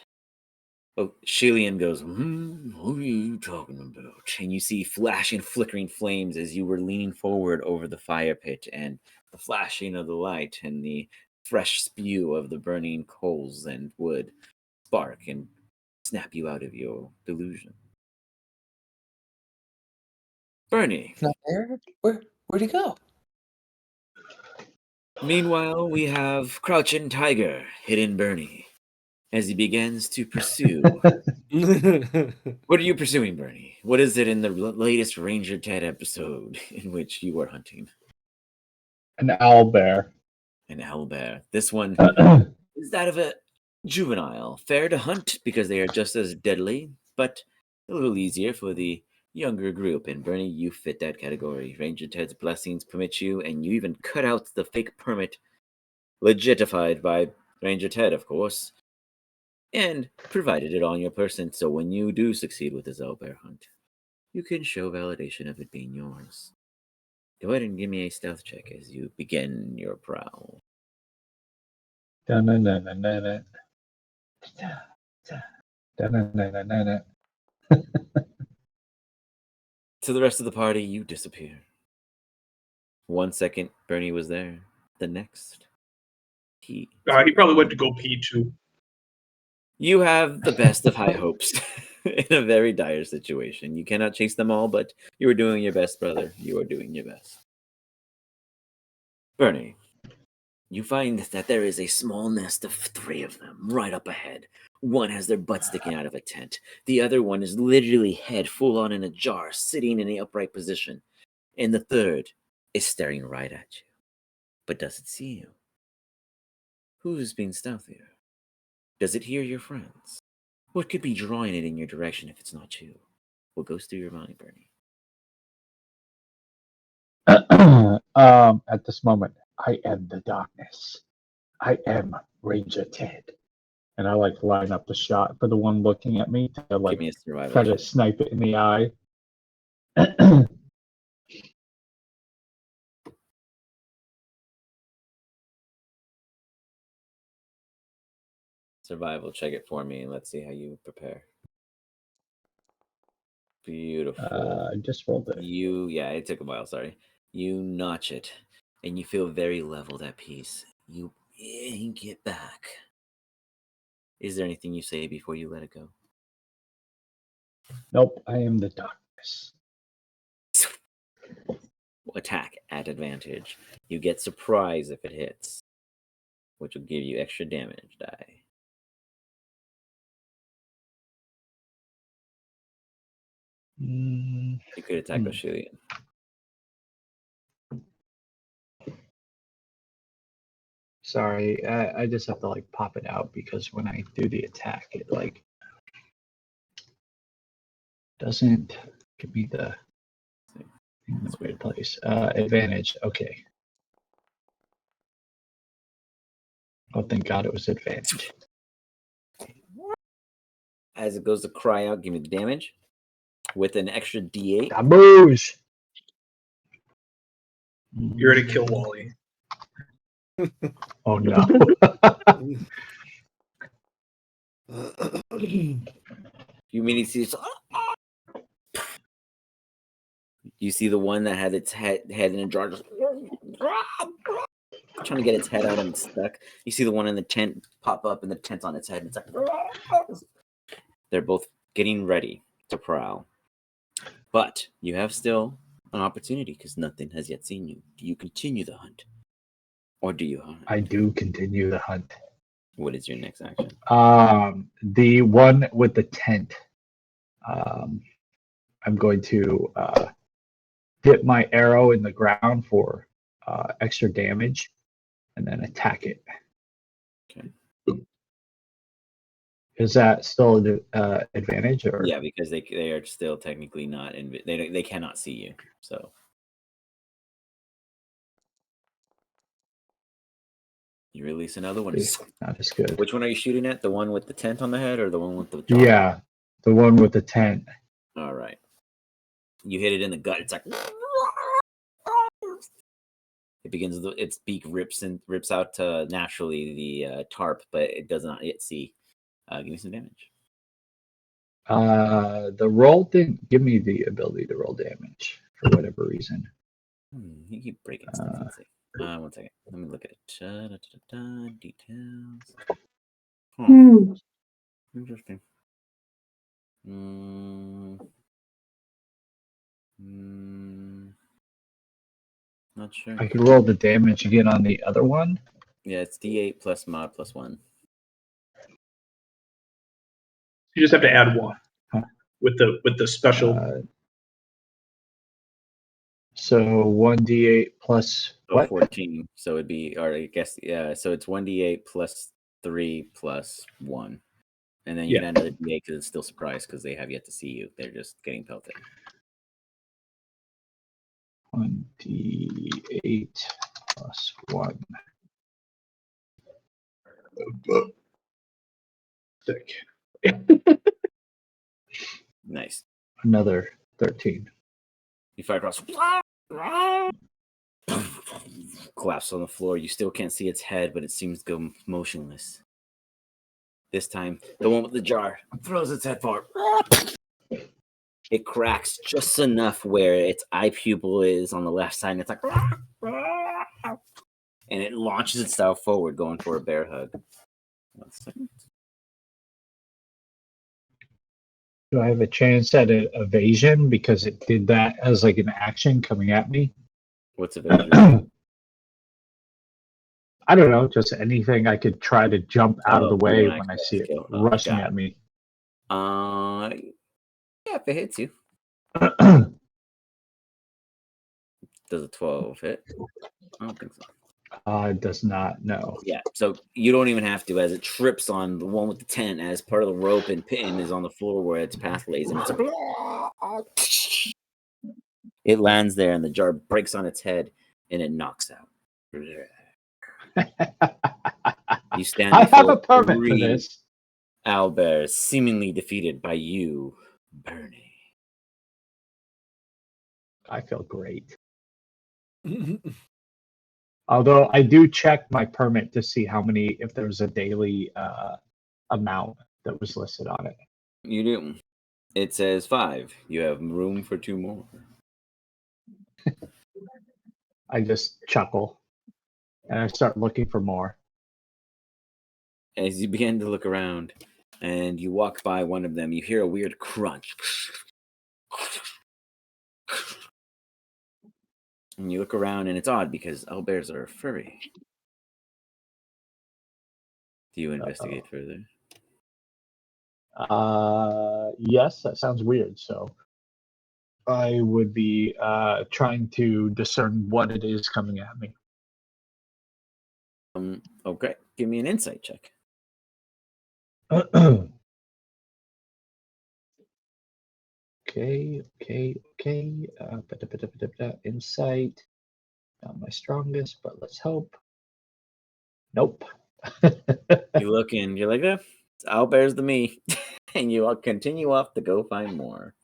Oh, Shillian goes, what are you talking about? And you see flashing, flickering flames as you were leaning forward over the fire pit, and the flashing of the light and the fresh spew of the burning coals and wood spark and snap you out of your delusion. Bernie. Not there? Where'd he go? Meanwhile, we have Crouching Tiger, Hidden Bernie, as he begins to pursue. What are you pursuing, Bernie? What is it in the latest Ranger Ted episode in which you are hunting? An owlbear. An owlbear. This one is that of a juvenile. Fair to hunt because they are just as deadly, but a little easier for the younger group. And Bernie, you fit that category. Ranger Ted's blessings permit you, and you even cut out the fake permit, legitified by Ranger Ted, of course, and provided it on your person. So when you do succeed with this owlbear hunt, you can show validation of it being yours. Go ahead and give me a stealth check as you begin your prowl. Da-na-na-na-na-na. Da-na-na-na-na-na. To the rest of the party, you disappear. 1 second, Bernie was there. The next, he probably went to go pee too. You have the best of high hopes in a very dire situation. You cannot chase them all, but you are doing your best, brother. You are doing your best. Bernie, you find that there is a small nest of 3 of them right up ahead. One has their butt sticking out of a tent. The other one is literally head full on in a jar, sitting in the upright position. And the third is staring right at you, but doesn't see you. Who's being stealthier? Does it hear your friends? What could be drawing it in your direction if it's not you? What goes through your mind, Bernie? At this moment, I am the darkness. I am Ranger Ted. And I like line up the shot for the one looking at me to like Give me a survival try to check. snipe it in the eye. Survival check it for me, and let's see how you prepare. Beautiful. I just rolled it. Yeah, it took a while, sorry. You notch it, and you feel very leveled at peace. You ink it back. Is there anything you say before you let it go? Nope, I am the darkness. Attack at advantage. You get surprise if it hits, which will give you extra damage die. You could attack Oshilian. Sorry, I just have to like pop it out because when I do the attack, it like doesn't give me the thing in the right place. Advantage. Okay. Oh, thank God it was advantage. As it goes to cry out, give me the damage with an extra D8. Kaboosh! You're gonna kill Wally. Oh no. You mean you see the one that had its head in a jar just trying to get its head out and it's stuck. You see the one in the tent pop up and the tent's on its head and it's like they're both getting ready to prowl. But you have still an opportunity because nothing has yet seen you. Do you continue the hunt? Or do you hunt? I do continue the hunt. What is your next action? The one with the tent. I'm going to dip my arrow in the ground for extra damage and then attack it. Okay. Is that still advantage or? Yeah, because they are still technically not they cannot see you. So you release another one. Not as good. Which one are you shooting at? The one with the tent on the head or the one with the jar? Yeah, the one with the tent. All right. You hit it in the gut. It's like it begins. Its beak rips out naturally the tarp, but it does not yet see. Give me some damage. The roll didn't give me the ability to roll damage for whatever reason. You keep breaking stuff. Let's see. 1 second. Let me look at it. Details. Interesting. Not sure. I could roll the damage again on the other one. Yeah, it's D8 plus mod plus 1. You just have to add 1 with the special. So 1d8 plus what? 14. So it'd be, or I guess, yeah. So it's 1d8 plus 3 plus 1. And then you can add another d8 because it's still surprised because they have yet to see you. They're just getting pelted. 1d8 plus 1. Sick. Nice. Another 13. You fire across. Collapse on the floor. You still can't see its head, but it seems to go motionless. This time, the one with the jar throws its head forward. It cracks just enough where its eye pupil is on the left side, and it's like, and it launches itself forward, going for a bear hug. 1 second. Do I have a chance at an evasion because it did that as like an action coming at me? What's evasion? I don't know, just anything I could try to jump out of the way when I see it rushing at me. Yeah, if it hits you. Does a 12 hit? I don't think so. Does not know. Yeah, so you don't even have to, as it trips on the one with the tent, as part of the rope and pin is on the floor where its path lays, and it lands there, and the jar breaks on its head, and it knocks out. You stand I have before a permit for 3 this. owlbears, seemingly defeated by you, Bernie. I feel great. Although I do check my permit to see how many, if there's a daily amount that was listed on it. You do. It says 5. You have room for 2 more. I just chuckle and I start looking for more. As you begin to look around and you walk by one of them, you hear a weird crunch. And you look around, and it's odd because owlbears are furry. Do you investigate further? Yes, that sounds weird. So I would be trying to discern what it is coming at me. Okay. Give me an insight check. Okay. Insight. Not my strongest, but let's hope. Nope. You look in, you're like, it's owlbears to me. And you all continue off to go find more.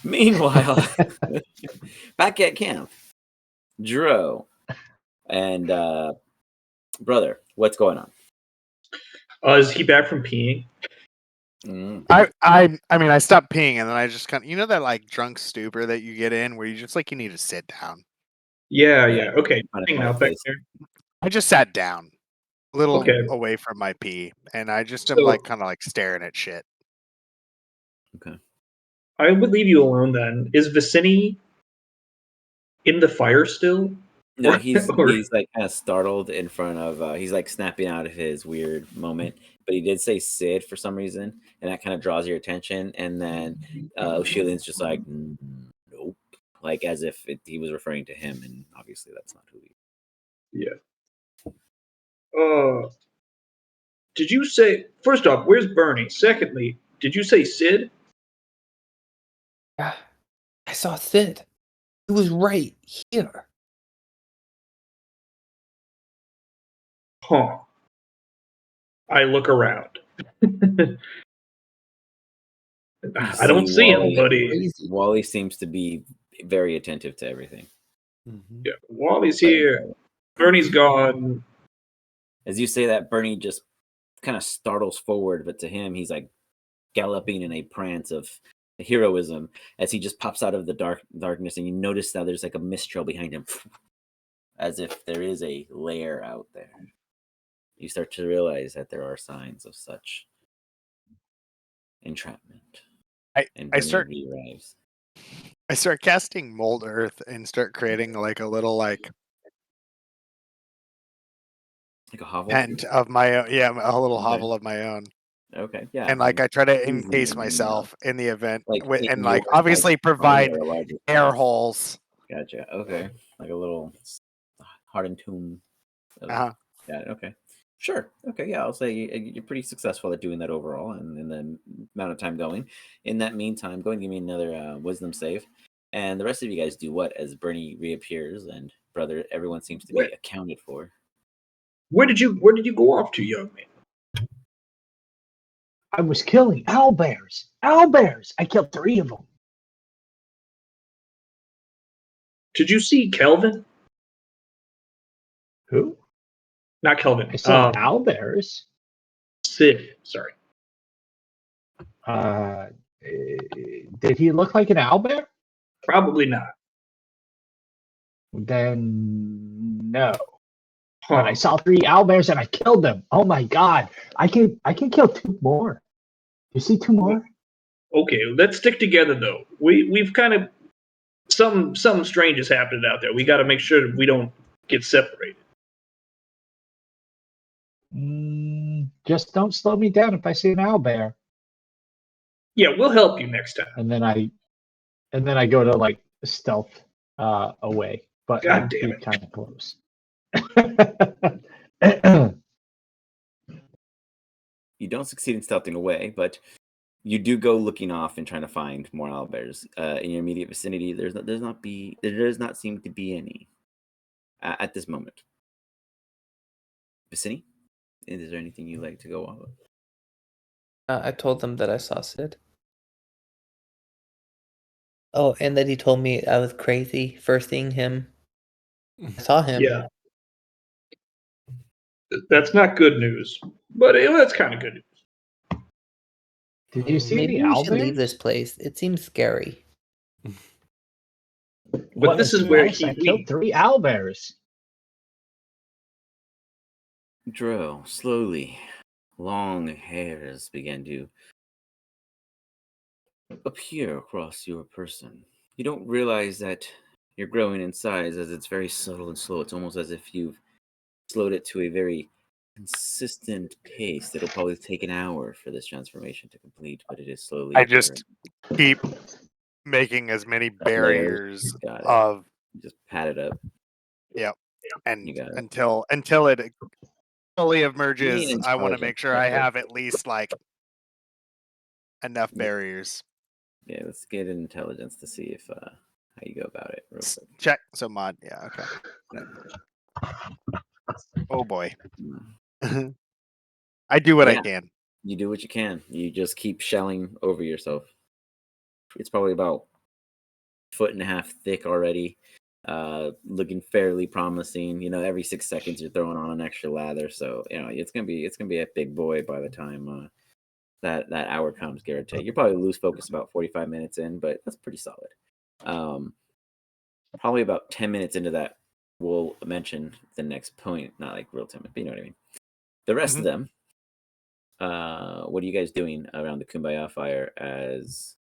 Meanwhile, back at camp, Dro and brother, what's going on? Is he back from peeing? I mean, I stopped peeing and then I just kind of, you know, that like drunk stupor that you get in where you just like you need to sit down. Yeah. Okay. Kind of Hanging out back there. I just sat down a little Okay. away from my pee, and I just am So- like kind of like staring at shit. Okay. I would leave you alone then. Is Vicini in the fire still? No, he's like kind of startled in front of. He's like snapping out of his weird moment, but he did say Sid for some reason, and that kind of draws your attention. And then O'Shillian's just like, nope, like as if he was referring to him, and obviously that's not who he. Yeah. Did you say, first off, where's Bernie? Secondly, did you say Sid? Yeah, I saw Sid. He was right here. Huh. I look around. I don't see him, buddy. Wally seems to be very attentive to everything. Yeah, Wally's here. Bernie's gone. As you say that, Bernie just kind of startles forward, but to him, he's like galloping in a prance of heroism as he just pops out of the darkness, and you notice that there's like a mist trail behind him, as if there is a lair out there. You start to realize that there are signs of such entrapment. I start arrives. I start casting mold earth and start creating like a little like a hovel tent of my own. Yeah, a little hovel of my own. Okay, yeah. And like I try to encase myself in the event, like and like obviously provide air holes. Gotcha. Okay, like a little hardened tomb. Got it. Okay. Sure. Okay. Yeah, I'll say you're pretty successful at doing that overall, and in the amount of time going. In that meantime, go and give me another wisdom save, and the rest of you guys do what as Bernie reappears and brother. Everyone seems to be accounted for. Where did you go off to, young man? I was killing owlbears. Owlbears. I killed 3 of them. Did you see Kelvin? Who? Not Kelvin. I saw owlbears. Sid. Sorry. Did he look like an owlbear? Probably not. Then no. But I saw 3 owlbears and I killed them. Oh my god! I can kill 2 more. You see 2 more? Okay, let's stick together though. We've kind of something strange has happened out there. We got to make sure that we don't get separated. Just don't slow me down if I see an owlbear. Yeah, we'll help you next time. And then I go to like stealth away, but God damn it. kind of close. You don't succeed in stealthing away, but you do go looking off and trying to find more owlbears in your immediate vicinity. There does not seem to be any at this moment. Vicini, is there anything you'd like to go off of? I told them that I saw Sid. Oh, and that he told me I was crazy for seeing him. I saw him. Yeah. That's not good news, but that's kind of good news. Did you see Maybe any we should leave owlbears? this place. It seems scary. But this is where he I killed 3 owlbears. Dro, slowly, long hairs begin to appear across your person. You don't realize that you're growing in size as it's very subtle and slow. It's almost as if you've slowed it to a very consistent pace. It'll probably take an hour for this transformation to complete, but it is slowly I occurring. just keep making as many Layers. barriers Got it. of Just pat it up. yep, and You got it. until it fully You emerges, need I want to intelligence make sure I check. have at least like enough barriers. Yeah, let's get an intelligence to see if how you go about it real quick. Check. So mod. Yeah. Okay. Oh boy. I do what I Yeah. can. You do what you can. You just keep shelling over yourself. It's probably about 1.5 feet thick already. Looking fairly promising. You know, every 6 seconds you're throwing on an extra lather, so you know it's gonna be a big boy by the time that hour comes, give or take. You probably lose focus about 45 minutes in, but that's pretty solid. Probably about 10 minutes into that, we'll mention the next point. Not like real time, but you know what I mean. The rest of them, what are you guys doing around the Kumbaya fire? As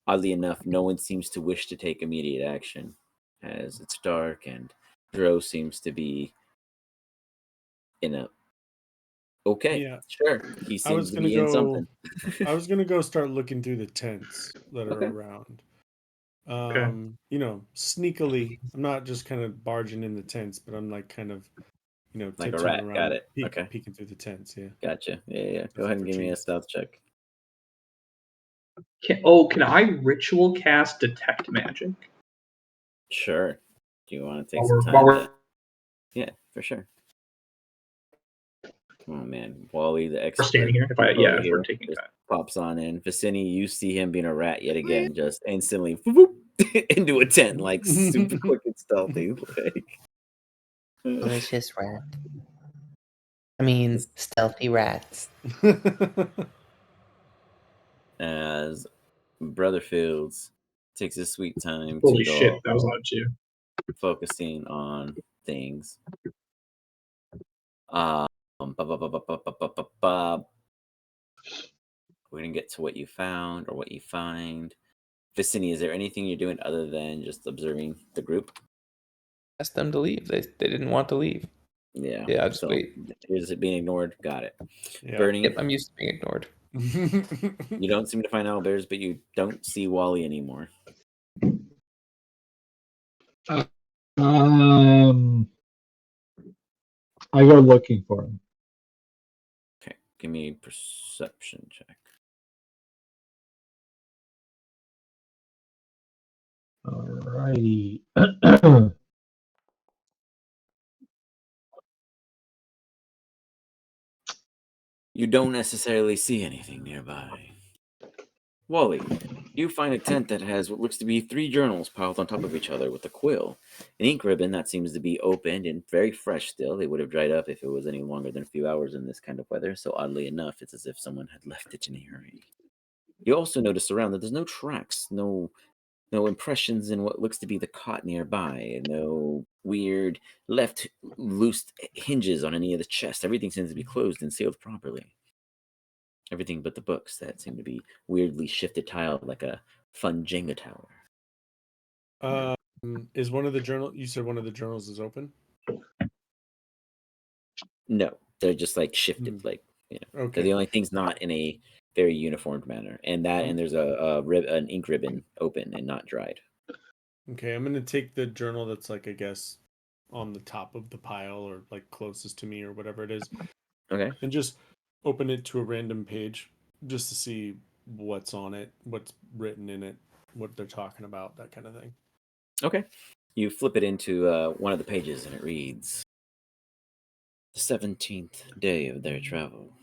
oddly enough, no one seems to wish to take immediate action, as it's dark and Dro seems to be in a okay, Yeah. sure. He I was seems to gonna be in something. I was gonna go start looking through the tents that are Okay. around. Okay. You know, sneakily. I'm not just kind of barging in the tents, but I'm like kind of, Like a tiptoeing rat. around, Got it. Okay. peeking through the tents. Yeah. Gotcha. Yeah. Go Looking ahead and for give me a cheese. stealth check. Can I ritual cast detect magic? Sure. Do you want to take While some we're, time? while we're Yeah, for sure. Oh man, Wally, the expert standing here, if we're taking just time. pops on in. Vicini, you see him being a rat yet again, just instantly whoop, into a tent, like super quick and stealthy. Like, Delicious rat. I mean, stealthy rats. as Brother Fields takes his sweet time Holy to shit, go that was loud too. focusing on things. Ba, ba, ba, ba, ba, ba, ba, ba. We're gonna get to what you found or what you find. Vicini, is there anything you're doing other than just observing the group? Asked them to leave. They didn't want to leave. Yeah. Yeah, just So wait. is it being ignored? Got it. Yeah. Bernie, Yep, I'm used to being ignored. you don't seem to find owlbears, but you don't see Wally anymore. I go looking for him. Okay, give me a perception check. Alrighty. You don't necessarily see anything nearby. Wally, you find a tent that has what looks to be 3 journals piled on top of each other with a quill. An ink ribbon that seems to be opened and very fresh still. They would have dried up if it was any longer than a few hours in this kind of weather, so oddly enough, it's as if someone had left it in a hurry. You also notice around that there's no tracks, no impressions in what looks to be the cot nearby, no weird left loose hinges on any of the chests. Everything seems to be closed and sealed properly. Everything but the books that seem to be weirdly shifted tiled like a fun Jenga tower. Is one of the journal? You said one of the journals is open. No, they're just like shifted, like they're Okay. the only things not in a very uniformed manner. And there's an ink ribbon open and not dried. Okay, I'm gonna take the journal that's like, I guess, on the top of the pile or like closest to me or whatever it is. Okay. And just open it to a random page just to see what's on it, what's written in it, what they're talking about, that kind of thing. Okay. You flip it into one of the pages and it reads, "The 17th day of their travel.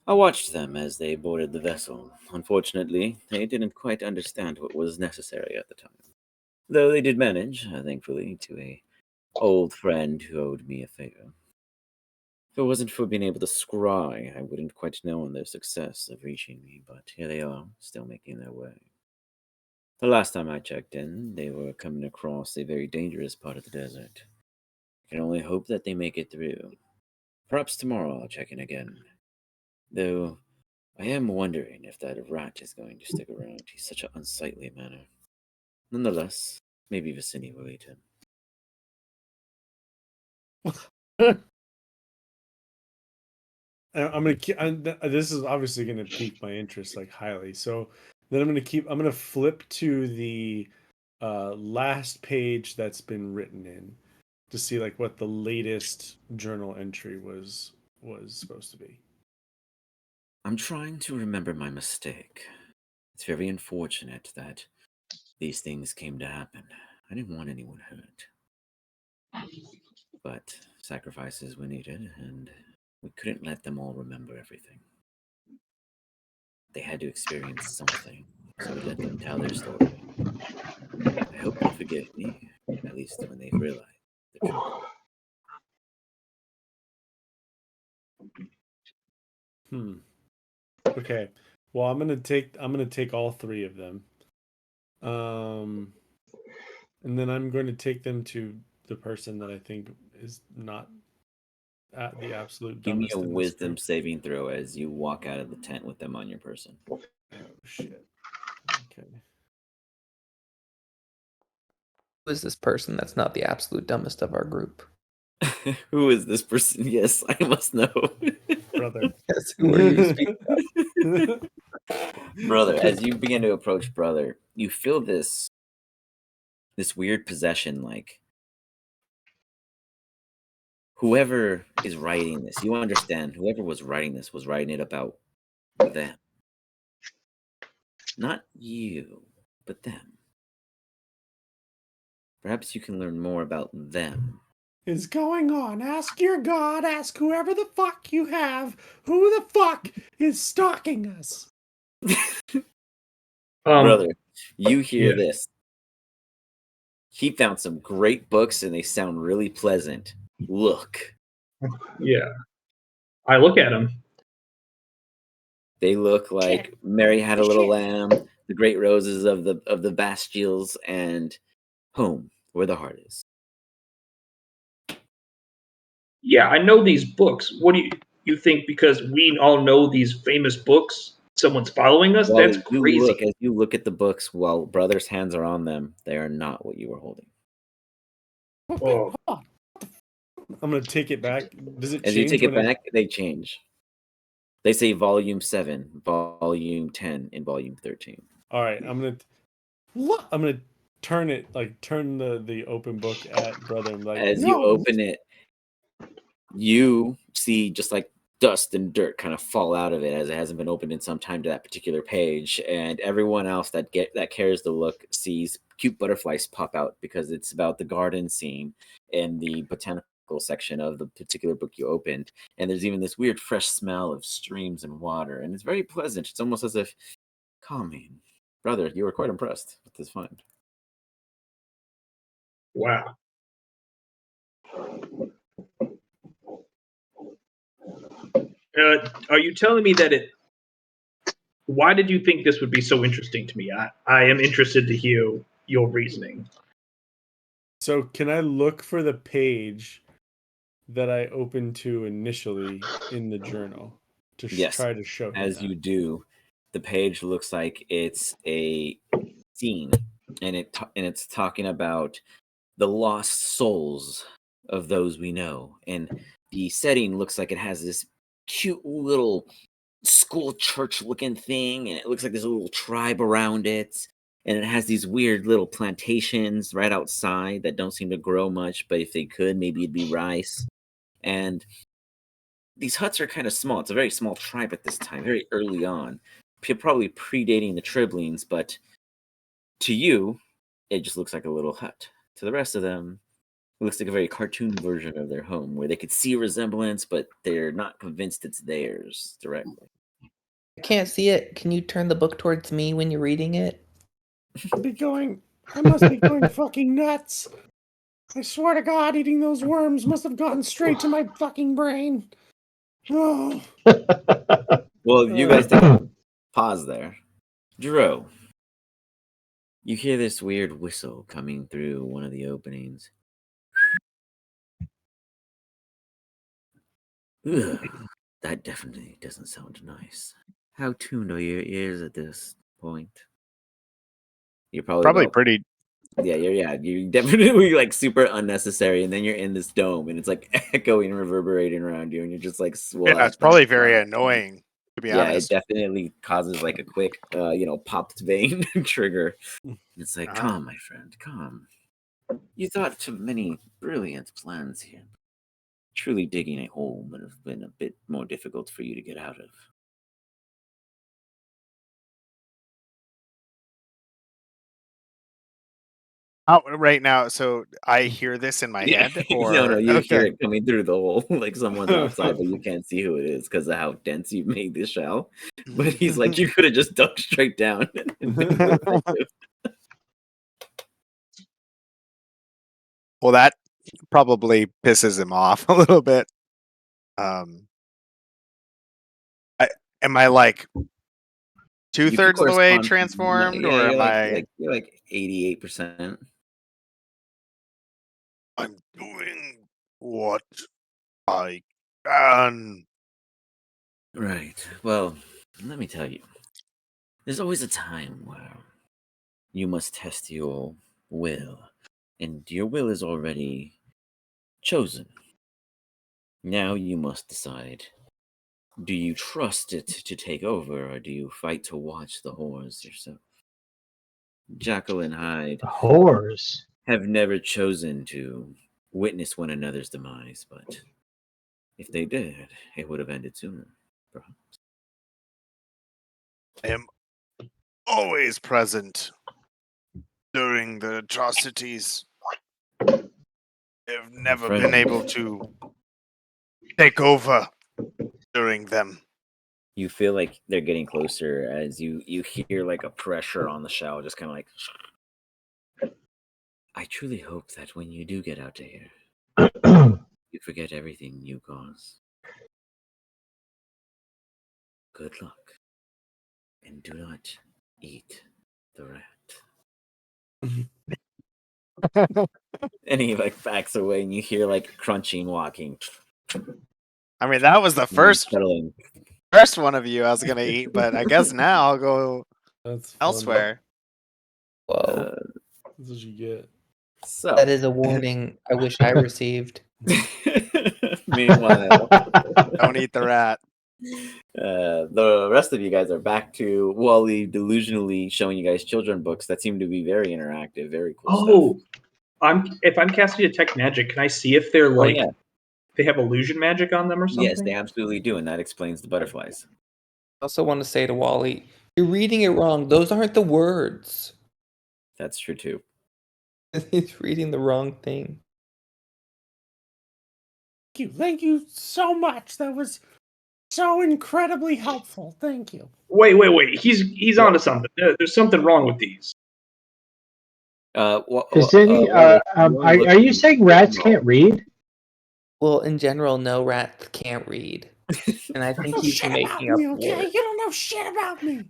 I watched them as they boarded the vessel. Unfortunately, they didn't quite understand what was necessary at the time. Though they did manage, thankfully, to a old friend who owed me a favor. If it wasn't for being able to scry, I wouldn't quite know on their success of reaching me, but here they are, still making their way. The last time I checked in, they were coming across a very dangerous part of the desert. I can only hope that they make it through. Perhaps tomorrow I'll check in again. Though I am wondering if that rat is going to stick around. He's such an unsightly manner. Nonetheless, maybe Vicini will eat him." I'm gonna keep. This is obviously gonna pique my interest like highly. So then I'm gonna flip to the last page that's been written in to see like what the latest journal entry was supposed to be. "I'm trying to remember my mistake. It's very unfortunate that these things came to happen. I didn't want anyone hurt. But sacrifices were needed, and we couldn't let them all remember everything. They had to experience something, so we let them tell their story. I hope they'll forgive me, at least when they've realized the truth." Okay. Well, I'm gonna take all three of them. And then I'm going to take them to the person that I think is not at the absolute Give me dumbest a in this wisdom group. saving throw as you walk out of the tent with them on your person. Oh shit. Okay. Who is this person that's not the absolute dumbest of our group? Who is this person? Yes, I must know. Brother. Yes, who are you speaking of? Brother, as you begin to approach Brother, you feel this weird possession, like whoever is writing this, you understand, whoever was writing this was writing it about them. Not you, but them. Perhaps you can learn more about them. Is going on? Ask your god, ask whoever the fuck you have, who the fuck is stalking us? Brother, you hear yeah. this. He found some great books and they sound really pleasant. Look. Yeah. I look at them. They look like Mary Had a Little Lamb, The Great Roses of the Bastilles, and Home, Where the Heart Is. Yeah, I know these books. What do you think? Because we all know these famous books, someone's following us? Well, That's crazy. as you look at the books while Brother's hands are on them, they are not what you were holding. Oh. I'm gonna take it back. Does it As change? you take it back, they change. They say volume 7, volume 10, and volume 13. All right, I'm gonna turn the open book at Brother and like, As you open it, you see just like dust and dirt kind of fall out of it as it hasn't been opened in some time to that particular page, and everyone else that cares to look sees cute butterflies pop out because it's about the garden scene in the botanical section of the particular book you opened, and there's even this weird fresh smell of streams and water, and it's very pleasant. It's almost as if calming. Brother, you were quite impressed with this find. Wow. Are you telling me that why did you think this would be so interesting to me? I am interested to hear your reasoning. So can I look for the page that I opened to initially in the journal to try to show him as that? you do, the page looks like it's a scene, and it's talking about the lost souls of those we know, and the setting looks like it has this cute little school church looking thing, and it looks like there's a little tribe around it, and it has these weird little plantations right outside that don't seem to grow much, but if they could, maybe it'd be rice. And these huts are kind of small. It's a very small tribe at this time, very early on, probably predating the Triblings, but to you, it just looks like a little hut. To the rest of them, it looks like a very cartoon version of their home where they could see a resemblance, but they're not convinced it's theirs directly. I can't see it. Can you turn the book towards me when you're reading it? I must be going fucking nuts. I swear to God, eating those worms must have gone straight to my fucking brain. Oh. Well, you guys take a pause there. Dro, you hear this weird whistle coming through one of the openings. Ugh, that definitely doesn't sound nice. How tuned are your ears at this point? You're probably about, pretty. yeah, you're definitely like super unnecessary, and then you're in this dome, and it's like echoing, reverberating around you, and you're just like, Yeah, it's probably very annoying, to be yeah, honest. it definitely causes like a quick, popped vein trigger. And it's like, calm, my friend, calm. You thought of many brilliant plans here. Truly digging a hole would have been a bit more difficult for you to get out of. Oh, right now, so I hear this in my head, or no, you hear okay. it coming through the hole, like someone's outside, but you can't see who it is because of how dense you made this shell. But he's like, you could have just dug straight down and been more effective. Well, that probably pisses him off a little bit. Am I like 2/3 of the way transformed, Yeah, or am you're like 88%. I'm doing what I can. Right. Well, let me tell you. There's always a time where you must test your will, and your will is already chosen. Now you must decide, do you trust it to take over, or do you fight to watch the horrors yourself? Jackal and Hyde Whores. have never chosen to witness one another's demise, but if they did, it would have ended sooner, perhaps. I am always present during the atrocities. I've never been able to take over during them. You feel like they're getting closer as you hear like a pressure on the shell, just kind of like. I truly hope that when you do get out of here, you forget everything you caused. Good luck, and do not eat the rat. And he like backs away, and you hear like crunching, walking. I mean, that was the first one of you I was gonna eat, but I guess now I'll go elsewhere. Whoa. That's what you get. So that is a warning I wish I received. Meanwhile, don't eat the rat. The rest of you guys are back to Wally delusionally showing you guys children books that seem to be very interactive, very cool stuff. If I'm casting Detect Magic, can I see if they're like they have illusion magic on them or something? Yes, they absolutely do, and that explains the butterflies. I also want to say to Wally, you're reading it wrong. Those aren't the words. That's true too. He's reading the wrong thing. Thank you so much. That was so incredibly helpful. Thank you. Wait. He's onto something. There's something wrong with these. Are you saying rats can't read? Well, in general, no rats can't read. And I think he's making up okay? words. You don't know shit about me.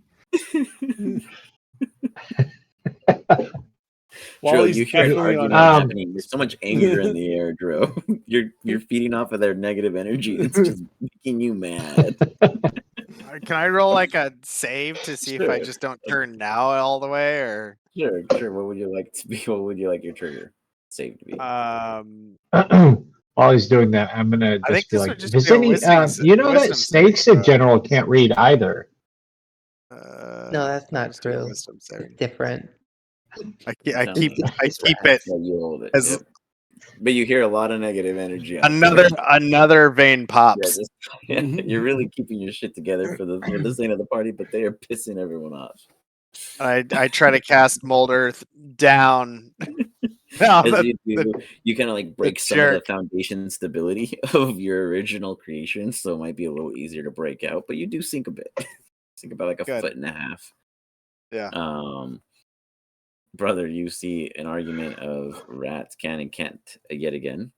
Dro, you hear an argument happening. There's so much anger in the air, Dro. You're feeding off of their negative energy. It's just making you mad. Can I roll like a save to see if I just don't turn now all the way, or? Sure. What would you like to be? What would you like your trigger save to be? While he's doing that, I'm gonna just be like, does any, you know that snakes in general can't read either. No, that's not true. It's different. I keep it Yeah, you hold it. as Yep. But you hear a lot of negative energy. another vein Yeah, pops. you're really keeping your shit together for this end of the party, but they are pissing everyone off. I try to cast mold earth down. No, As you do, you kind of like break some of the jerk. foundation stability of your original creation, so it might be a little easier to break out. But you do sink a bit, sink about like a Good. foot and a half. Yeah. Brother, you see an argument of rats can and can't yet again,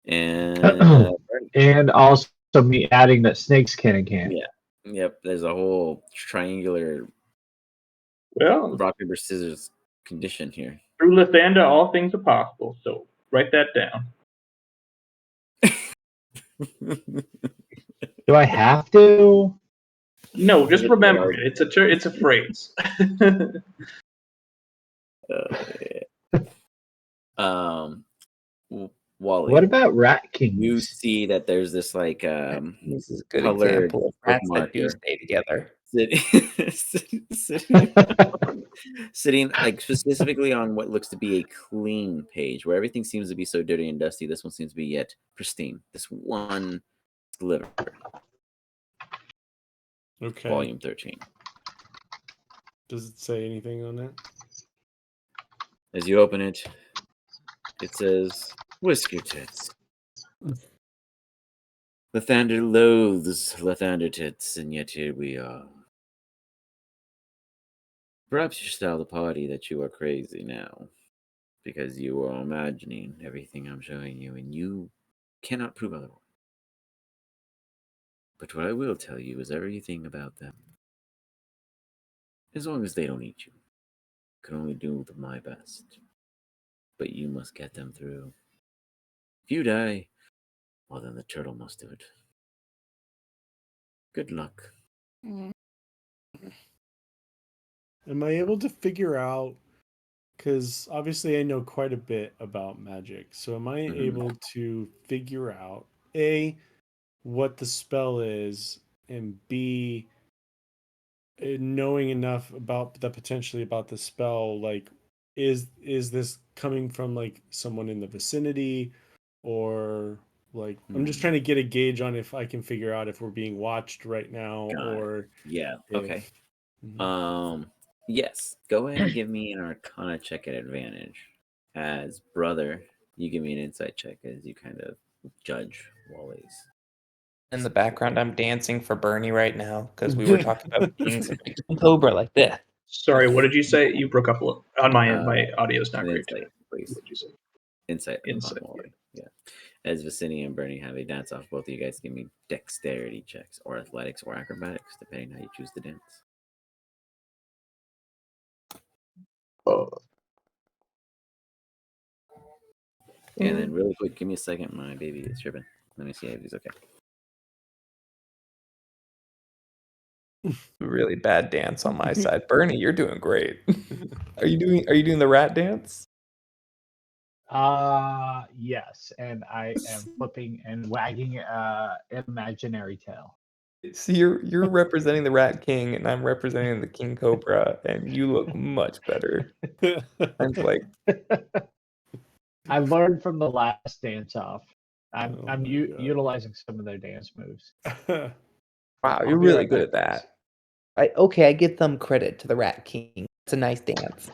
and And also me adding that snakes can and can't. yeah, yep. There's a whole triangular Well, rock paper scissors condition here. through Lathander, all things are possible. So write that down. Do I have to? No, just remember it. It's a phrase. Wally, What about Rat you Kings? see that there's this like This is a good colored example of rats that do bookmarker stay together. sitting like specifically on what looks to be a clean page where everything seems to be so dirty and dusty. This one seems to be yet pristine. This one sliver. Okay. Volume 13. Does it say anything on that? As you open it, it says Whisker Tits. Lathander loathes Lathander Tits, and yet here we are. Perhaps you should tell the party that you are crazy now, because you are imagining everything I'm showing you, and you cannot prove otherwise. But what I will tell you is everything about them. As long as they don't eat you, I can only do my best. But you must get them through. If you die, well then the turtle must do it. Good luck. Am I able to figure out, because obviously I know quite a bit about magic, so am I able to figure out A, what the spell is, and B, knowing enough about potentially about the spell, like is this coming from like someone in the vicinity, or like I'm just trying to get a gauge on if I can figure out if we're being watched right now. Got Or it. Yeah, okay. Mhm. Yes, go ahead and give me an Arcana check at advantage. As brother, you give me an insight check as you kind of judge Wally's. In the background, I'm dancing for Bernie right now because we were talking about kings and King Cobra like this. Sorry, what did you say? You broke up a little. On my end, my audio's not an great insight, today. please. What did you say? Insight Insight, on Wally. Yeah. As Vicini and Bernie have a dance off, both of you guys give me dexterity checks or athletics or acrobatics, depending how you choose to dance. And then really quick, give me a second. My baby is tripping. Let me see if he's okay. Really bad dance on my side. Bernie, you're doing great. Are you doing the rat dance? Yes, and I am flipping and wagging an imaginary tail. See, you're representing the Rat King, and I'm representing the King Cobra, and you look much better. I'm like, I learned from the last dance off. I'm utilizing some of their dance moves. wow, you're really good at that. I give some credit to the Rat King. It's a nice dance.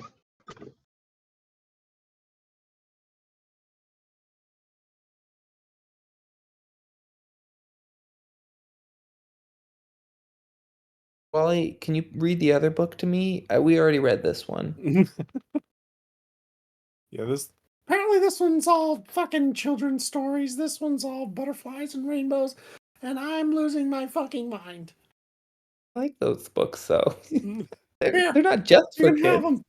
Wally, can you read the other book to me? We already read this one. Yeah, apparently this one's all fucking children's stories. This one's all butterflies and rainbows, and I'm losing my fucking mind. I like those books, though. they're not just for kids.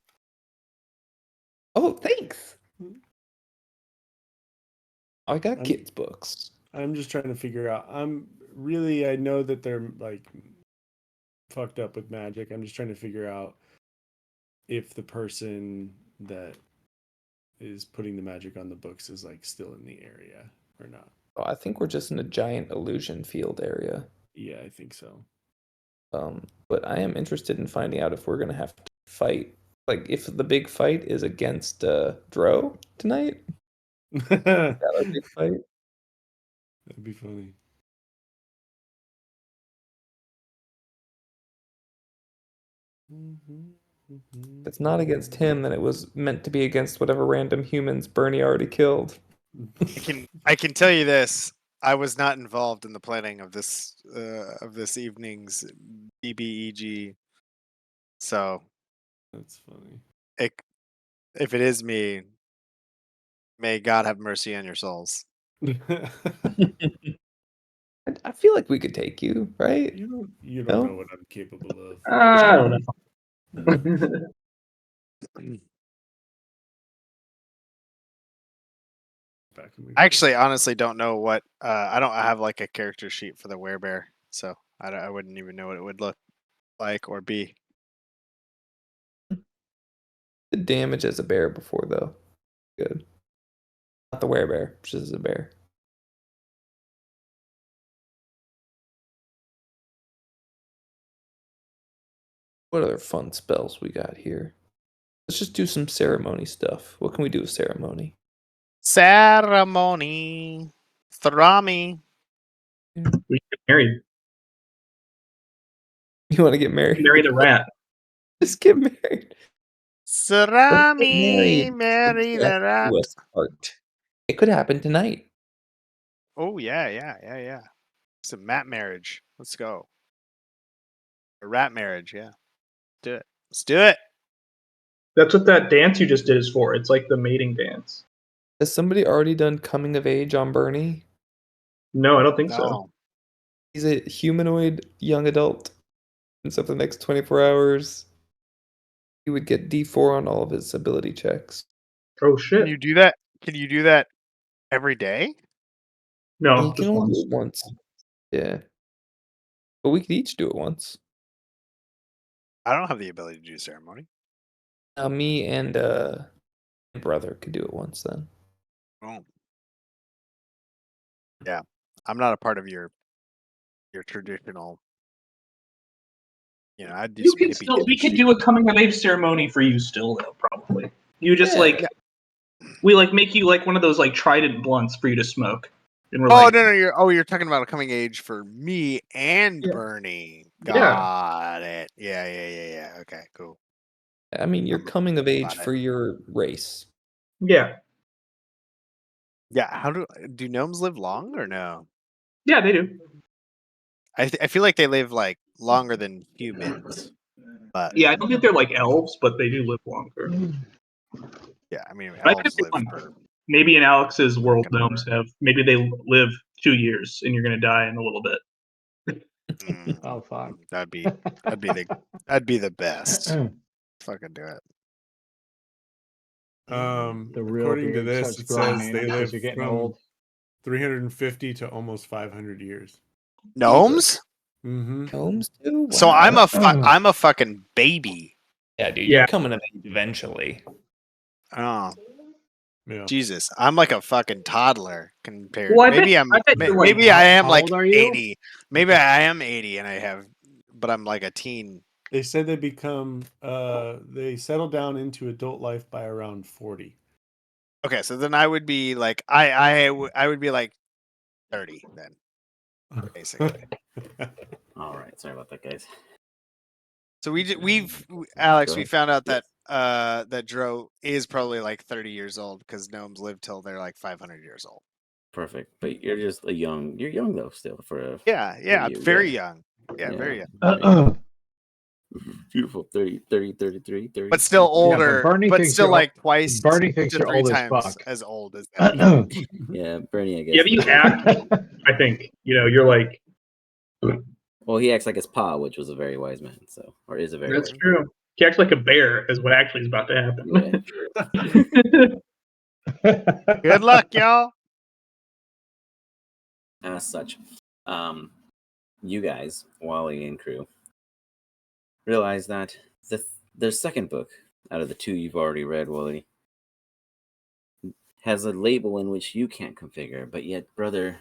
Oh, thanks. I got kids' books. I'm just trying to figure out. I know that they're like fucked up with magic. I'm just trying to figure out if the person that is putting the magic on the books is like still in the area or not. Oh, I think we're just in a giant illusion field area. Yeah, I think so. But I am interested in finding out if we're gonna have to fight Like, if the big fight is against Dro tonight, That'd that a big fight. be funny. If it's not against him, then it was meant to be against whatever random humans Bernie already killed. I can tell you this. I was not involved in the planning of this evening's BBEG. So That's funny. if it is me, may God have mercy on your souls. I feel like we could take you, right? You don't No? know what I'm capable of. I don't know. I actually honestly don't know what I don't have like a character sheet for the werebear, so I wouldn't even know what it would look like or be. The damage as a bear before though. Good. Not the werebear, just as a bear. What other fun spells we got here? Let's just do some ceremony stuff. What can we do with ceremony? Ceremony. Thrami. We get married. You want to get married? Marry the rat. Just get married. Sarami, marry the rat. It could happen tonight. Oh yeah. It's a mat marriage. Let's go. A rat marriage, yeah. Do it. Let's do it. That's what that dance you just did is for. It's like the mating dance. Has somebody already done coming of age on Bernie? No, I don't think so. No. He's a humanoid young adult. And so for the next 24 hours, he would get D4 on all of his ability checks. Oh shit. Can you do that? Can you do that every day? No, You can just only once. do it once. Yeah. But we could each do it once. I don't have the ability to do ceremony. Me and my brother could do it once then. Oh. Yeah. I'm not a part of your traditional. You know, I'd do You some can hippie still. dippy We could shit. do a coming of age ceremony for you still, though. Probably. You just Yeah. we like make you like one of those like Trident blunts for you to smoke. And we're Oh like, no, you're talking about a coming age for me and Yeah. Bernie. Yeah. Got it. Yeah. Okay, cool. I mean, you're coming of age Got it. for your race. Yeah. Yeah. How do gnomes live long or no? Yeah, they do. I feel like they live like longer than humans. But Yeah, I don't think they're like elves, but they do live longer. yeah, I mean I bet elves they live won. for Maybe in Alex's world, fucking gnomes ever. have. Maybe they live 2 years, and you're gonna die in a little bit. Oh fuck. That'd be the best. Fucking do it. The real According to beard this, starts it growing says in they because live you're getting from old. 350 to almost 500 years. Gnomes? Mm-hmm. Gnomes do? Wow. So I'm a fucking baby. Yeah, dude, Yeah. you're coming of age eventually. Oh. Yeah. Jesus, I'm like a fucking toddler compared. Well, I maybe bet you're like, maybe I am how like old are you? 80. Maybe I am 80 and I have, but I'm like a teen. They said they become they settle down into adult life by around 40. Okay, so then I would be like I would be like 30 then, basically. All right, sorry about that, guys. So Alex, Go we ahead. found out Yes. that Dro is probably like 30 years old because gnomes live till they're like 500 years old. Perfect. But you're just you're young though still for Yeah, you, very young. Yeah, Yeah. very young. very young. Beautiful. 30, 33, 30. But still older, Bernie but thinks still you're like twice Bernie thinks to you're three old as times fuck. as old as that. Yeah, Bernie, I guess. Yeah, but you act. I think you're like. Well, he acts like his pa, which was a very wise man, so or is a very That's wise true. He acts like a bear, is what actually is about to happen. man. Yeah. Good luck, y'all. As such, you guys, Wally and crew, realize that the second book out of the two you've already read, Wally, has a label in which you can't configure, but yet, brother,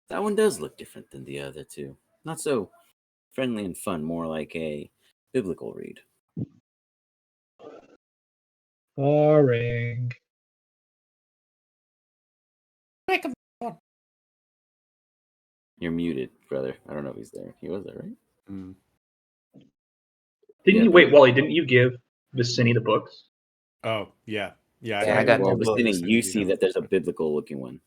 that one does look different than the other two. Not so friendly and fun, more like a biblical read. Boring. You're muted, brother. I don't know if he's there. He was there, right? Didn't Yeah, you wait, brother. Wally? Didn't you give Vicini the books? Oh, yeah. Yeah, Yeah, I Okay, got well, two books. Vicini, you see know. that there's a biblical looking one.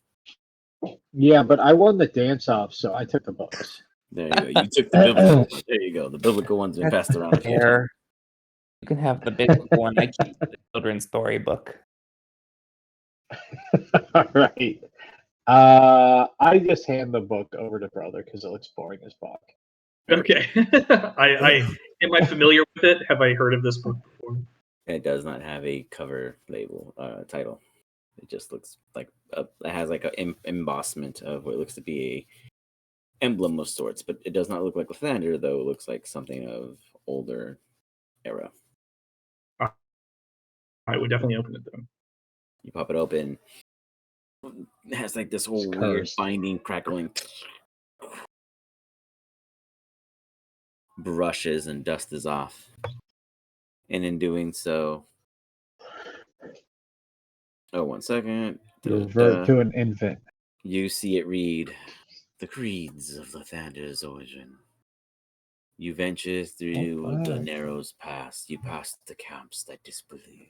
Yeah, but I won the dance off, so I took the books. There you go. You took the biblical one. There you go. The biblical one's been passed around a few times. Fair. You can have the big one. I keep the children's storybook. All right. I just hand the book over to brother because it looks boring as fuck. Okay. Am I familiar with it? Have I heard of this book before? It does not have a cover label title. It just looks like it has like an embossment of what looks to be a emblem of sorts, but it does not look like Lathander, though. It looks like something of older era. I would definitely open it though. You pop it open. It has like this whole weird binding, crackling, brushes and dust is off, and in doing so, oh, 1 second. Revert to an infant. You see it read, "The creeds of Lathander's origin. You venture through the narrows past. You pass the camps that disbelieve.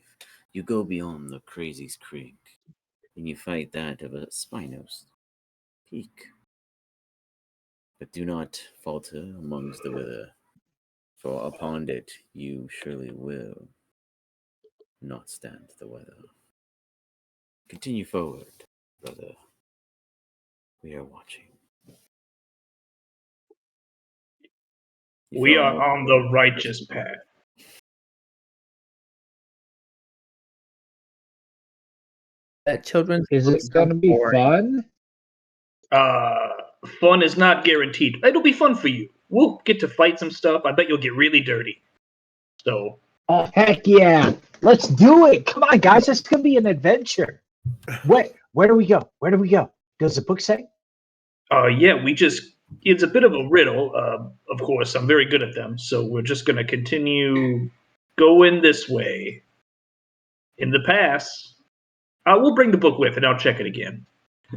You go beyond the crazy's creek, and you fight that of a Spinos peak. But do not falter amongst the wither, for upon it you surely will not stand the weather. Continue forward, brother. We are watching." We are on the righteous path. That children's Is book it going to sounds be boring. fun? Fun is not guaranteed. It'll be fun for you. We'll get to fight some stuff. I bet you'll get really dirty. So. Oh, heck yeah. Let's do it. Come on, guys. This is going to be an adventure. Where do we go? Where do we go? Does the book say? Yeah, it's a bit of a riddle. Of course, I'm very good at them. So we're just going to continue going this way. In the past, we'll bring the book with and I'll check it again.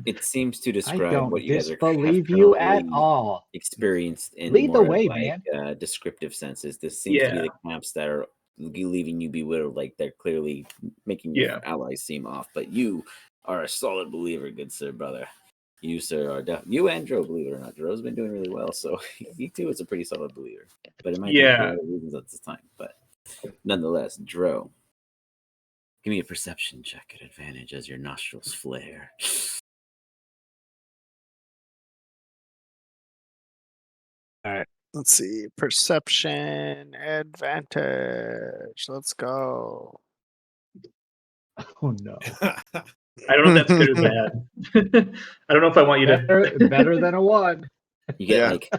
It seems to I describe don't what you guys have disbelieve you at currently all. experienced in Lead the more way, like man. descriptive senses. This seems to be Yeah. the camps that are leaving you bewildered, like they're clearly making your allies seem off. But you are a solid believer, good sir, brother. You, sir, are you and Dro, believe it or not. Dro's been doing really well, so he too is a pretty solid believer. But it might be for other reasons at this time. But nonetheless, Dro, give me a perception check at advantage as your nostrils flare. All right. Let's see. Perception advantage. Let's go. Oh no. I don't know if that's good or bad. I don't know if I want you to better than a 1. You get like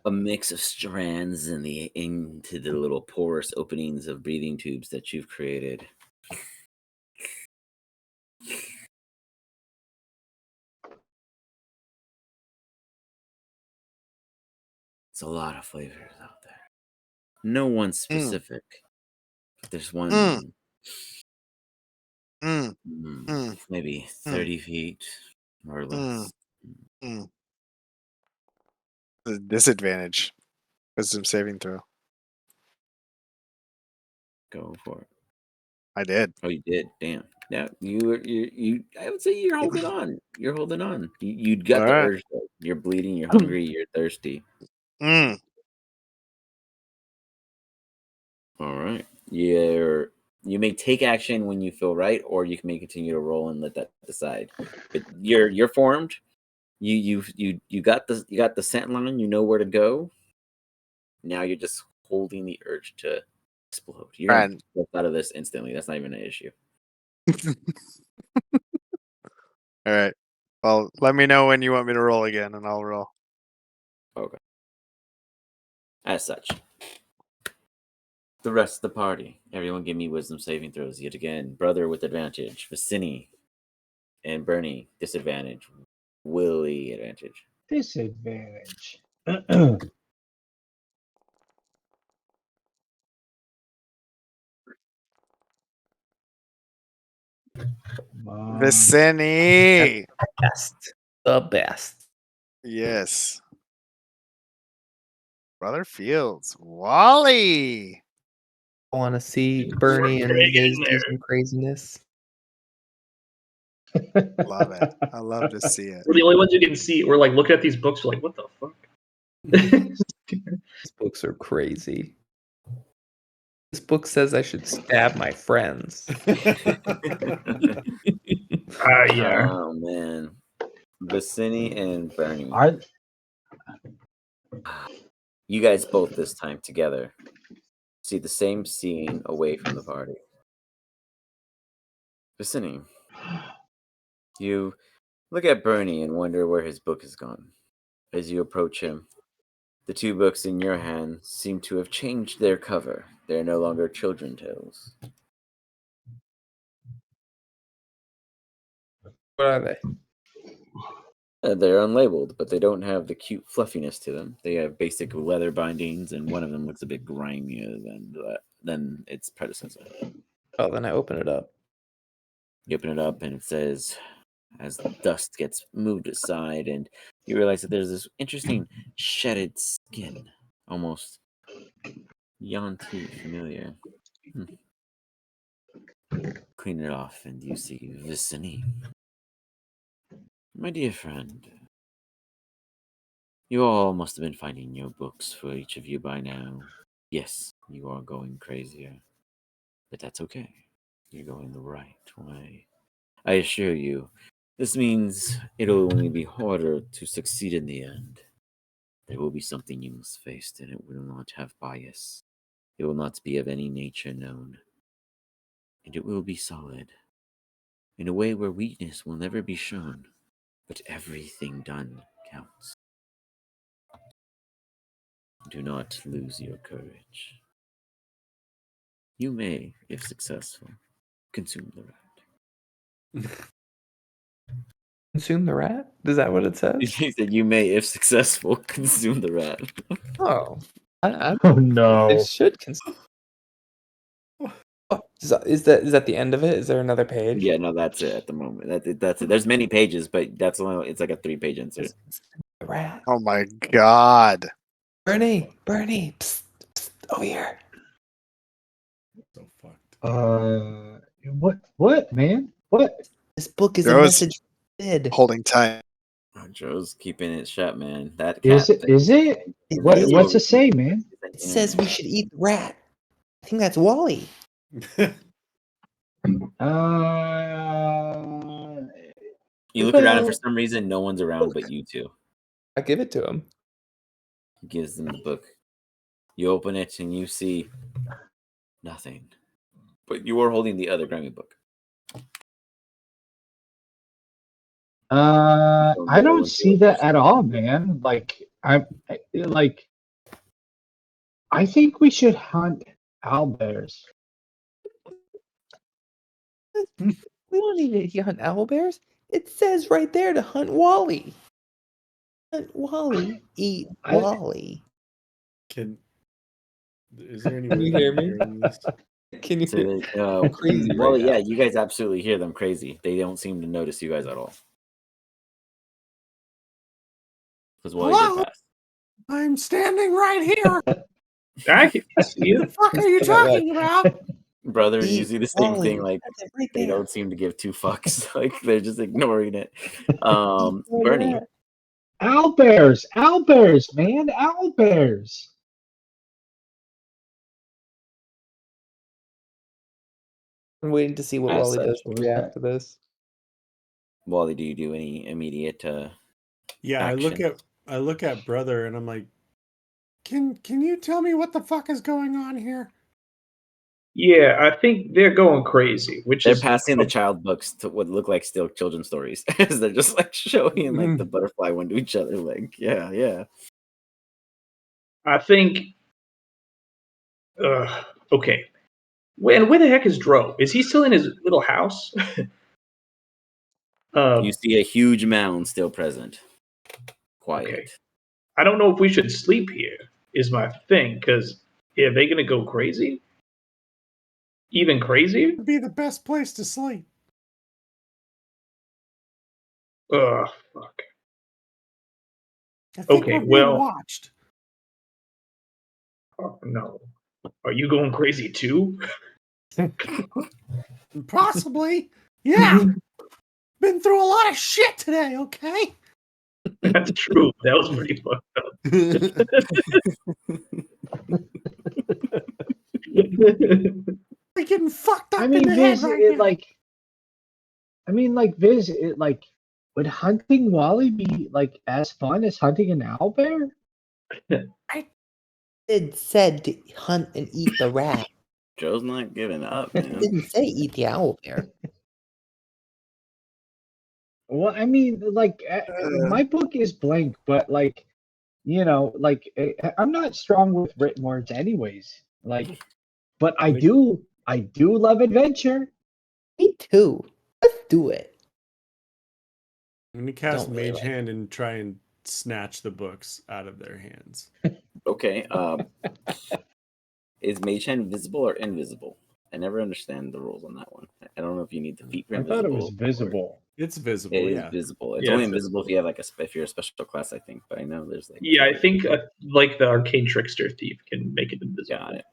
a mix of strands into the little porous openings of breathing tubes that you've created. It's a lot of flavors out there. No one specific. But there's one maybe 30 feet or less. The disadvantage. Wisdom saving throw. Go for it. I did. Oh, you did. Damn. Yeah, you. I would say you're holding on. You're holding on. You got the urge. Though. You're bleeding. You're hungry. You're thirsty. All right. You may take action when you feel right, or you may continue to roll and let that decide. But you're formed. You got the scent line. You know where to go. Now you're just holding the urge to explode. You're gonna get out of this instantly. That's not even an issue. All right. Well, let me know when you want me to roll again, and I'll roll. Okay. As such, the rest of the party, everyone give me wisdom saving throws yet again. Brother with advantage, Vicini and Bernie disadvantage, Willie advantage. Disadvantage. Vicini. Best. The best. Yes. Brother Fields. Wally. I want to see Bernie and Craig Viz in do there. some craziness. Love it. I love to see it. We're the only ones who can see. We're like looking at these books. We're like, what the fuck? These books are crazy. This book says I should stab my friends. Yeah. Oh man, Vicini and Bernie. You guys both this time together see the same scene away from the party. Vicini, you look at Bernie and wonder where his book has gone. As you approach him, the two books in your hand seem to have changed their cover. They are no longer children's tales. What are they? They're unlabeled, but they don't have the cute fluffiness to them. They have basic leather bindings, and one of them looks a bit grimier than its predecessor. Oh, then I open it up. You open it up, and it says, as the dust gets moved aside, and you realize that there's this interesting shedded skin, almost yawnty familiar. Clean it off, and you see Vicini. My dear friend, you all must have been finding your books for each of you by now. Yes, you are going crazier, but that's okay. You're going the right way. I assure you, this means it'll only be harder to succeed in the end. There will be something you must face, and it will not have bias. It will not be of any nature known. And it will be solid, in a way where weakness will never be shown, but everything done counts. Do not lose your courage. You may, if successful, consume the rat. Consume the rat? Is that what it says? He said, "You may, if successful, consume the rat." Oh, I Oh no! they should consume. Oh, is that the end of it? Is there another page? Yeah, no, that's it at the moment. That's it. There's many pages, but that's only it's like a 3-page insert. The rat. Oh my god. Bernie, psst, over here. So fucked. What, man? What? This book is a Joe's message. holding tight. Oh, Joe's keeping it shut, man. That Is cat it? thing. Is it? It What? is. What's it say, man? It says we should eat the rat. I think that's Wally. You look around, and for some reason, no one's around but you two. I give it to him. He gives them the book. You open it and you see nothing. But you are holding the other Grammy book. I don't see that at all, man. Like I think we should hunt owlbears. We don't need to hunt owlbears. It says right there to hunt Wally. Hunt Wally, eat Wally. Is there any Can way you that hear I'm me? hearing this? Can you hear? So, I'm crazy well, right yeah, now. you guys absolutely hear them crazy. They don't seem to notice you guys at all. Because Wally did Hello? pass. I'm standing right here. I can see you. What the fuck are you talking about? Brother, and you Eat see the same Wally. thing. Like That's it right they there. don't seem to give two fucks. Like they're just ignoring it. Eat the Bernie, rat. Owlbears, owlbears, man, owlbears. I'm waiting to see what as Wally such, does to react to this. Wally, do you do any immediate Yeah, action? I look at brother and I'm like, can you tell me what the fuck is going on here? Yeah, I think they're going crazy, which They're is passing the child books to what look like still children's stories. As they're just like showing like the butterfly one to each other. Like, yeah. I think. Okay. Where the heck is Dro? Is he still in his little house? You see a huge mound still present. Quiet. Okay. I don't know if we should sleep here. Is my thing because are they gonna go crazy? Even crazier? It'd be the best place to sleep. Fuck. I think Okay, we're being well, watched. oh, no. Are you going crazy too? Possibly. Yeah. Been through a lot of shit today, okay? That's true. That was pretty fucked up. We're getting fucked up I in mean, the head Viz, right it now. like, I mean, like Viz, it like, would hunting Wally be like as fun as hunting an owlbear? It said to hunt and eat the rat. Joe's not giving up, It man. didn't say eat the owl bear. Well, I mean, like, my book is blank, but like, you know, like, I'm not strong with written words, anyways. Like, but I do love adventure. Me too. Let's do it. I'm gonna cast Don't really Mage like Hand and try and snatch the books out of their hands. Okay. Is Mage Hand visible or invisible? I never understand the rules on that one. I don't know if you need the feet for I invisible. thought it was visible. It's visible. It is Yeah. visible. It's Yeah, only it's invisible if you have like if you're a special class, I think. But I know there's like. Yeah, I think like the arcane trickster thief can make it invisible. Got it.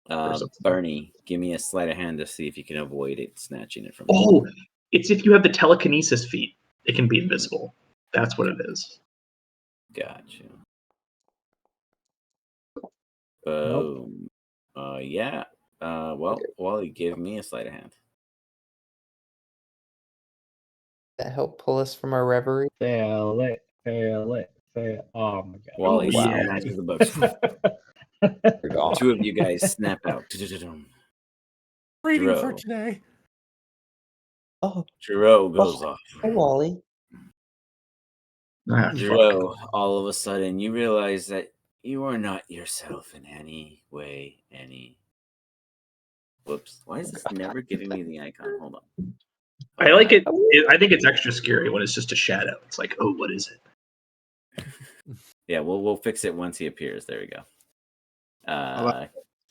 or something. Bernie, give me a sleight of hand to see if you can avoid it snatching it from you. Oh, it's if you have the telekinesis feat, it can be invisible. That's what it is. Gotcha. Nope. Boom. Yeah. Well, Wally, give me a sleight of hand. that. Help pull us from our reverie. Fail it. Oh my god. Wally Oh, yeah. snatches the books. We're gone. Two of you guys snap out. Reading for Drew. today. Oh, Drew goes off. hi, Wally. Ah, Drew, all of a sudden, you realize that you are not yourself in any way, Whoops. Why is this never giving me the icon? Hold on. I like it. I think it's extra scary when it's just a shadow. It's like, oh, what is it? Yeah, we'll fix it once he appears. There we go.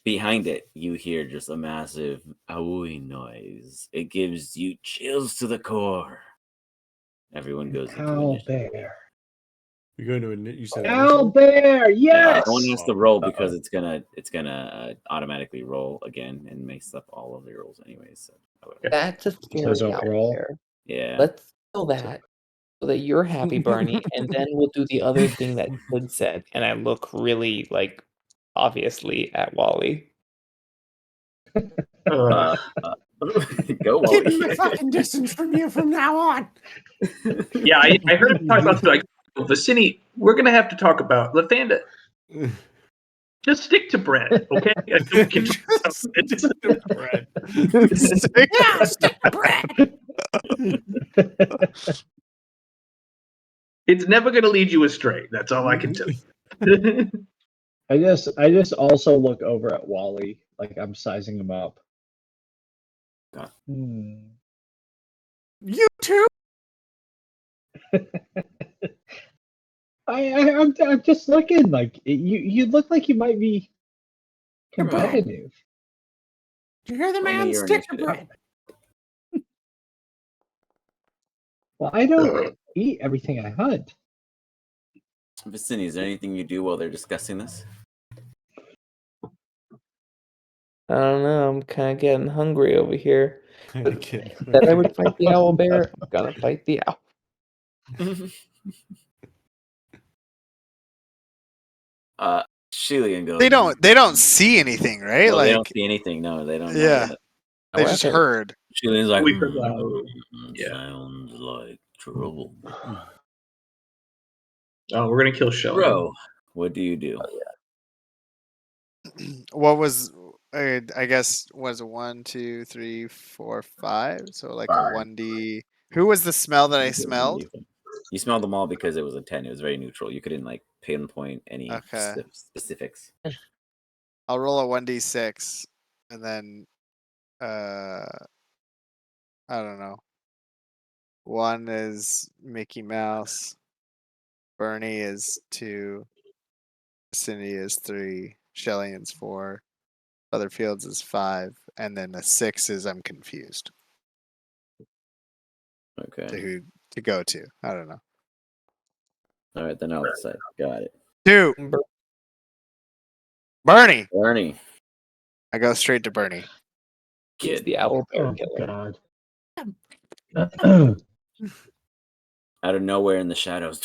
Behind it, you hear just a massive "awooey" noise. It gives you chills to the core. Everyone goes into initiative. Owlbear. You're going to you said Owlbear. Yes. No one has to roll because it's gonna automatically roll again and mess up all of the rolls anyways. So That's a scary don't owl roll? bear. yeah. Let's kill that so that you're happy, Barney, and then we'll do the other thing that Sid said. And I look really like obviously at Wally. Go Keeping Wally. my fucking distance from you from now on. Yeah, I heard him talk about like Vicini. We're gonna have to talk about Lathander. Just stick to bread, okay? I think we can stick to bread. Yeah, stick to bread. It's never gonna lead you astray. That's all I can tell you. I just also look over at Wally, like I'm sizing him up. You too. I'm just looking like you look like you might be competitive. Did you hear the Roll me man? your Stick to initiative. bread. Well, I don't eat everything I hunt. Vicini, is there anything you do while they're discussing this? I don't know. I'm kind of getting hungry over here. But Kid. that I would fight the owl bear. I'm gonna fight the owl. Shelian goes. They don't see anything, right? No, like they don't see anything. No, they don't. yeah, Know they just heard. Shelian's like, We heard that. Yeah. Sounds like trouble. Oh, we're gonna kill Shell. Bro, what do you do? What was I guess was it 1, 2, 3, 4, 5? So like a 1D. Who was the smell that I smelled? You smelled them all because it was a 10. It was very neutral. You couldn't like pinpoint any specifics. I'll roll a 1D6 and then I don't know. 1 is Mickey Mouse. Bernie is 2. Cindy is 3. Shellian's 4. Otherfields is 5. And then a 6 is I'm confused. Okay. To who to go to. I don't know. All right, then I'll decide. Got it. 2. Bernie. Bernie. I go straight to Bernie. He's the owl bear Oh killer. God. Out of nowhere in the shadows,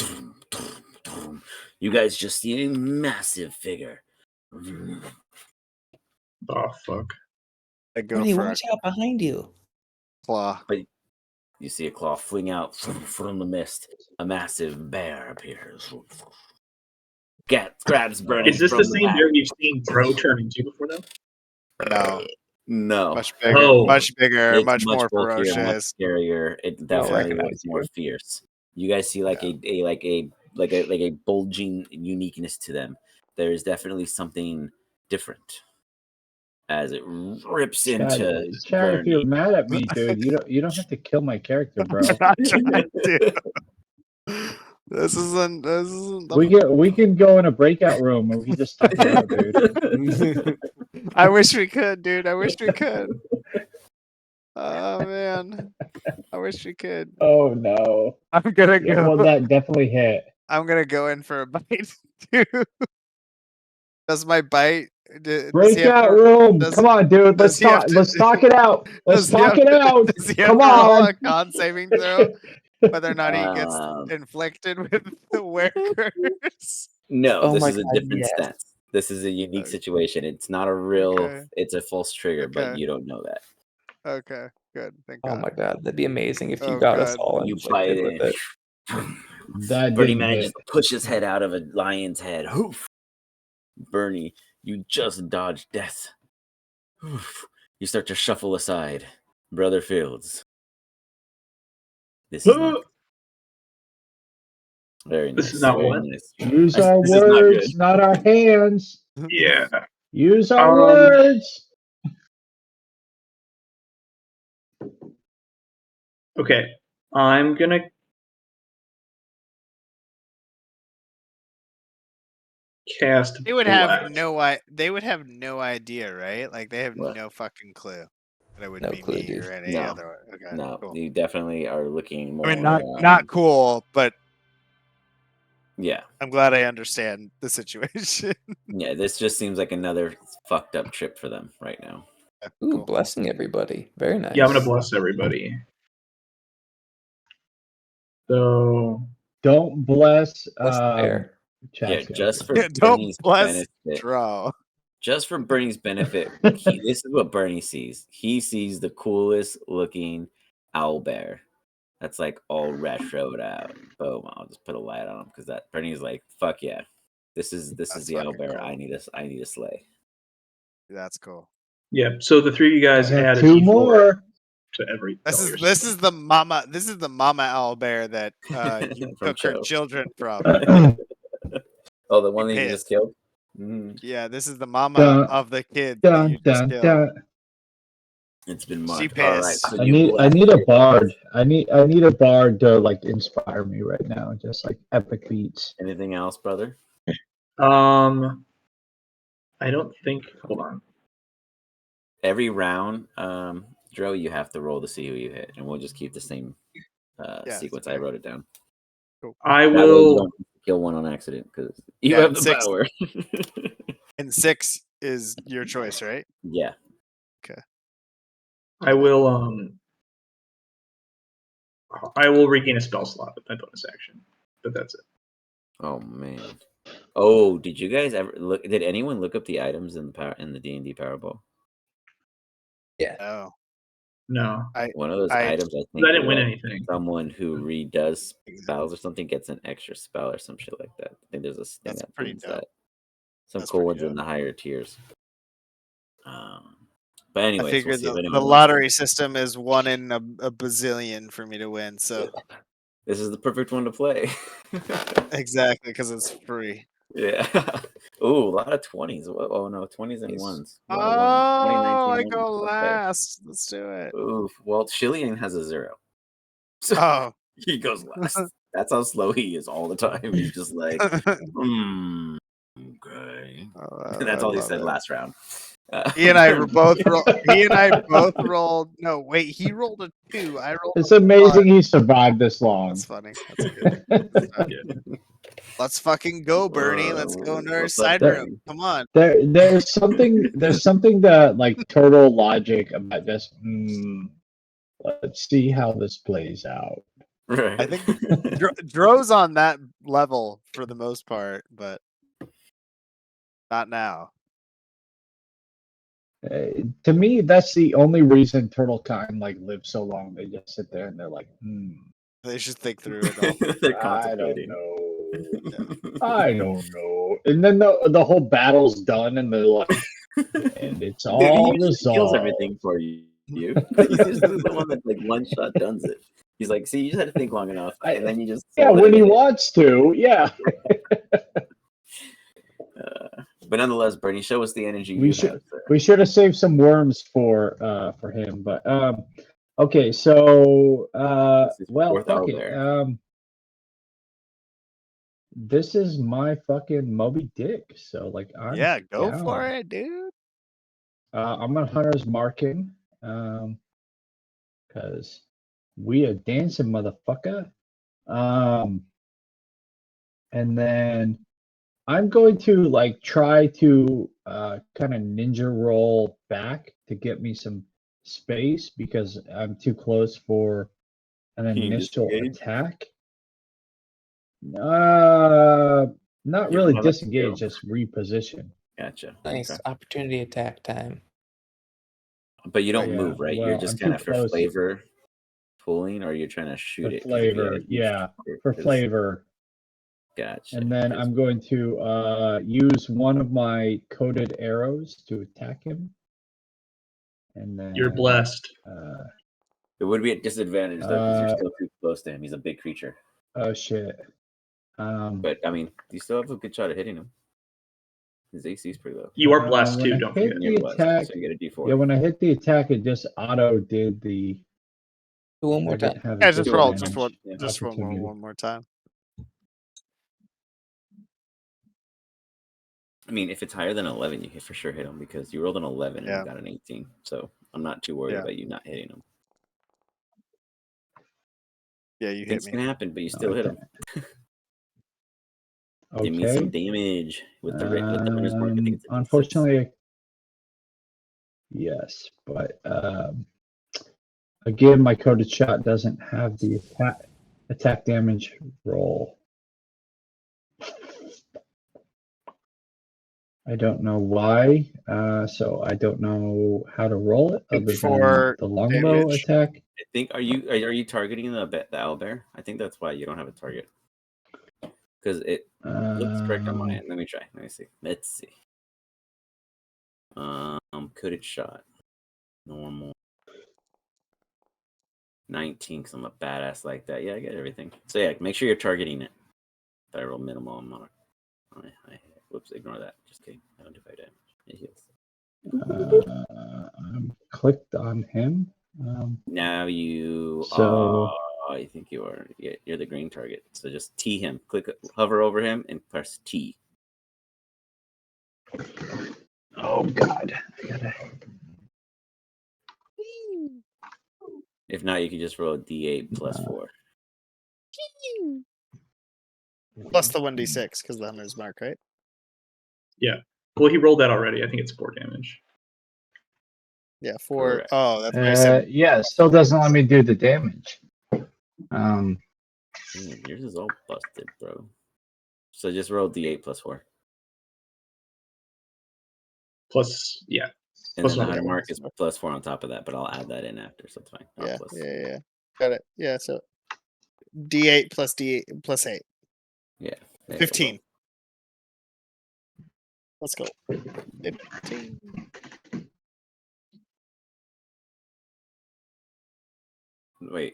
you guys just see a massive figure. Oh fuck! I go Bernie, for watch out behind you. claw. But you see a claw fling out from the mist. A massive bear appears. Grabs Bernie. Is this from the same back. bear we've seen Dro turn into before though? No. No. Much bigger. Oh. Much bigger. It's much more bulkier, much ferocious. scarier. It definitely recognize looks more you. fierce. You guys see like a bulging uniqueness to them. There is definitely something different as it rips into Chad, if you're Bernie. mad at me, dude, you don't have to kill my character, bro. Not trying to. This isn't. We can go in a breakout room and we can just talk it out, dude. I wish we could, dude. I wish we could. Oh man, I wish we could. Oh no. I'm gonna Yeah, go. well, that definitely hit. I'm gonna go in for a bite too. Does my bite? Breakout room. Come on, dude. Let's talk. Let's talk it out. Let's talk it out. Does he have Come to roll on. a con saving throw? Whether or not he gets inflicted with the wear curse? No, Oh this my is a God, different yes. stance. This is a unique situation. It's not a real. Okay. It's a false trigger, but Okay. you don't know that. Okay, good. Thank Oh God. my god, that'd be amazing if you Oh, got us God. all You bite inflicted with in. it. That Bernie didn't manages hit. to push his head out of a lion's head. Hoof. Bernie, you just dodged death. Hoof. You start to shuffle aside. Brother Fields. This is not very nice. This is not very what? nice. Use our This is not good. words, not our hands. Yeah. Use our words. Okay. I'm gonna cast. They would have Blast. they would have no idea, right? Like they have What? no fucking clue that it would No be clue, me dude. or any No. other. Okay, No, cool. you definitely are looking more. I mean, not cool, but Yeah, I'm glad I understand the situation. yeah. This just seems like another fucked up trip for them right now. Ooh, Cool. blessing everybody. Very nice. Yeah, I'm gonna bless everybody. So Don't bless. Bless the bear. Yeah, Chad's just for Don't Bernie's bless benefit. draw. Just for Bernie's benefit, this is what Bernie sees. He sees the coolest looking owl bear. That's like all retroed out. Boom! I'll just put a light on him because that Bernie's like, "Fuck yeah, this is That's the owl fucking bear cool. I need to slay." That's cool. yeah, so the three of you guys I have add a two D4 more. to every. This all is your this stuff. is the mama owl bear that you From took her Cho. children from. Oh, the one Be that you just pissed. killed. Mhm. Yeah, this is the mama Dun, of the kid that dun, you just dun, killed. dun. It's been She marked. All right, pissed. so I you need bless a it. bard. I need a bard to like inspire me right now. Just like epic beats. Anything else, brother? I don't think. Hold on. Every round, Dro, you have to roll to see who you hit, and we'll just keep the same Yeah, sequence. okay. I wrote it down. Cool. I That way you will. don't kill one on accident because you Yeah, have the 6. power. And 6 is your choice, right? Yeah. I will. I will regain a spell slot with my bonus action, but that's it. Oh man. Oh, did you guys ever look? Did anyone look up the items in the D&D Powerball? Yeah. Oh. No, One of those I items, I think, I didn't win let anything. someone who redoes spells or something gets an extra spell or some shit like that. I think there's a thing That's that pretty means dope. that. Some That's cool pretty ones in dope. the higher tiers. But anyways, I figured we'll see if the anyone wants lottery system is 1 in a bazillion for me to win. So This is the perfect one to play. exactly, because it's free. Yeah. Ooh, a lot of 20s. Oh no, 20s and ones. A lot of Oh, 2019 I ones. go Okay. last. Let's do it. Ooh, well, Shillian has a 0. So Oh, he goes last. That's how slow he is all the time. He's just like, okay. And that's I all he love said it. last round. He and I were both he and I both rolled. No, wait, he rolled a 2. I rolled. It's amazing he survived this long. That's funny. That's good. Let's fucking go, Bernie. Let's go into our side room. Come on. There's something that like total logic about this. Let's see how this plays out. Right. I think Dro's on that level for the most part, but not now. To me, that's the only reason turtle kind like live so long. They just sit there and they're like, They should think through it all. They're I don't contemplating. know. I don't know. And then the whole battle's done, and they're like, and it's all Dude, he resolved. kills everything for you. He's the one that like one shot does it. He's like, see, you just had to think long enough, and then you just when he wants to, yeah. But nonetheless, Bernie, show us the energy We should have saved some worms for him, but okay, so well, fuck it. This is my fucking Moby Dick, so like I'm go down. for it, dude. I'm on Hunter's Marking, because we are dancing, motherfucker. And then I'm going to like try to kind of ninja roll back to get me some space because I'm too close for an initial attack. Not really disengage, just reposition. Gotcha. Nice opportunity attack time. But you don't move, right? Well, You're just kind of for flavor pulling, or you're trying to shoot for it. Flavor, yeah, for flavor. Gotcha. And then I'm going to use one of my coated arrows to attack him. And then You're blessed. It would be a disadvantage though, because you're still too close to him. He's a big creature. Oh shit. But I mean, you still have a good shot at hitting him. His AC is pretty low. You are blessed too, don't forget. You're blessed, so you get a D4. Yeah, when I hit the attack, it just auto did the. Do one more time. Yeah, just roll one more time. I mean, if it's higher than 11, you can for sure hit him because you rolled an 11 and you got an 18. So I'm not too worried about you not hitting him. Yeah, you hit Things me. can happen, but you still hit him. Give me some damage with the Hunter's Mark. I think it's unfortunately, yes, but again, my coded shot doesn't have the attack damage roll. I don't know why, so I don't know how to roll it other than the longbow attack. I think are you targeting the owlbear? I think that's why you don't have a target. Because it looks correct on my end. Let me try. Let me see. Let's see. Coded shot. Normal. 19, because I'm a badass like that. Yeah, I get everything. So yeah, make sure you're targeting it. If I roll minimal, I'm not. Whoops, ignore that. Just kidding. I don't do 5 damage. It heals. I'm clicked on him. Now you I think you are. Yeah, you're the green target. So just T him. Hover over him and press T. Oh God! I gotta. If not, you can just roll a D8 plus 4. Plus the 1d6 because the Hunter's Mark, right? Yeah. Well, he rolled that already. I think it's 4 damage. Yeah, 4. Correct. Oh, that's what I said. Yeah, it still doesn't let me do the damage. Yours is all busted, bro. So just roll D8 plus 4. Plus, yeah. And plus then the Hunter Mark is plus 4 on top of that, but I'll add that in after, so it's fine. Yeah. Got it. Yeah, so D8 plus D8 plus 8. Yeah. 15. Let's go. 15. Wait.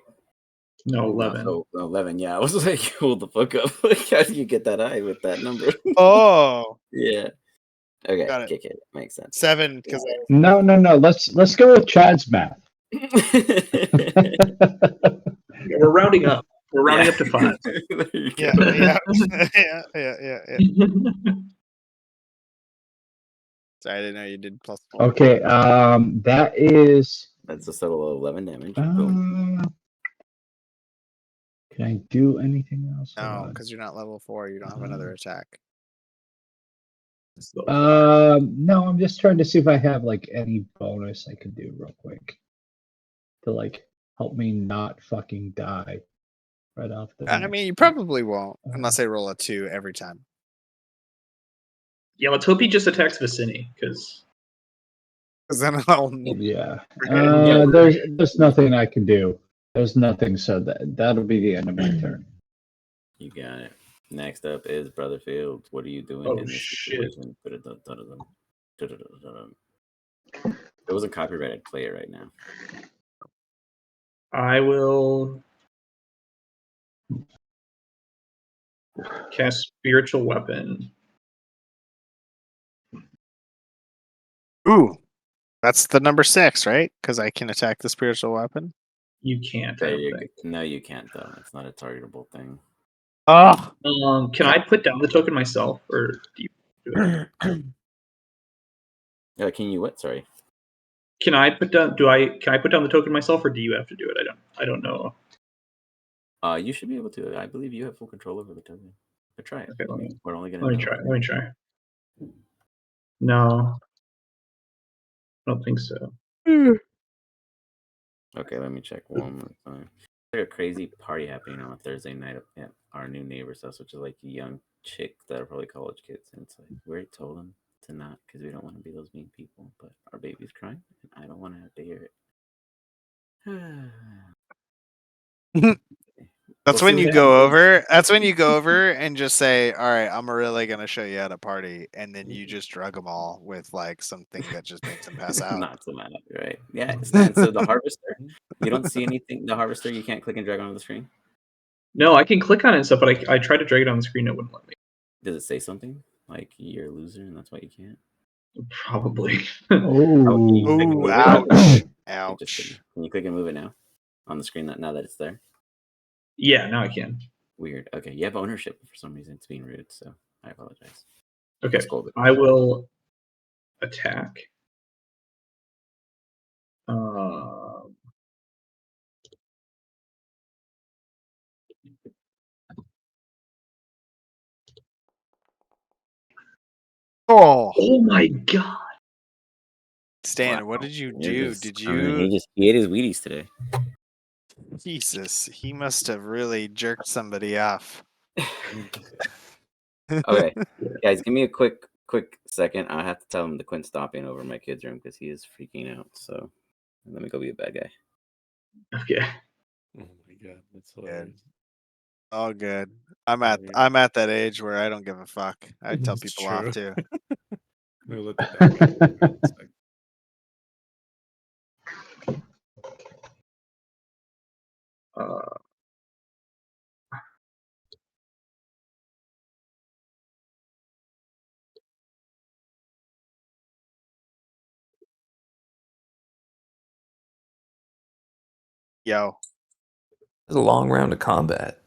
No, 11. No, 11. Yeah, I was like, hold the fuck up. Like, how do you get that high with that number? Oh. Yeah. Okay. Got it. Kick it. Makes sense. 7 because No. Let's go with Chad's math. We're rounding up. We're rounding up to 5. Yeah. Sorry, I didn't know you did +4. Okay, that is. That's a total of 11 damage. Boom. Can I do anything else? No, because you're not level 4. You don't have another attack. No, I'm just trying to see if I have like any bonus I could do real quick to like help me not fucking die right off the. I mean, you probably won't unless they roll a 2 every time. Yeah, let's hope he just attacks Vicini, because then I'll Yeah. Yeah. There's nothing I can do. There's nothing, so that'll be the end of my turn. You got it. Next up is Brother Fields. What are you doing Oh, in this shit. situation? If it wasn't copyrighted, play it right now. I will cast Spiritual Weapon. Ooh, that's the number 6, right? Because I can attack the spiritual weapon. You can't. I don't think. No, you can't though. It's not a targetable thing. Oh, Can I put down the token myself, or do you do it? Can you what? Sorry. Can I put down? Can I put down the token myself, or do you have to do it? I don't know. You should be able to. I believe you have full control over the token. But try it. Okay, We're only gonna. Let me try. No, I don't think so. Okay, let me check one more time. There's a crazy party happening on a Thursday night at our new neighbor's house, which is like young chicks that are probably college kids. And it's like, we already told them to not because we don't want to be those mean people. But our baby's crying, and I don't want to have to hear it. That's when you go over. That's when you go over and just say, "All right, I'm really gonna show you at a party," and then you just drug them all with like something that just makes them pass out. Not so mad, right? Yeah. And so the harvester, you don't see anything. The harvester, you can't click and drag onto the screen. No, I can click on it and stuff, but I tried to drag it on the screen. It wouldn't let me. Does it say something like you're a loser and that's why you can't? Probably. Oh, ouch! Ouch! Can you click and move it now on the screen? Now that it's there. Yeah, now I can. Weird. Okay, you have ownership for some reason. It's being rude, so I apologize. Okay, I will attack. Oh my god! Stan, what did you do? Did you? He ate his Wheaties today. Jesus, he must have really jerked somebody off. Okay, guys, give me a quick second. I have to tell him to quit stomping over my kid's room because he is freaking out. So let me go be a bad guy. Okay. Oh my god, that's hilarious. All good. I'm at that age where I don't give a fuck. I tell It's people true. off too. We'll let the bad guy go for a second. Yo. It's a long round of combat.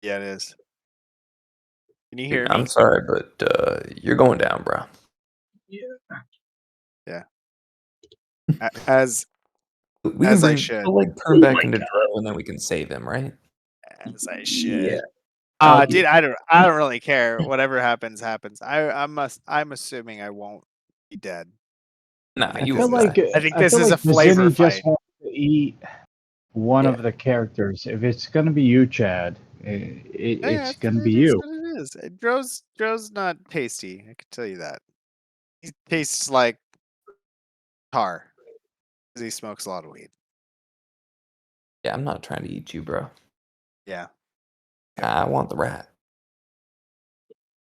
Yeah, it is. Can you Dude, hear me? I'm sorry, but you're going down, bro. Yeah. As we as can I should. we'll like turn back into Dro and then we can save him, right? As I should. Yeah. Dude, I don't really care. Whatever happens, happens. I'm assuming I won't be dead. Nah, I you feel won't like die. I think this is a Vizzini flavor just fight. wants to eat one Yeah. of the characters. If it's gonna be you, Chad, it's gonna be you. What it is. Dro's not tasty. I can tell you that. He tastes like tar because he smokes a lot of weed. Yeah, I'm not trying to eat you, bro. Yeah. I want the rat.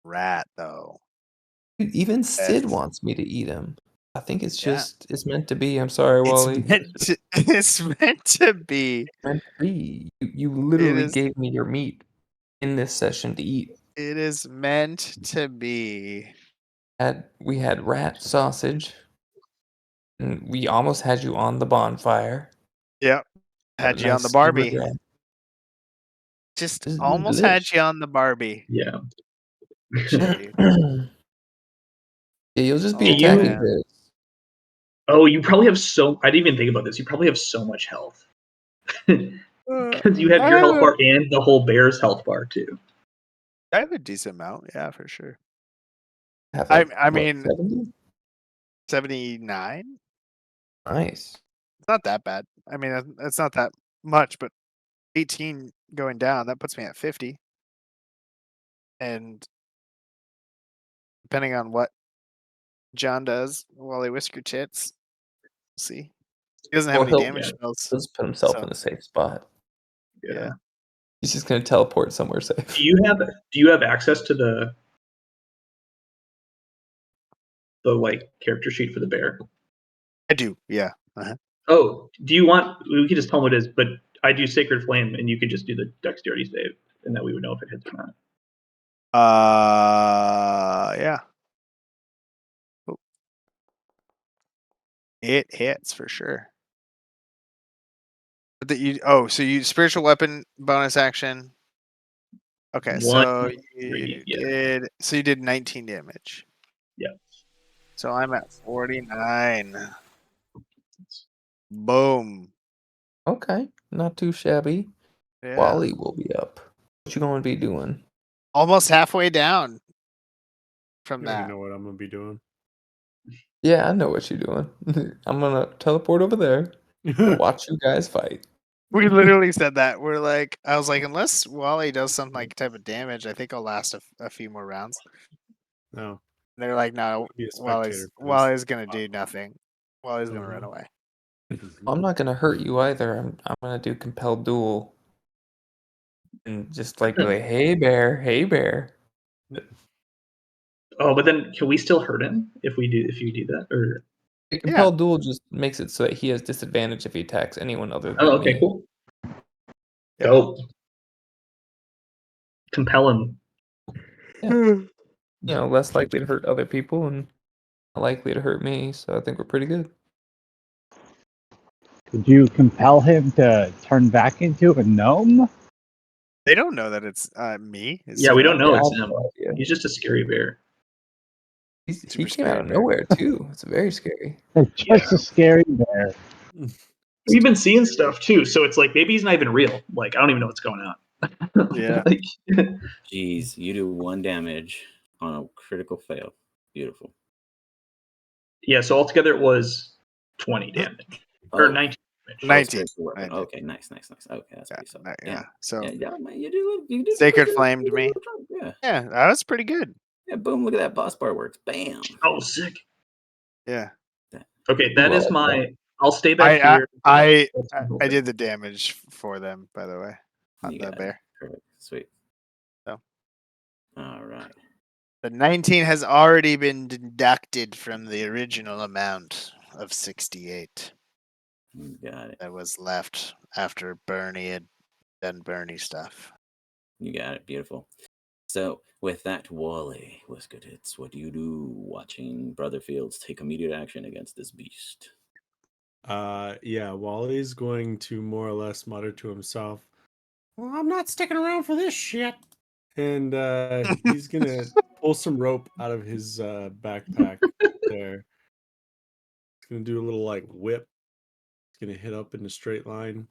Rat though. Dude, even Sid Yes. wants me to eat him. I think it's Yeah. just it's meant to be. I'm sorry, Wally. It's meant to be. Meant to be. You literally is- gave me your meat in this session to eat. It is meant to be. We had rat sausage, and we almost had you on the bonfire. Yep. Had Had a you on nice the skewer Barbie. rat. Just This is almost had delish. you on the Barbie. Yeah. Shit, dude. Yeah, you'll just be Oh, attacking man. bears. Oh, you probably have I didn't even think about this. You probably have so much health. Because you have I your have health a- bar and the whole bear's health bar too. I have a decent amount, yeah, for sure. Have I what, mean, 70? 79. Nice. It's not that bad. I mean, it's not that much, but 18 going down, that puts me at 50. And depending on what John does while he whisker tits, we'll see. He doesn't have Well, any damage spells. he'll just put himself So, in a safe spot. yeah. He's just gonna teleport somewhere safe. Do you have access to the like character sheet for the bear? I do, yeah. Uh-huh. Oh, do you want? We can just tell him what it is, but I do Sacred Flame, and you could just do the dexterity save, and that we would know if it hits or not. Yeah. Oh. It hits for sure. But so you spiritual weapon bonus action. Okay, so you did 19 damage. Yeah. So I'm at 49. Boom. Okay, not too shabby. Yeah. Wally will be up. What you gonna be doing? Almost halfway down from I already that. know what I'm gonna be doing. Yeah, I know what you're doing. I'm gonna teleport over there and watch you guys fight. We literally said that. I was like, unless Wally does some like type of damage, I think I'll last a few more rounds. No. They're like, no, Be a spectator for this. Wally's gonna do nothing. Wally's gonna run away. I'm not gonna hurt you either. I'm gonna do compelled duel. And just like be like, hey bear. Oh, but then can we still hurt him if you do that? Or The compelled duel just makes it so that he has disadvantage if he attacks anyone other than okay, me. cool. Dope. Compel him. Yeah. Less likely to hurt other people and not likely to hurt me, so I think we're pretty good. Could you compel him to turn back into a gnome? They don't know that it's me. Yeah, we don't know Yeah, it's I have him. no idea. He's just a scary bear. He came out of nowhere too. It's very scary. It's just a scary bear. We've been seeing stuff too, so it's like maybe he's not even real. Like I don't even know what's going on. Yeah. Jeez, you do 1 damage on a critical fail. Beautiful. Yeah, so altogether it was 20 damage. Or 19 damage. 19. Okay, nice. Okay, that's pretty solid. Yeah. So yeah, man, you do Sacred Flamed me. Yeah. Yeah, that was pretty good. Yeah, boom, look at that boss bar works. Bam. Oh, sick. Yeah. Okay, that is my. I'll stay back I here. I did the damage for them, by the way, on the bear. Perfect. Sweet. So. All right. The 19 has already been deducted from the original amount of 68. Got it. That was left after Bernie had done Bernie stuff. You got it. Beautiful. So, with that, Wally, Whiskered Hits, what do you do watching Brother Fields take immediate action against this beast? Yeah, Wally's going to more or less mutter to himself, well, I'm not sticking around for this shit. And he's gonna pull some rope out of his backpack there. He's gonna do a little like whip. He's gonna hit up in a straight line,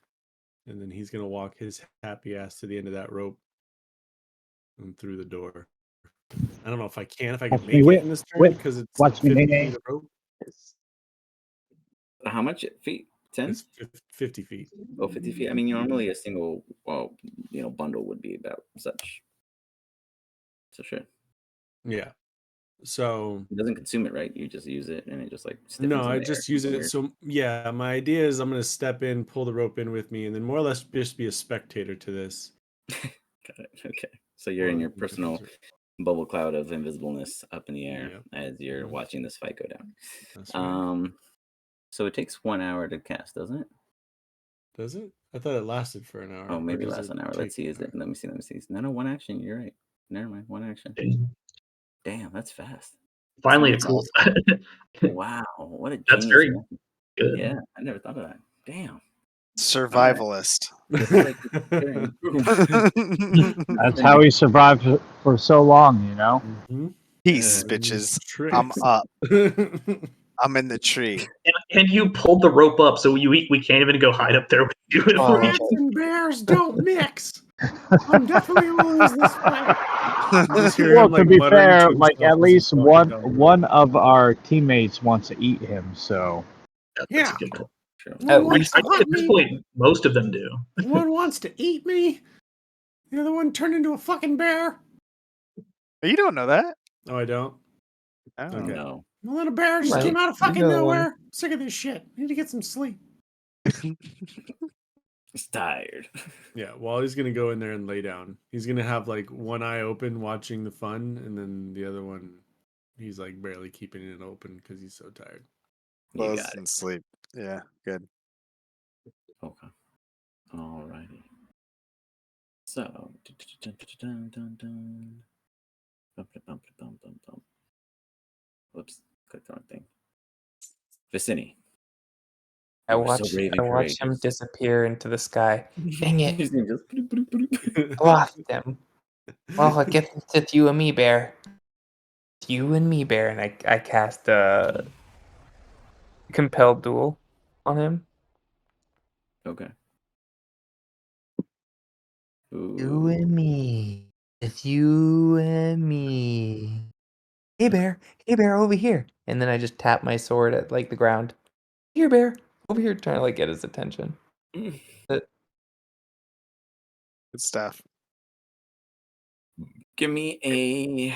and then he's gonna walk his happy ass to the end of that rope and through the door. I don't know if I can make it in this turn because it's 50 feet of rope. How much feet? 10? It's 50 feet. Oh, 50 feet. I mean, normally a single, bundle would be about such. So sure. Yeah. So it doesn't consume it, right? You just use it and it just like no, I just use it. So yeah, my idea is I'm gonna step in, pull the rope in with me, and then more or less just be a spectator to this. Got it. Okay. So you're in your personal bubble cloud of invisibleness up in the air as you're watching this fight go down. That's right. So it takes 1 hour to cast, doesn't it? Does it? I thought it lasted for an hour. Oh, maybe it lasts an hour. Let's see. Let me see. No, 1 action. You're right. Never mind. 1 action. Damn, that's fast. Finally, a cool. Wow, what a genius. That's very good. Yeah, I never thought of that. Damn. Survivalist. That's how he survived for so long, you know? Mm-hmm. Peace, bitches. I'm up. I'm in the tree. And you pulled the rope up, so we can't even go hide up there with you. Rats and bears don't mix. I'm definitely gonna lose this fight. Just hear Well, him, to like, be muttering fair, to like himself at as he's least walking down the road. one of our teammates wants to eat him. So That's a good call. At Like, least I think at this point, most of them do. One wants to eat me. The other one turned into a fucking bear. You don't know that. Oh, I don't. Oh. Okay. No. A little bear just Right. came out of You fucking know the one. nowhere. Sick of this shit. Need to get some sleep. He's tired. Yeah, Wally's gonna go in there and lay down. He's gonna have like one eye open watching the fun, and then the other one, he's like barely keeping it open because he's so tired. You Close got it. and sleep. Yeah, good. Okay. Alrighty. So. Whoops. Clicked the wrong thing. Vicini. I You were so watch brave and him courageous. disappear into the sky. Dang it! His name just. I lost him. Well, I guess it's just you and me, Bear. It's you and me, Bear, and I cast a compelled duel on him. Okay. You and me. It's you and me. Hey, Bear. Hey, Bear, over here. And then I just tap my sword at like the ground. Here, Bear. Over here, trying to like get his attention. But Good stuff. Give me a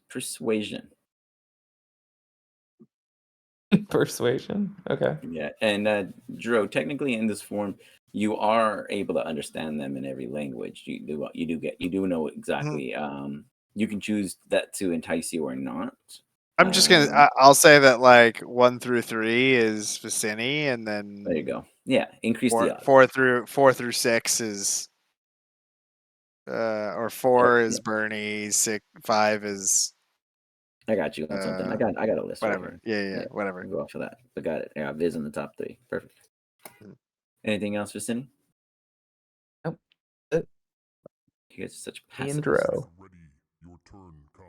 persuasion. persuasion. Okay. Yeah, and Dro, technically in this form, you are able to understand them in every language. You do know exactly. You can choose that to entice you or not. I'm just gonna. I'll say that like 1 through 3 is Vicini, and then There you go. Yeah, increase the odds. 4 through 6 is, or 4 is Bernie. 5 is. I got you on something. I got a list. Whatever. Right here. Yeah. Whatever. We'll go off of that. But got it. Yeah, Viz in the top 3. Perfect. Anything else, Vicini? Nope. You guys are such Me and pacifists. Dro.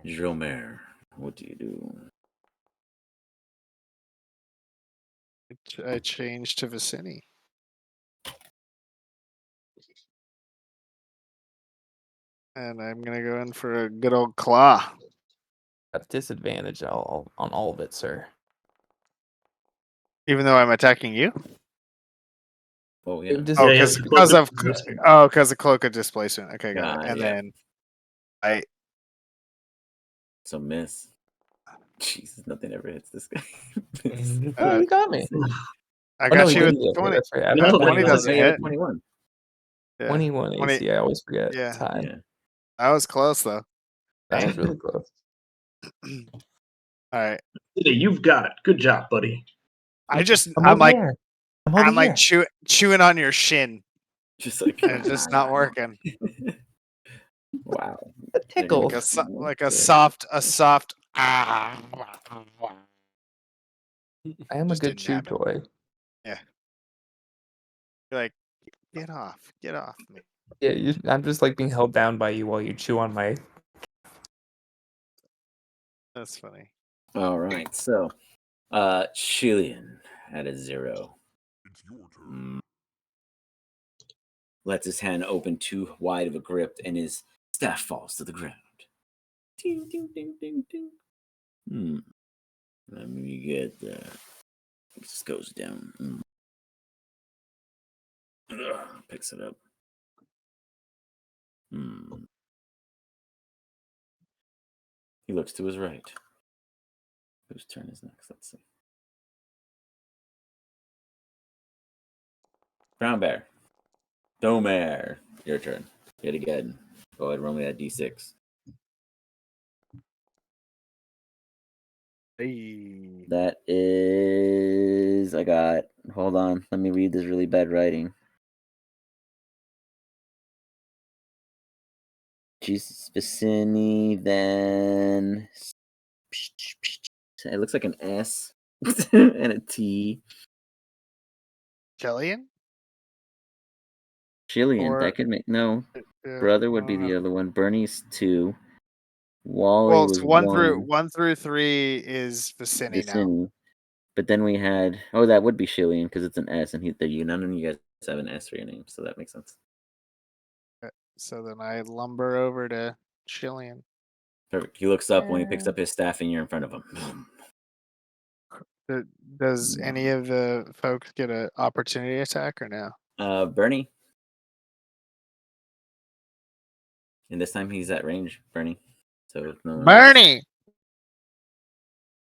Dromer, what do you do? I changed to Vicini. And I'm gonna go in for a good old claw. Got disadvantage on all of it, sir. Even though I'm attacking you? Oh yeah. Oh, because of cloak of displacement. Okay, got it. And then So miss. Jesus, nothing ever hits this guy. Oh, you got me. I got you with didn't get me. 20. That's right. No, 20 21. doesn't hit. 21. Yeah. 21 AC. I always forget. Yeah. It's high. That was close though. That was really close. All right. You've got it. Good job, buddy. I'm like chewing on your shin. Just like and it's just not working. Wow. A tickle. Like a soft I am Just a good didn't chew happen. toy. Yeah. You're like, get off me. Yeah, I'm just like being held down by you while you chew on my. That's funny. All right, so Chilean at a 0. It's your turn. Lets his hand open too wide of a grip, and his staff falls to the ground. Ding, ding, ding, ding, ding. Let me get that. This goes down. Picks it up. He looks to his right. Whose turn is next? Let's see. Brown Bear. Domer. Your turn. Yet again. Go ahead and roll me that d6. Hey. That is. I got. Hold on. Let me read this really bad writing. Jesus Vicini, then. It looks like an S and a T. Chilean? Chilean. That could make. No. Brother would be the other one. Bernie's 2. Wally Well, was it's 1. 1 through 3 is Vicini now. Vicini. But then we had that would be Shillian because it's an S and he's the U. None of you guys have an S for your name, so that makes sense. So then I lumber over to Chillian. Perfect. He looks up when he picks up his staff and you're in front of him. Does any of the folks get an opportunity attack or no? Bernie. And this time he's at range, Bernie. So no. Bernie!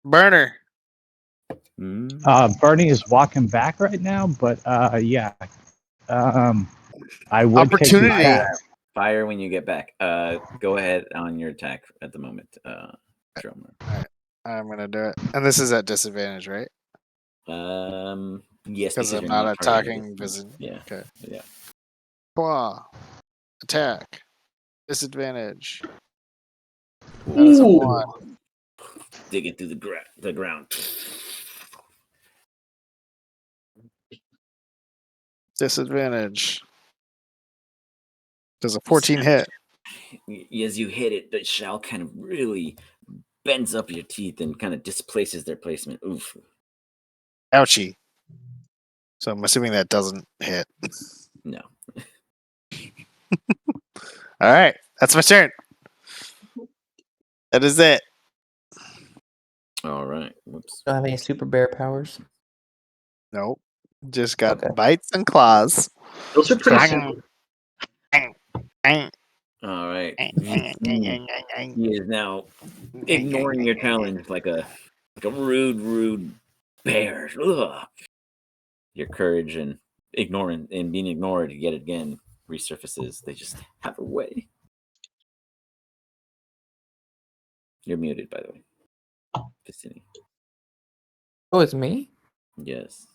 Burner. Bernie is walking back right now, but yeah. I would take the Opportunity. attack. Fire when you get back. Go ahead on your attack at the moment. Drummer. Alright, I'm gonna do it. And this is at disadvantage, right? Yes, Because I'm you're not targeted. attacking vision. Yeah. Okay. Yeah. Blah. Attack. Disadvantage. Ooh. That is a 1. Digging through the ground. Disadvantage. Does a 14 hit? As you hit it, the shell kind of really bends up your teeth and kind of displaces their placement. Oof. Ouchie. So I'm assuming that doesn't hit. No. All right, that's my turn. That is it. All right. Whoops. Don't have any super bear powers. Nope. Just got Okay. bites and claws. Those are pretty simple. All right. He is now ignoring your challenge like a rude bear. Ugh. Your courage and being ignored yet again resurfaces. They just have a way. You're muted, by the way. Vicini. Oh, it's me? Yes.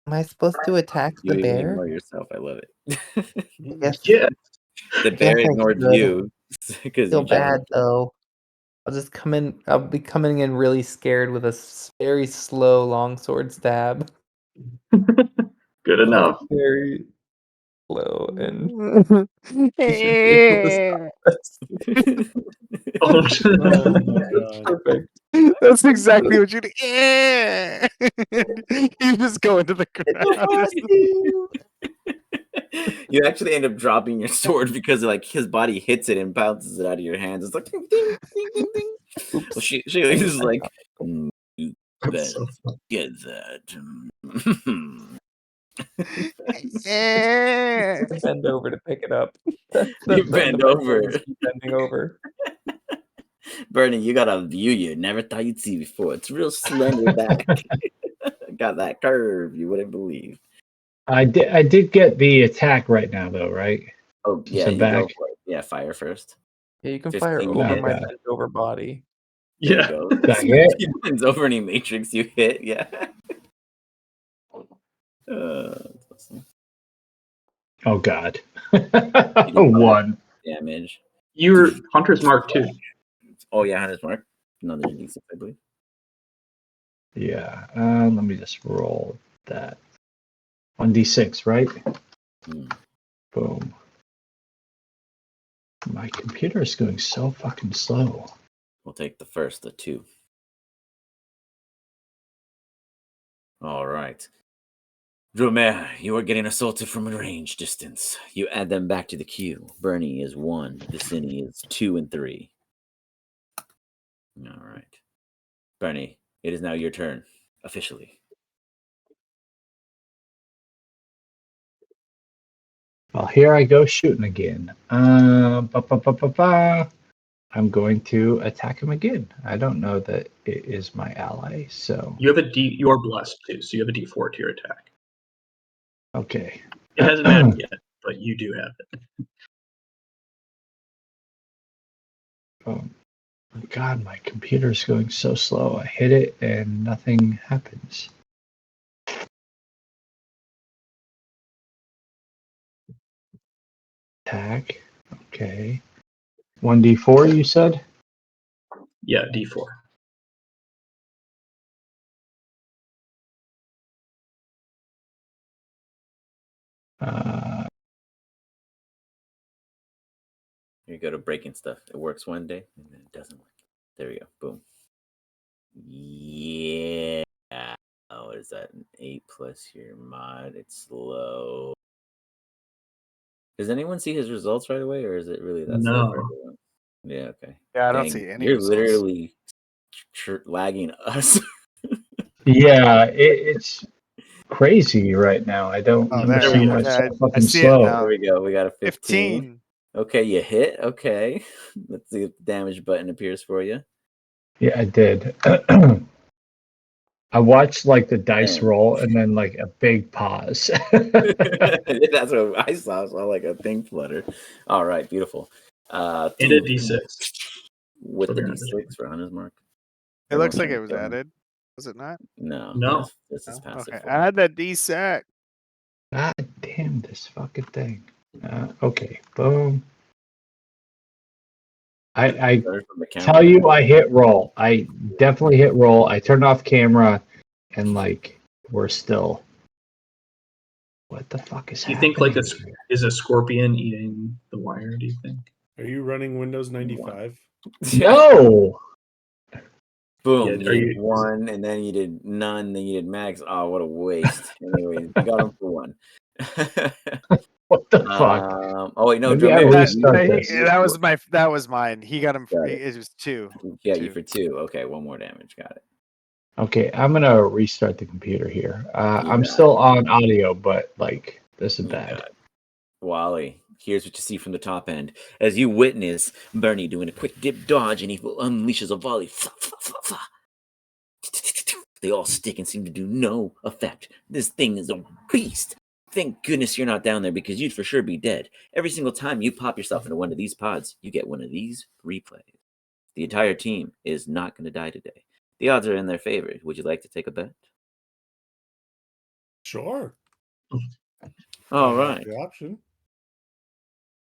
Am I supposed to attack You the even bear? ignore yourself. I love it. Yes. Yeah. The guess bear I ignored should. you because Feel you bad challenged him. though. I'll be coming in really scared with a very slow longsword stab. Good enough. Very slow and you should be able to stop this. Oh, Oh my god. Perfect. That's exactly what you do. You just go into the ground. You actually end up dropping your sword because like his body hits it and bounces it out of your hands. It's like ding ding ding ding ding. Oops. Well, she is like, you That's better so get that. Bend over to pick it up. You That's the end bend of my over. turn, is keep bending over. Bernie, you got a view you never thought you'd see before. It's real slender back. Got that curve you wouldn't believe. I did get the attack right now, though, right? Oh yeah, So you back. go for it. Yeah, fire first. Yeah, you can fire 15 over hit. my Okay. bent over body. There yeah. you go. Back hit. He bends over any matrix you hit. Yeah. That's awesome. Oh God. You did 1. damage. You're Hunter's Mark too. Oh yeah, Hunter's Mark. Another D6, I believe. Yeah. Let me just roll that. 1d6, right? Boom. My computer is going so fucking slow. We'll take the first, the 2. All right. Dromer, you are getting assaulted from a range distance. You add them back to the queue. Bernie is 1. Vicini is 2 and 3. All right. Bernie, it is now your turn, officially. Well, here I go shooting again. I'm going to attack him again. I don't know that it is my ally, so You have a D. You are blessed too, so you have a D4 to your attack. okay. It hasn't happened yet, but you do have it. Oh God, my computer's going so slow. I hit it and nothing happens. Attack. Okay. 1d4, you said? Yeah, D4. You go to breaking stuff. It works one day and then it doesn't work. There we go. Boom. Yeah. Oh, what is that? An 8+ here mod. It's slow. Does anyone see his results right away, or is it really that slow for No. everyone? Yeah, okay. Yeah, I don't Dang, see any you're results. literally lagging us. Yeah, it's crazy right now. I don't Oh, there. understand we why go. it's so I fucking see it slow. There now. we go. We got a 15. 15. Okay, you hit. Okay. Let's see if the damage button appears for you. Yeah, I did. I watched like the dice Damn. roll and then like a big pause. That's what I saw. I saw like a thing flutter. All right, beautiful. And a Two D6. with for the the D6 for Hunter's mark. It looks Everyone's like trying it to was kill him. added. Was it not? No, No. this is No? passive. Okay. for Add that D-Sec. God damn this fucking thing. Okay, boom. I Sorry from the camera. tell you, I hit roll. I definitely hit roll. I turned off camera, and like we're still. What the fuck is Do you happening? think like is a scorpion eating the wire? Do you think? Are you running Windows 95? No. Boom. Yeah, you are did you- 1, and then you did none, then you did max. Oh, what a waste. Anyway, you got him for 1. What the fuck? Oh wait, no, Maybe I Dromare. restart this. That was mine. He got him. Got it. It was 2. Yeah, 2. you for 2. Okay, 1 more damage. Got it. Okay, I'm gonna restart the computer here. You I'm got still on audio, but like this is You bad. got it. Wally, here's what you see from the top end. As you witness Bernie doing a quick dip dodge, and he unleashes a volley. They all stick and seem to do no effect. This thing is a beast. Thank goodness you're not down there, because you'd for sure be dead. Every single time you pop yourself into one of these pods, you get one of these replays. The entire team is not going to die today. The odds are in their favor. Would you like to take a bet? Sure. All I have right. the option.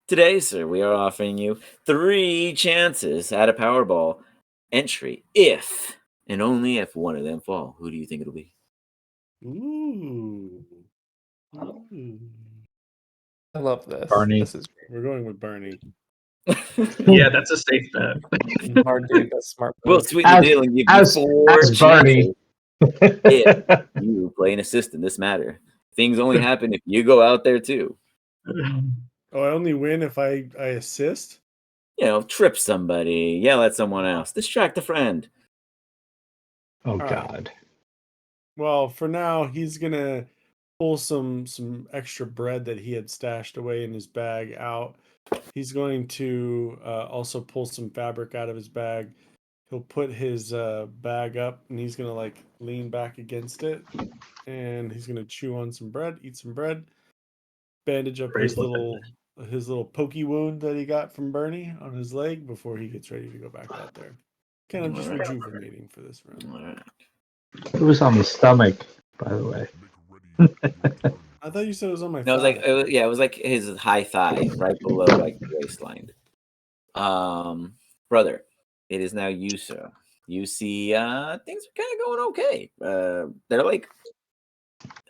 Today, sir, we are offering you 3 chances at a Powerball entry if and only if one of them fall. Who do you think it'll be? Ooh. Ooh. I love this. Barney. This is We're going with Bernie. Yeah, that's a safe bet. hard, dude. That's smart. We'll Move. sweeten the deal and give you 4 as Barney. chances if you play an assist in this matter. Things only happen if you go out there too. Oh, I only win if I assist? You know, trip somebody, yell at someone else, distract a friend. Oh right. God. Well, for now, he's gonna pull some extra bread that he had stashed away in his bag out. He's going to also pull some fabric out of his bag. He'll put his bag up, and he's gonna like lean back against it, and he's gonna chew on some bread, eat some bread, bandage up his little pokey wound that he got from Bernie on his leg before he gets ready to go back out there. Kind of just rejuvenating for this round. All right. It was on the stomach, by the way. I thought you said it was on my No, thigh. it was like his high thigh, right below like the waistline. Brother, it is now you, sir. You see, things are kind of going okay. They're like,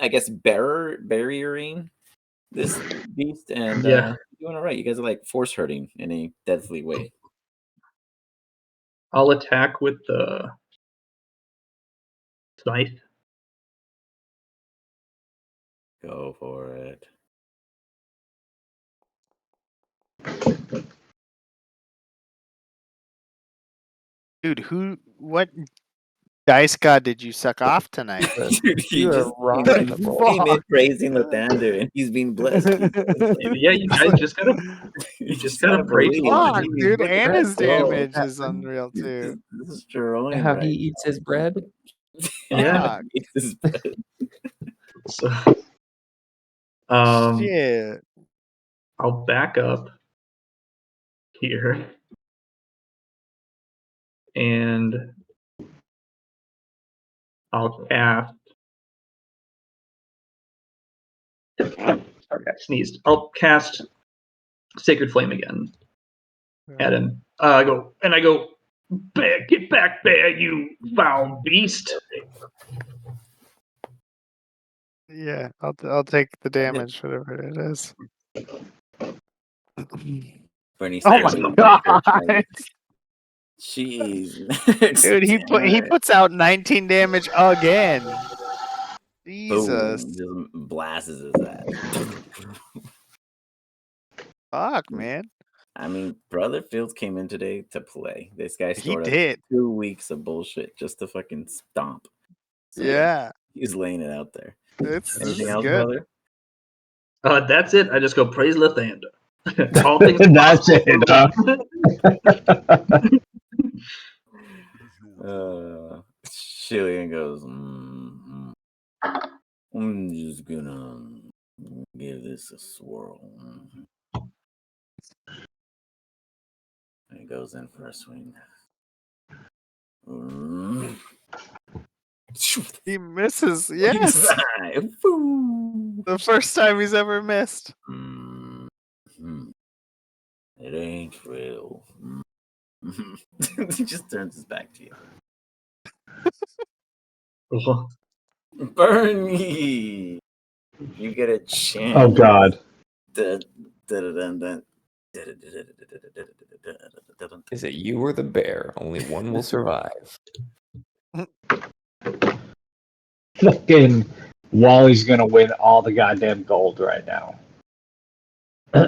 I guess, barriering this beast, and Yeah. doing all right. You guys are like force hurting in a deadly way. I'll attack with the scythe. Go for it. Dude, what dice god did you suck off tonight? Dude, he You are just rocking the ball. came in praising Lathander, and he's being blessed. Yeah, you guys just gotta praise believe. one. Fuck, He's dude, looking and at his gold. damage is unreal too. This is destroying How right he eats his bread. Yeah. Fuck. This is bad. So, Shit. I'll back up here and I'll cast. Sorry, I sneezed. I'll cast Sacred Flame again at him. I go, get back there, you foul beast! Yeah, I'll take the damage, whatever it is. Bernie's Oh my turning. god. Jeez. Dude, he puts out 19 damage again. Jesus. Boom. Just blasts his ass. Fuck, man. I mean, Brother Fields came in today to play. This guy He stored up did. 2 weeks of bullshit just to fucking stomp. So, Yeah. he's laying it out there. This Anything is else, good. brother? That's it. I just go praise Lathander. All things That's it. Shillian goes, I'm just gonna give this a swirl. And he goes in for a swing. He misses. Yes. The first time he's ever missed. It ain't real. He just turns his back to you. Bernie, you get a chance. Oh God. Is it you or the bear? Only one will survive. Fucking Wally's gonna win all the goddamn gold right now. I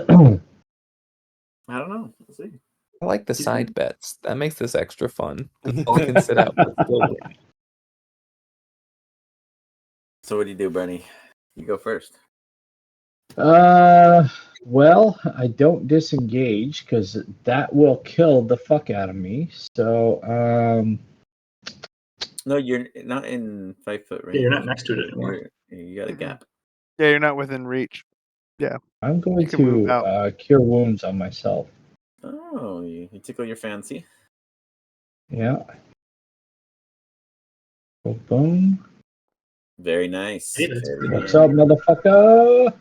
don't know. We'll see. I like the side bets. That makes this extra fun. All can sit out, but still win. So what do you do, Bernie? You go first. Well, I don't disengage because that will kill the fuck out of me. So, No, you're not in 5 foot range. Yeah, you're not next to it anymore. You got a gap. Yeah, you're not within reach. Yeah. I'm going You can move to out. cure wounds on myself. Oh, you tickle your fancy. Yeah. Boom. Very nice. Hey, that's Very What's nice. up, motherfucker?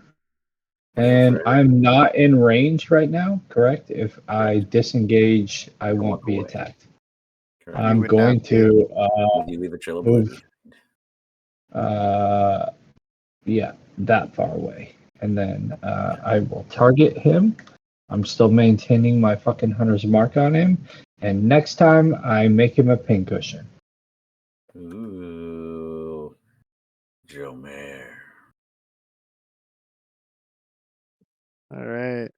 And for it. I'm not in range right now, correct? If I Correct. disengage, I Walk won't be away. attacked. Correct. You I'm would going not be it. to Would you leave a trail of blood move behind? yeah, that far away. And then I will target him. I'm still maintaining my fucking hunter's mark on him. And next time I make him a pincushion. Ooh. Joe Mayer. All right.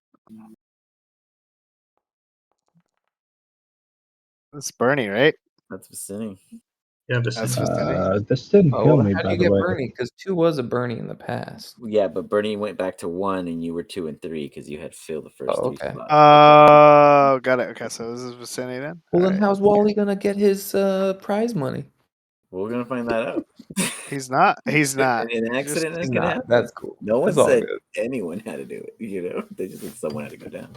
That's Bernie, right? That's Vicini. Yeah, That's Vicini. This didn't kill Oh, me, how do by you the get way. Bernie? Because 2 was a Bernie in the past. Yeah, but Bernie went back to 1 and you were 2 and 3 because you had filled the first Oh, 3 okay. slots. Oh, got it. Okay, so this is Vicini then? Well, All then right. how's Wally gonna get his prize money? We're gonna find that out. He's not. He's not. An accident He's that can not. happen. That's cool. No one That's all said good. anyone had to do it. You know, they just said someone had to go down.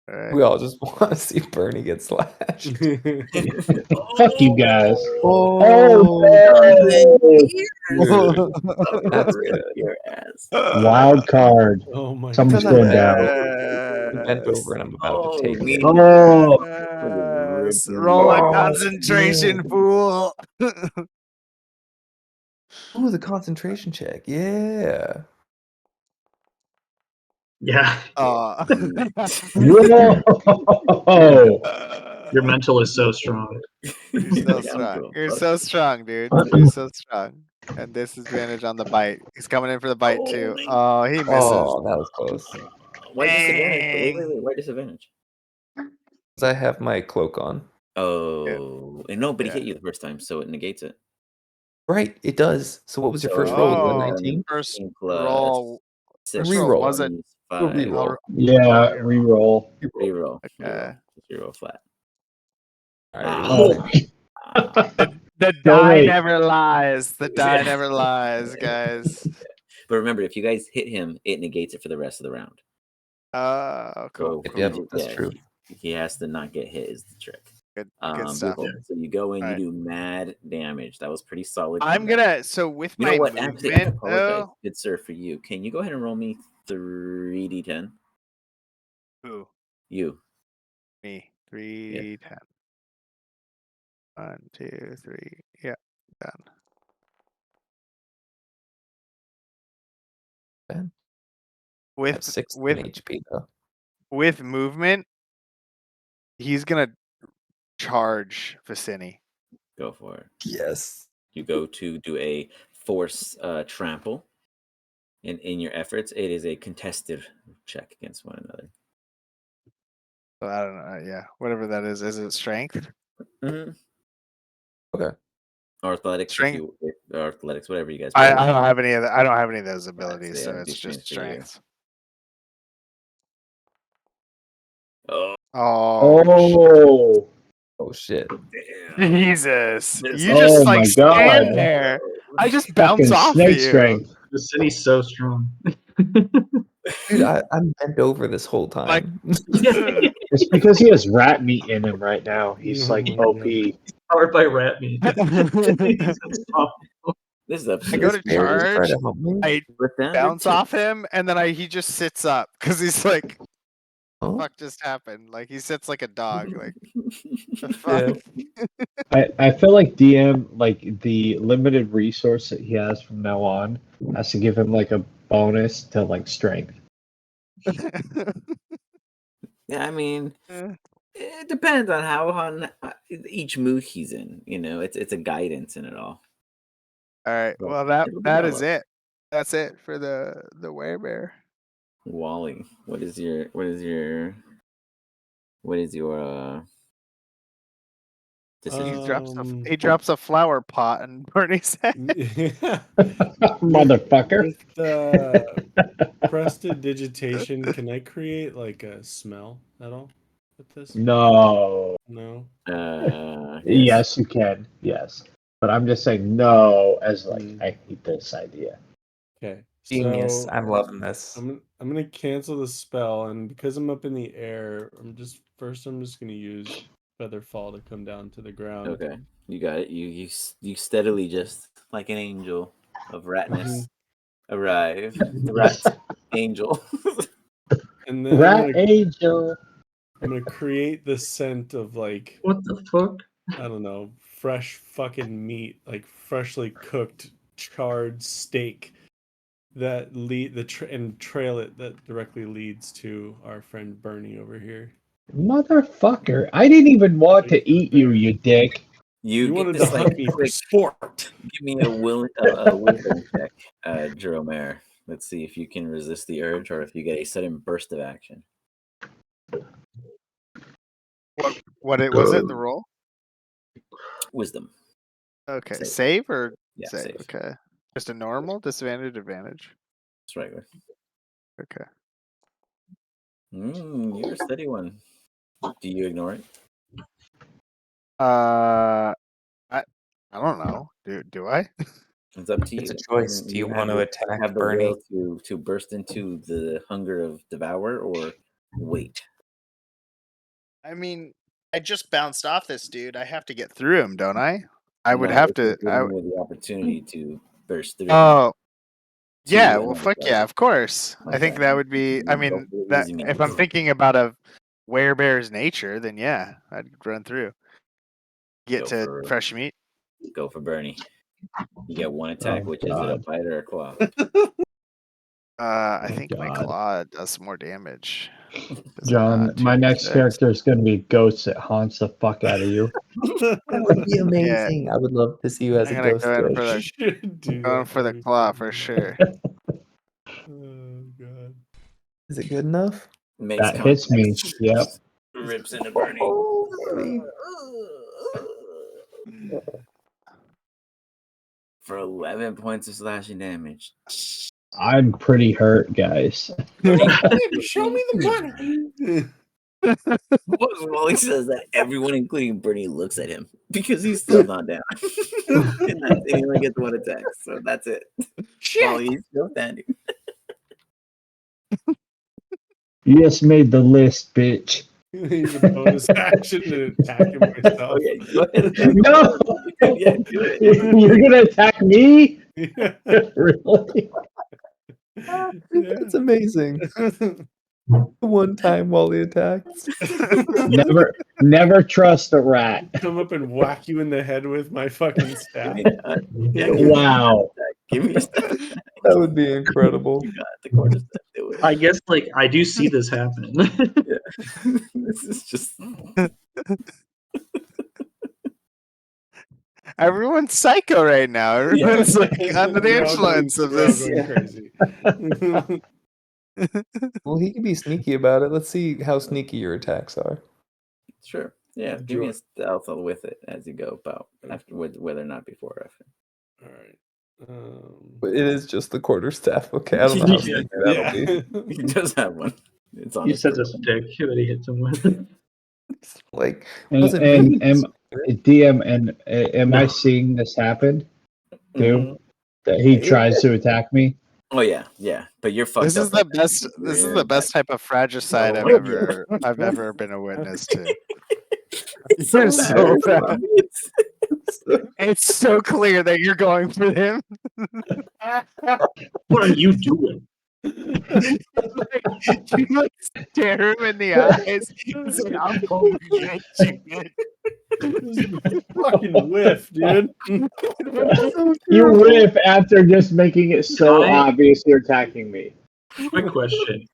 All right. We all just want to see Bernie get slashed. Fuck you guys. Oh, that's good. Your ass. Wild card. Oh my Someone's Because going down. he bent over and I'm about to take we it. Oh, Roll a Oh, concentration, fool. Ooh, the concentration check. Yeah. Yeah. whoa. Your mental is so strong. You're so strong. You're so strong, dude. You're so strong. And disadvantage on the bite. He's coming in for the bite too. Oh, he misses. Oh, that was close. Why disadvantage? Wait. Why disadvantage? Because I have my cloak on. Oh, and nobody Yeah. hit you the first time, so it negates it. Right, it does. So what was your first roll? Was that 19? First 19 plus roll. 6 First roll Reroll. was it? We'll reroll. Yeah, reroll. Reroll. Okay. Reroll flat. All right, The No, die wait. never lies. The die never lies, guys. But remember, if you guys hit him, it negates it for the rest of the round. Cool. So Yep, that's true. He has to not get hit is the trick. Good stuff. Cool. So you go in, All you right. do mad damage. That was pretty solid. I'm combat. gonna with You my know what? Actually, I movement apologize, though. good sir, for you. Can you go ahead and roll me 3d10? Who? You. Me. 3d10. 1, 2, 3. Yeah, done. Ben. With I have 6 with HP though. with movement, he's gonna charge Vicini. Go for it. Yes. You go to do a force trample. In your efforts, it is a contested check against one another. I don't know. Yeah, whatever that is. Is it strength? Mm-hmm. Okay. Or athletics, Strength. or athletics, whatever you guys. I don't have any of that. I don't have any of those Yeah, abilities, so it's just for you. strength. Oh, Oh, Oh shit. Jesus! This- You just Oh like my stand God. there. I just bounce Fucking off of snake you. strength. The city's so strong. Dude, I'm bent over this whole Like, time. It's because he has rat meat in him right now. He's Oh like my OP. God. Powered by rat meat. I This episode go is to Bear just tried charge. to help me. I with them. bounce off him, and then he just sits up because he's like, Oh? "Fuck just happened?" Like he sits like a dog. Like the fuck. Yeah. I feel like DM, like the limited resource that he has from now on, has to give him like a bonus to like strength. Yeah, I mean, Eh. it depends on how on each mood he's in. You know, it's a guidance in it all. All right. But Well, it'll that is develop. it. That's it for the werebear. Wally, what is your decision? He drops a flower pot in Bernie's head. Motherfucker. With prestidigitation, can I create like a smell at all with this? No. No. Yes, you can. Yes. But I'm just saying no as like I hate this idea. Okay. Genius. So I'm loving this. I'm gonna cancel the spell, and because I'm up in the air, I'm just gonna use Featherfall to come down to the ground. Okay, you got it. You steadily, just like an angel of ratness, arrive. The rat angel. And then Rat angel. I'm gonna create the scent of like, what the fuck? I don't know, fresh fucking meat, like freshly cooked charred steak that and trail it that directly leads to our friend Bernie over here. Motherfucker. I didn't even want to eat you, you dick. You wanted get this to like hunt me for quick sport. Give me a wisdom check, Jerome. Let's see if you can resist the urge or if you get a sudden burst of action. What it was it? The roll? Wisdom. Okay. Save or Yeah, save? save. Okay. Just a normal disadvantage, advantage. It's regular. Okay. You're a steady one. Do you ignore it? I don't know. Do I? It's up to you. It's a choice. Do you want to attack have the Bernie? will to burst into the hunger of devour or wait? I mean, I just bounced off this dude. I have to get through him, don't I? I would No, have this is to. giving you the opportunity to burst through. Oh, to yeah. Well, another fuck yeah, target. of course. I think Okay. that would be. I Go mean, for the that easy if I'm means. thinking about a werebear's nature, then yeah, I'd run through. Get Go to for- fresh meat. Go for Bernie. You get one attack, Oh, which is it a God. bite or a claw? I think my God. claw does some more damage. John, my next 2d6. character is going to be a ghost that haunts the fuck out of you. That would be amazing. I would love to see you as I'm a gonna ghost. go in Ghost. for the Should do going that. for the That'd be claw funny. for sure. Oh god. Is it good enough? Makes That hits me. contact. Yep. Rips into Bernie. Oh, For 11 points of slashing damage. I'm pretty hurt, guys. Show me the money. Wally says that everyone, including Bernie, looks at him because he's still not down. and he only gets one attack, so that's it. Wally's still standing. You just made the list, bitch. Use a bonus action to attack him myself. Okay, go ahead. No! Yeah, do it. You're going to attack me? Yeah. Really? That's amazing. One time Wally attacks. Never trust a rat. Come up and whack you in the head with my fucking staff. Wow. Give me a step. That would be incredible. You got the quarter step. Do I guess like I do see this happening. This is just Everyone's psycho right now. Everyone's like under the We're all going- influence of we're all this. going crazy. Well, he can be sneaky about it. Let's see how sneaky your attacks are. sure. Yeah, give me a stealth with it as you go about after whether or not before or after. All right. But it is just the quarterstaff. Okay, I don't know how sneaky that'll be. He does have one. It's on He his says a person. stick that he hits him with. Like, And, wasn't and me. am DM and am I No. seeing this happen too? Mhm. That he tries to attack me. Oh yeah, yeah. But you're fucked This up. is the best. This is the best type of fratricide I've ever been a witness to. You're so bad. It's so clear that you're going for him. What are you doing? You like stare him in the eyes and say, "I'm going to get you." Fucking whiff, dude. You whiff after just making it so Can I- obvious you're attacking me. Quick question.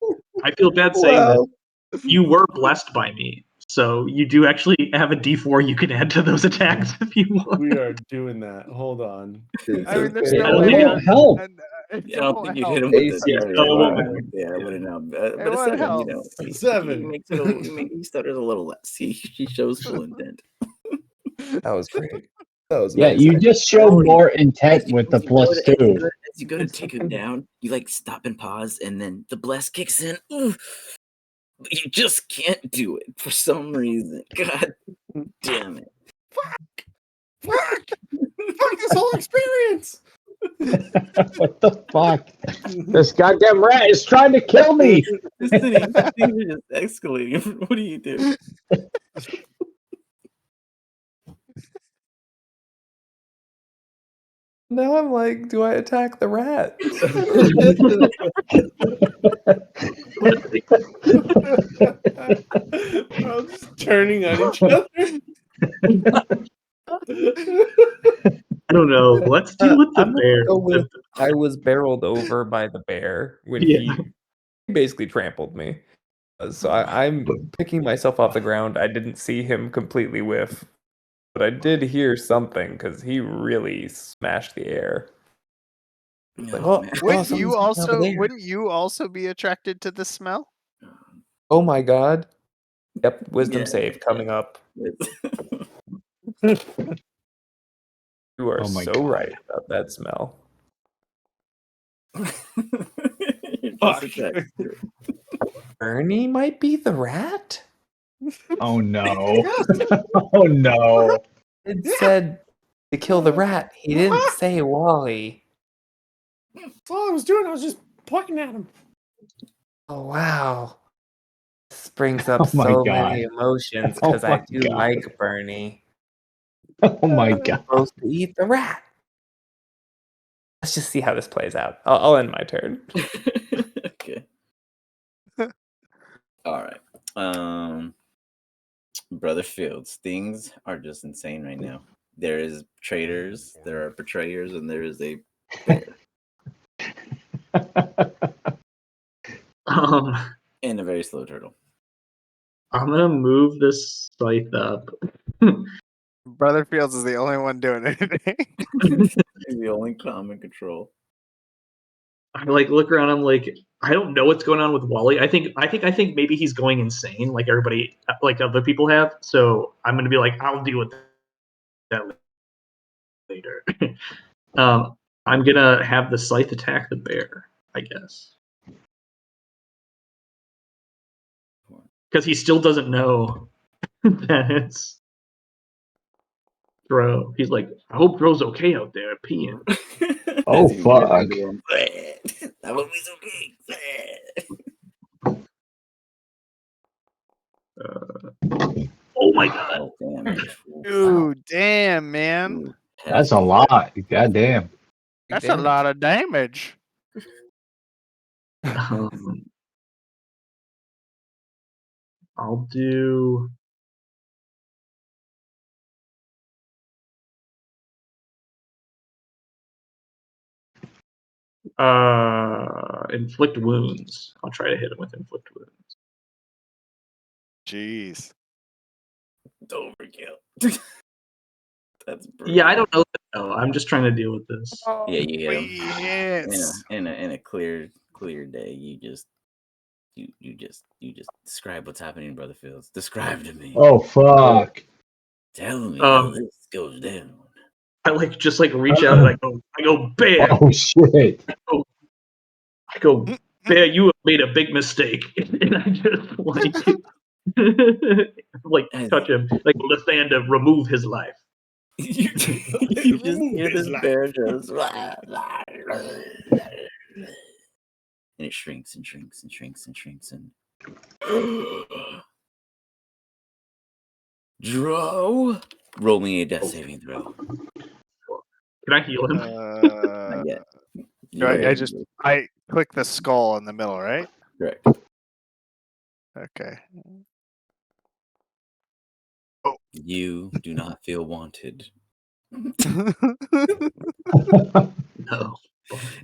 I feel bad saying this. You were blessed by me, so you do actually have a D4 you can add to those attacks if you want. We are doing that. Hold on. I mean, there's It no way. won't help. I don't think you hit him with the I wouldn't know. But a won't 7, you know, help. 7. He makes it he stutters a little less. He shows full intent. That was great. That was Yeah, amazing. you just show more intent with the plus As two. you go to take him down, you like stop and pause, and then the bless kicks in. Ooh. But you just can't do it for some reason. God damn it! Fuck this whole experience. What the fuck? This goddamn rat is trying to kill me. Things are just escalating. What do you do? Now I'm like, do I attack the rat? We're all just turning on each other. I don't know. Let's deal with the I'm gonna bear. go with I was barreled over by the bear when he basically trampled me. So I'm picking myself off the ground. I didn't see him completely whiff, but I did hear something because he really smashed the air. Like, Wouldn't something's you coming out of there. Wouldn't you also be attracted to the smell? Oh my god. Yep, wisdom Yeah. save coming up. You are Oh my so God. right about that smell. Ernie might be the rat? Oh no. Oh no. It said to kill the rat. He didn't say Wally. That's all I was doing. I was just pointing at him. Oh wow. This brings up Oh my so God. many emotions Oh because I my do God. like Bernie. Oh my God. Supposed to eat the rat. Let's just see how this plays out. I'll end my turn. Okay. All right. Brother Fields, things are just insane right now. There is traitors, there are betrayers, and there is a bear. And a very slow turtle. I'm gonna move this scythe up. Brother Fields is the only one doing anything. He's the only common control. I like look around. I'm like, I don't know what's going on with Wally. I think maybe he's going insane, like everybody, like other people have. So I'm gonna be like, I'll deal with that later. I'm gonna have the scythe attack the bear, I guess, because he still doesn't know that it's Dro. He's like, I hope Dro's okay out there peeing. Oh fuck. That one was okay. Oh my god. Dude, damn, man. That's a lot. Goddamn. That's a lot of damage. I'll do. Inflict wounds. I'll try to hit him with inflict wounds. Jeez. Overkill. That's brutal. Yeah, I don't know. No, I'm just trying to deal with this. Oh, Yeah, you hit him. 3 hits. In a clear day. You just describe what's happening, Brother Fields. Describe to me. Oh fuck! Tell me how this goes down. I just reach out and I go, Bear. Oh shit! I go, Bear, you have made a big mistake, and I just touch him, like Lathander, remove his life. You just hear this bear just, and it shrinks and shrinks and shrinks and shrinks and. Drow, roll me a death saving throw. Can I heal him? Not yet. I click the skull in the middle, right? Correct. Okay. You do not feel wanted. No.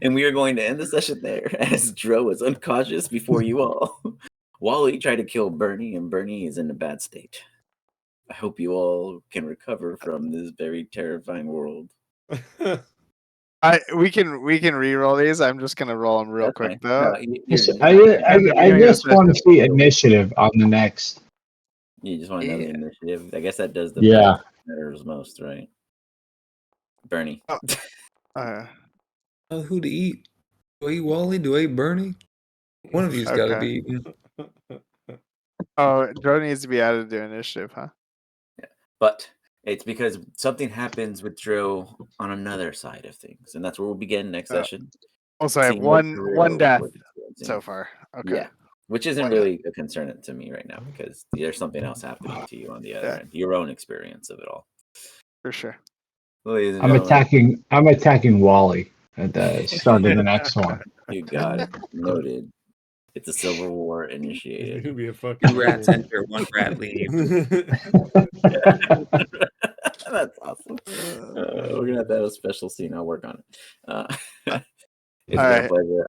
And we are going to end the session there as Drow is unconscious before you all. Wally tried to kill Bernie, and Bernie is in a bad state. I hope you all can recover from this very terrifying world. We can re-roll these. I'm just gonna roll them real quick though. I just want to see initiative on the next. You just want to know the initiative. I guess that does the matters most, right? Bernie. Who to eat? Do I eat Wally? Do I eat Bernie? One of these got to be eaten. Oh, Joe needs to be added to initiative, huh? Yeah. But it's because something happens with Drew on another side of things, and that's where we'll begin next session. Also, I have one death so far. Okay. Yeah, which isn't really a concern to me right now because there's something else happening to you on the other end. Your own experience of it all. For sure. I'm attacking Wally at the start of the next one. You got it. Noted. It's a civil war initiated. It's gonna be a fucking 2 rats enter, 1 rat leave. That's awesome. We're gonna have to have a special scene. I'll work on it. It's been a pleasure.